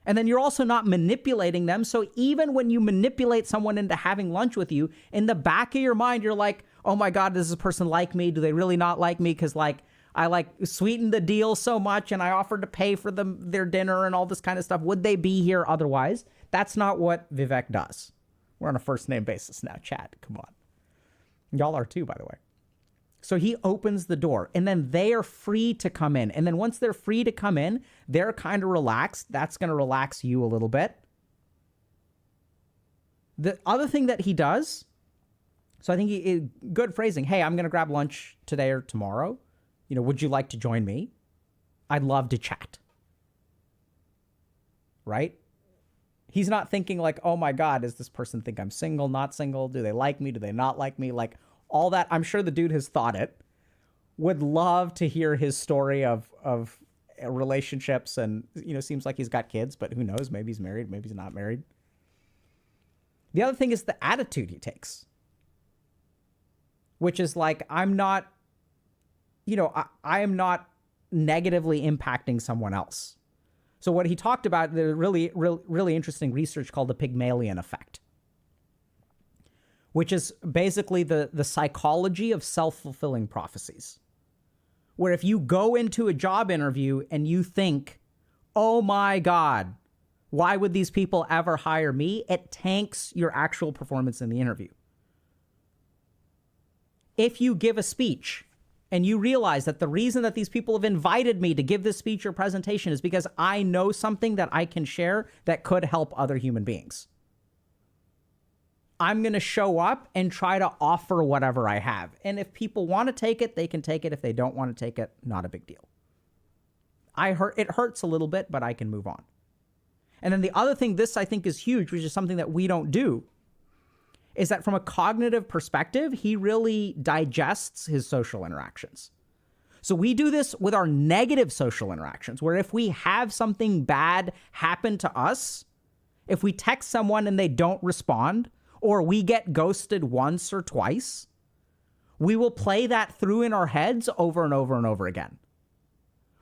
And then you're also not manipulating them. So even when you manipulate someone into having lunch with you, in the back of your mind, you're like, oh my God, does this person like me? Do they really not like me? Because like, I like sweetened the deal so much, and I offered to pay for their dinner and all this kind of stuff. Would they be here otherwise? That's not what Vivek does. We're on a first name basis now, chat. Come on. Y'all are too, by the way. So he opens the door, and then they are free to come in. And then once they're free to come in, they're kind of relaxed. That's going to relax you a little bit. The other thing that he does, so I think good phrasing. Hey, I'm going to grab lunch today or tomorrow. You know, would you like to join me? I'd love to chat. Right? He's not thinking like, oh my God, does this person think I'm single, not single? Do they like me? Do they not like me? Like, all that. I'm sure the dude has thought it. Would love to hear his story of relationships, and, you know, seems like he's got kids, but who knows? Maybe he's married, maybe he's not married. The other thing is the attitude he takes, which is like, I'm not, you know, I am not negatively impacting someone else. So what he talked about, the really interesting research called the Pygmalion effect, which is basically the psychology of self-fulfilling prophecies, where if you go into a job interview and you think, oh my God, why would these people ever hire me? It tanks your actual performance in the interview. If you give a speech and you realize that the reason that these people have invited me to give this speech or presentation is because I know something that I can share that could help other human beings, I'm going to show up and try to offer whatever I have. And if people want to take it, they can take it. If they don't want to take it, not a big deal. It hurts a little bit, but I can move on. And then the other thing, this I think is huge, which is something that we don't do, is that from a cognitive perspective, he really digests his social interactions. So we do this with our negative social interactions, where if we have something bad happen to us, if we text someone and they don't respond, or we get ghosted once or twice, we will play that through in our heads over and over and over again.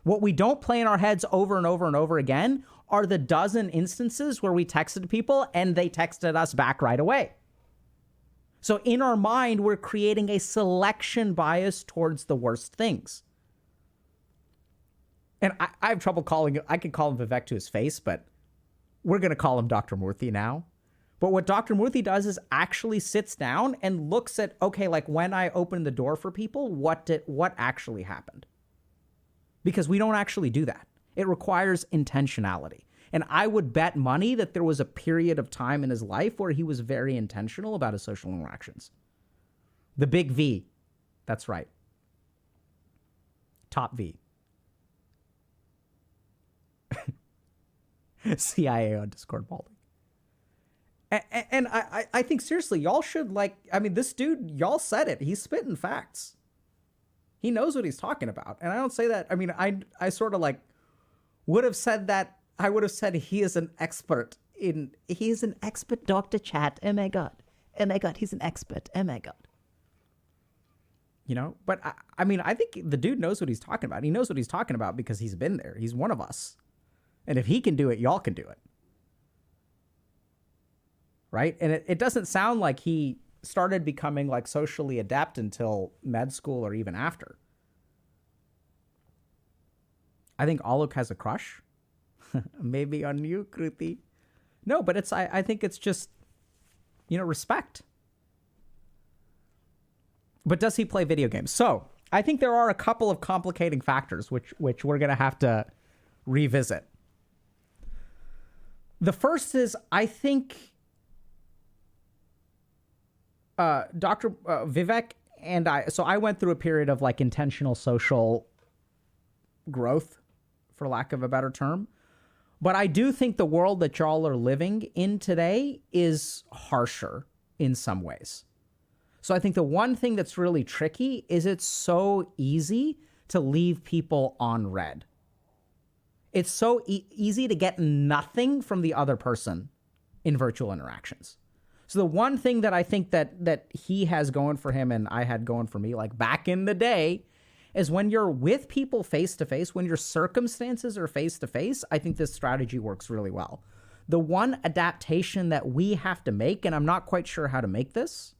What we don't play in our heads over and over and over again are the dozen instances where we texted people and they texted us back right away. So in our mind, we're creating a selection bias towards the worst things. And I have trouble calling him, I could call him Vivek to his face, but we're going to call him Dr. Murthy now. But what Dr. Murthy does is actually sits down and looks at, okay, like when I opened the door for people, what actually happened? Because we don't actually do that. It requires intentionality. And I would bet money that there was a period of time in his life where he was very intentional about his social interactions. The big V. That's right. Top V. CIA on Discord Balding. And I think seriously, y'all should this dude, y'all said it. He's spitting facts. He knows what he's talking about. And I don't say that. I sort of would have said that. I would have said he is an expert he's an expert doctor, chat. Oh my god. Oh my god, he's an expert. Oh my god. You know, but I mean, I think the dude knows what he's talking about. He knows what he's talking about because he's been there. He's one of us. And if he can do it, y'all can do it. Right? And it doesn't sound like he started becoming like socially adept until med school or even after. I think Alok has a crush. Maybe on you, Kruti. No, but I think it's just, respect. But does he play video games? So I think there are a couple of complicating factors which we're going to have to revisit. The first is, I think Dr. Vivek and I went through a period of like intentional social growth, for lack of a better term. But I do think the world that y'all are living in today is harsher in some ways. So I think the one thing that's really tricky is it's so easy to leave people on red. It's so easy to get nothing from the other person in virtual interactions. So the one thing that I think that he has going for him and I had going for me, like back in the day, is when you're with people face to face, when your circumstances are face to face, I think this strategy works really well. The one adaptation that we have to make, and I'm not quite sure how to make this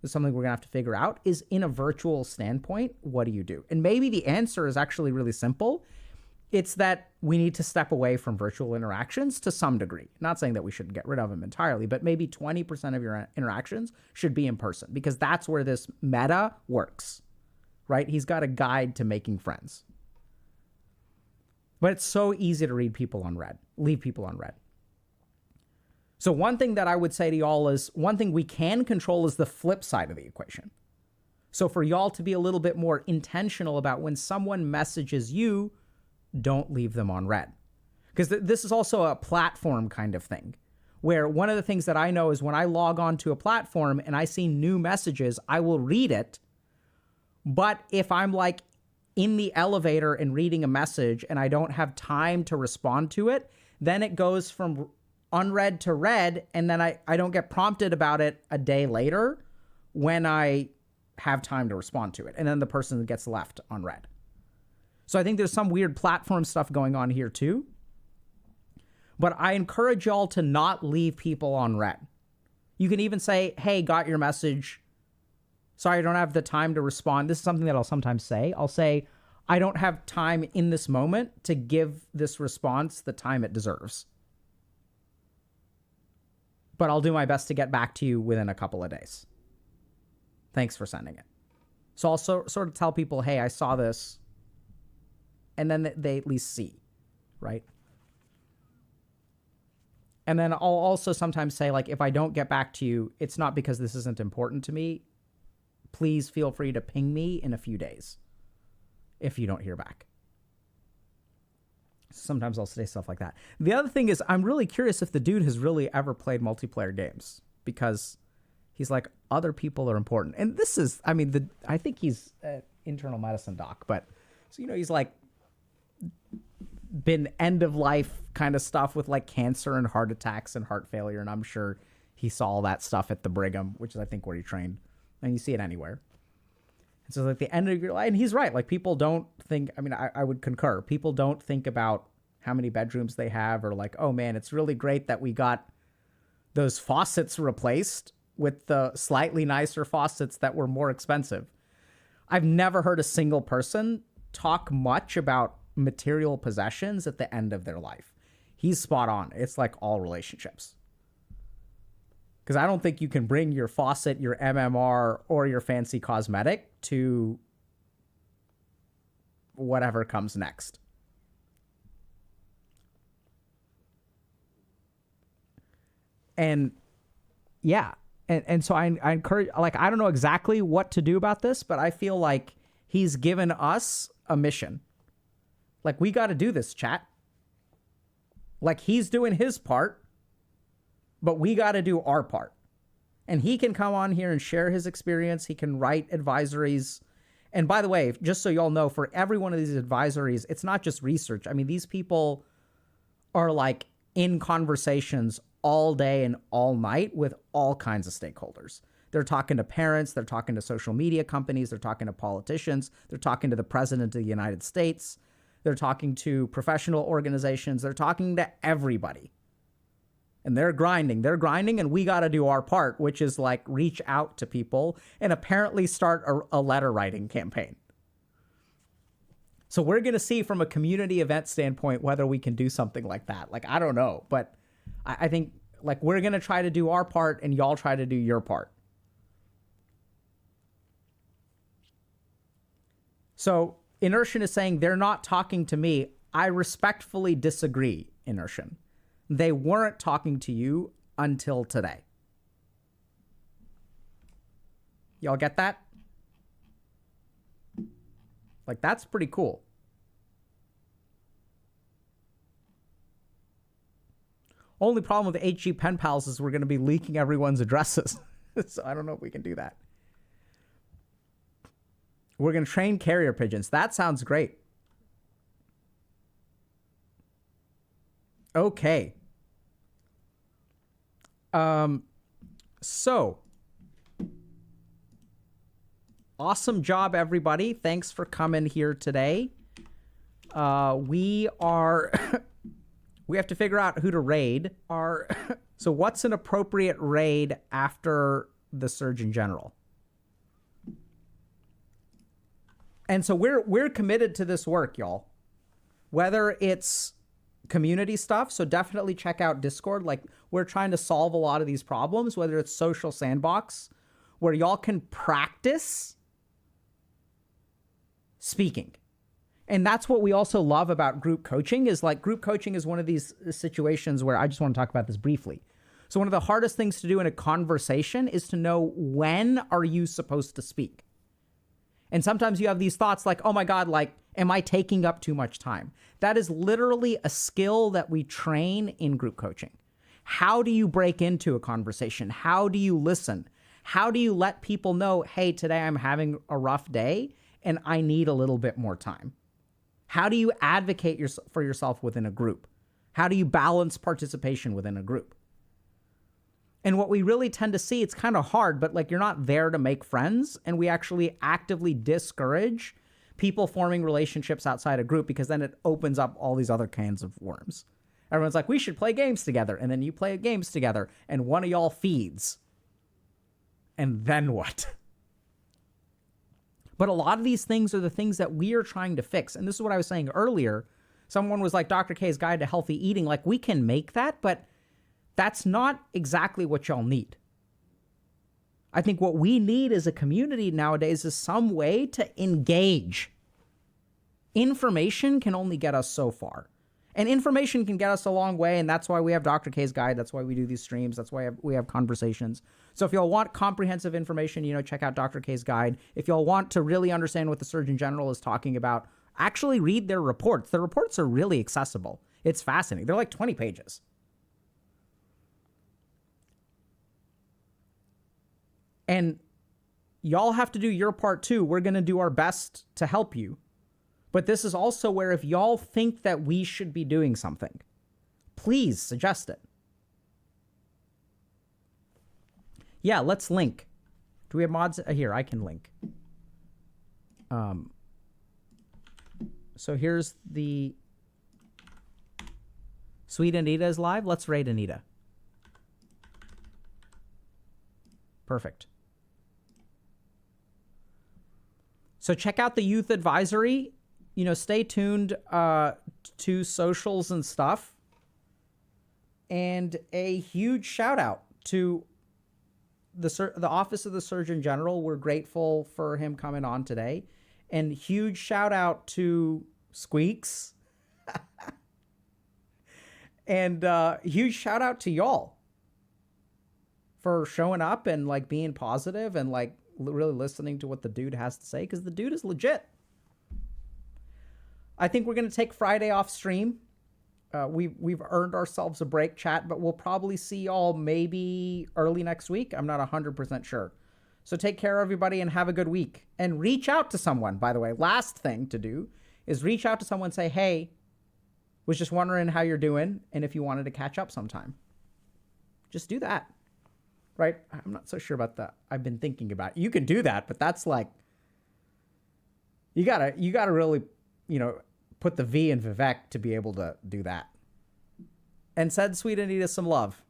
is something we're gonna have to figure out, is in a virtual standpoint, what do you do? And maybe the answer is actually really simple. It's that we need to step away from virtual interactions to some degree. Not saying that we should get rid of them entirely, but maybe 20% of your interactions should be in person because that's where this meta works, right? He's got a guide to making friends. But it's so easy to leave people on red. So one thing that I would say to y'all is, one thing we can control is the flip side of the equation. So for y'all to be a little bit more intentional about when someone messages you, don't leave them on red. Because this is also a platform kind of thing, where one of the things that I know is when I log on to a platform and I see new messages, I will read it. But if I'm like in the elevator and reading a message and I don't have time to respond to it, then it goes from unread to read, and then I don't get prompted about it a day later when I have time to respond to it. And then the person gets left unread. So I think there's some weird platform stuff going on here too. But I encourage y'all to not leave people on red. You can even say, hey, got your message. Sorry, I don't have the time to respond. This is something that I'll sometimes say. I'll say, I don't have time in this moment to give this response the time it deserves. But I'll do my best to get back to you within a couple of days. Thanks for sending it. So I'll sort of tell people, hey, I saw this. And then they at least see, right? And then I'll also sometimes say, like, if I don't get back to you, it's not because this isn't important to me. Please feel free to ping me in a few days if you don't hear back. Sometimes I'll say stuff like that. The other thing is, I'm really curious if the dude has really ever played multiplayer games, because he's like, other people are important. And this is, I mean, I think he's an internal medicine doc, but so, he's like been end of life kind of stuff with like cancer and heart attacks and heart failure. And I'm sure he saw all that stuff at the Brigham, which is I think where he trained, and you see it anywhere. And so like the end of your life, and he's right. Like people don't think, I mean, I would concur. People don't think about how many bedrooms they have, or like, oh man, it's really great that we got those faucets replaced with the slightly nicer faucets that were more expensive. I've never heard a single person talk much about material possessions at the end of their life. He's spot on. It's like all relationships. Because I don't think you can bring your faucet, your MMR, or your fancy cosmetic to whatever comes next. And yeah. And so I encourage, like, I don't know exactly what to do about this, but I feel like he's given us a mission. Like, we got to do this, chat. Like, he's doing his part, but we got to do our part. And he can come on here and share his experience. He can write advisories. And by the way, just so y'all know, for every one of these advisories, it's not just research. I mean, these people are like in conversations all day and all night with all kinds of stakeholders. They're talking to parents, they're talking to social media companies, they're talking to politicians, they're talking to the president of the United States, they're talking to professional organizations, they're talking to everybody. And they're grinding, and we got to do our part, which is like reach out to people and apparently start a letter writing campaign. So we're going to see from a community event standpoint whether we can do something like that. Like, I don't know, but I think like we're going to try to do our part and y'all try to do your part. So Inertian is saying they're not talking to me. I respectfully disagree, Inertian. They weren't talking to you until today. Y'all get that? Like, that's pretty cool. Only problem with HG Pen Pals is we're going to be leaking everyone's addresses. So I don't know if we can do that. We're going to train carrier pigeons. That sounds great. Okay. So awesome job, everybody. Thanks for coming here today. We have to figure out who to raid. So what's an appropriate raid after the Surgeon General? And so we're committed to this work, y'all. Whether it's community stuff, so definitely check out Discord. Like, we're trying to solve a lot of these problems, whether it's social sandbox, where y'all can practice speaking. And that's what we also love about group coaching is like group coaching is one of these situations where I just want to talk about this briefly. So one of the hardest things to do in a conversation is to know when are you supposed to speak. And sometimes you have these thoughts like, oh my God, like, am I taking up too much time? That is literally a skill that we train in group coaching. How do you break into a conversation? How do you listen? How do you let people know, hey, today I'm having a rough day and I need a little bit more time? How do you advocate for yourself within a group? How do you balance participation within a group? And what we really tend to see, it's kind of hard, but like you're not there to make friends. And we actually actively discourage people forming relationships outside a group because then it opens up all these other kinds of worms. Everyone's like, we should play games together. And then you play games together and one of y'all feeds. And then what? But a lot of these things are the things that we are trying to fix. And this is what I was saying earlier. Someone was like, Dr. K's Guide to Healthy Eating. Like, we can make that, but that's not exactly what y'all need. I think what we need as a community nowadays is some way to engage. Information can only get us so far. And information can get us a long way, and that's why we have Dr. K's Guide. That's why we do these streams. That's why we have conversations. So if y'all want comprehensive information, check out Dr. K's Guide. If y'all want to really understand what the Surgeon General is talking about, actually read their reports. The reports are really accessible. It's fascinating. They're like 20 pages. And y'all have to do your part too. We're going to do our best to help you. But this is also where if y'all think that we should be doing something, please suggest it. Yeah, let's link. Do we have mods? Here, I can link. So here's the... Sweet Anita is live. Let's raid Anita. Perfect. So check out the youth advisory. Stay tuned to socials and stuff. And a huge shout out to the Office of the Surgeon General. We're grateful for him coming on today. And huge shout out to Squeaks. And huge shout out to y'all for showing up and like being positive and like really listening to what the dude has to say, because the dude is legit. I think we're going to take Friday off stream. We've earned ourselves a break, chat, but we'll probably see y'all maybe early next week. I'm not 100% sure. So take care, everybody, and have a good week. And reach out to someone, by the way. Last thing to do is reach out to someone and say, hey, Was just wondering how you're doing and if you wanted to catch up sometime. Just do that. Right? I'm not so sure about that. I've been thinking about it. You can do that, but that's like you gotta really, put the V in Vivek to be able to do that. And send Sweet Anita some love.